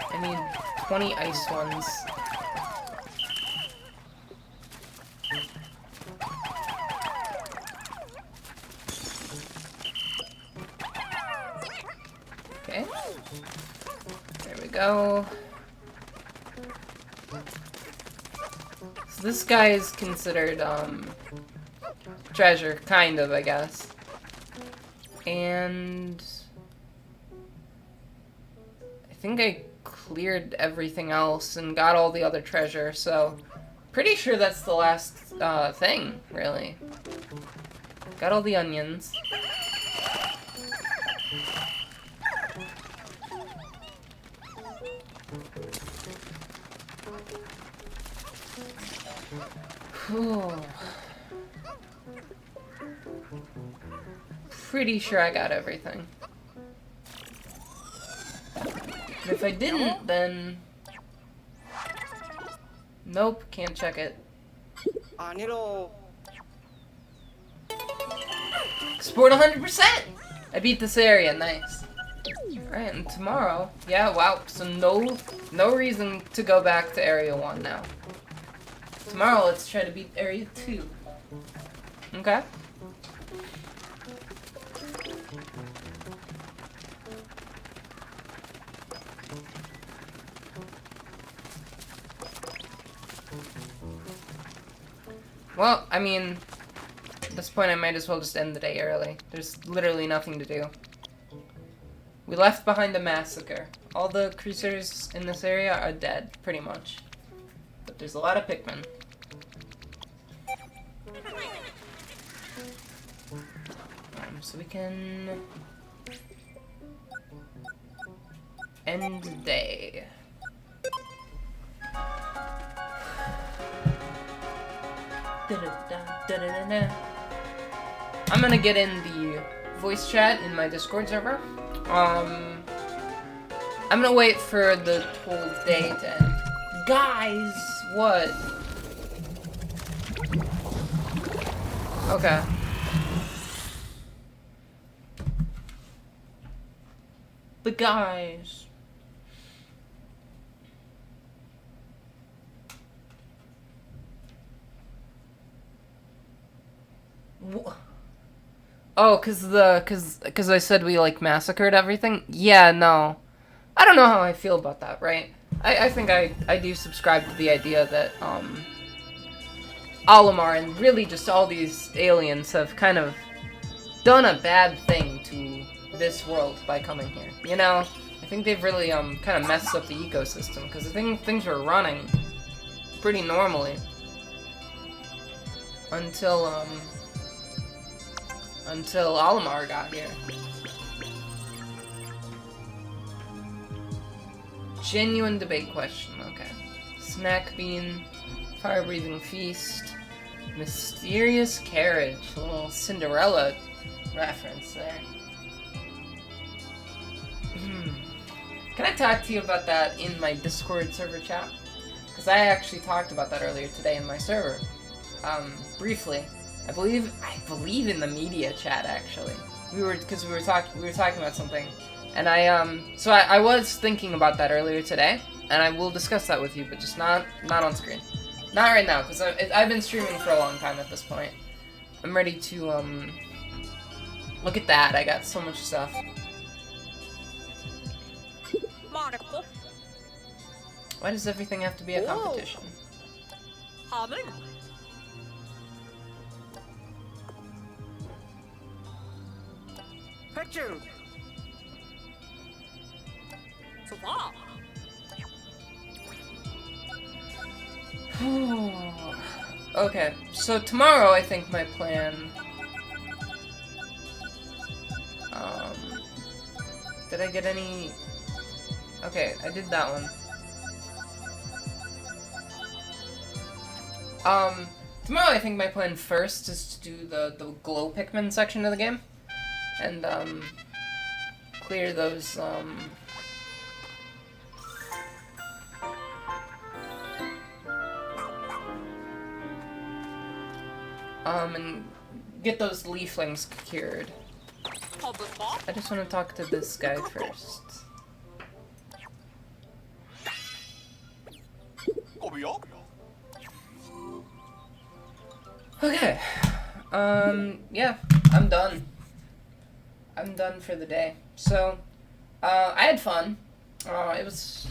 I need 20 ice ones. Okay. There we go. So this guy is considered, treasure, kind of, I guess. And I think I cleared everything else and got all the other treasure, so pretty sure that's the last, thing, really. Got all the onions. Pretty sure I got everything. And if I didn't, then... Nope, can't check it. Export 100%! I beat this area, nice. Alright, and tomorrow... Yeah, wow, so no reason to go back to Area 1 now. Tomorrow, let's try to beat Area 2. Okay? Well, I mean, at this point I might as well just end the day early. There's literally nothing to do. We left behind a massacre. All the creatures in this area are dead, pretty much. But there's a lot of Pikmin. So we can end the day. I'm gonna get in the voice chat in my Discord server. I'm gonna wait for the whole day to end. Guys, what? Okay. The guys. Oh, cause I said we like massacred everything? Yeah, no. I don't know how I feel about that, right? I think I do subscribe to the idea that, Olimar and really just all these aliens have kind of done a bad thing to this world by coming here. You know? I think they've really, kind of messed up the ecosystem, because I think things were running pretty normally. Until Olimar got here. Genuine debate question, okay. Snack bean, fire-breathing feast, mysterious carriage, a little Cinderella reference there. Can I talk to you about that in my Discord server chat? Because I actually talked about that earlier today in my server. Briefly. I believe in the media chat, actually. We were talking about something. And I was thinking about that earlier today, and I will discuss that with you, but just not on screen. Not right now, because I've been streaming for a long time at this point. I'm ready to, look at that, I got so much stuff. Why does everything have to be a competition?
Picture.
Okay, so tomorrow I think my plan... did I get any... Okay, I did that one. Tomorrow I think my plan first is to do the glow Pikmin section of the game. And, clear those, and get those leaflings cured. I just want to talk to this guy first. Okay. Yeah, I'm done. I'm done for the day. So, I had fun. It was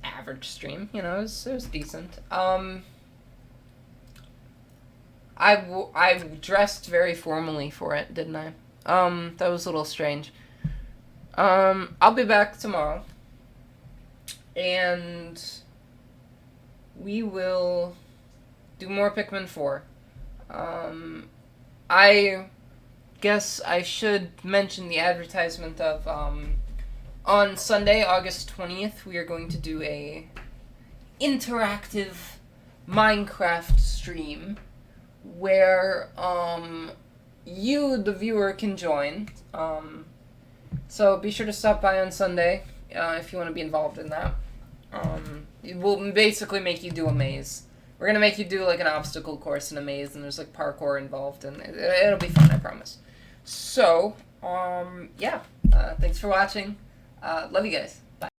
average stream. You know, it was decent. I dressed very formally for it, didn't I? That was a little strange. I'll be back tomorrow. And we will do more Pikmin 4. I guess I should mention the advertisement of, on Sunday, August 20th, we are going to do a interactive Minecraft stream where, you, the viewer, can join. So be sure to stop by on Sunday, if you want to be involved in that. It will basically make you do a maze. We're gonna make you do, like, an obstacle course in a maze, and there's, like, parkour involved, and it'll be fun, I promise. So, yeah. Thanks for watching. Love you guys.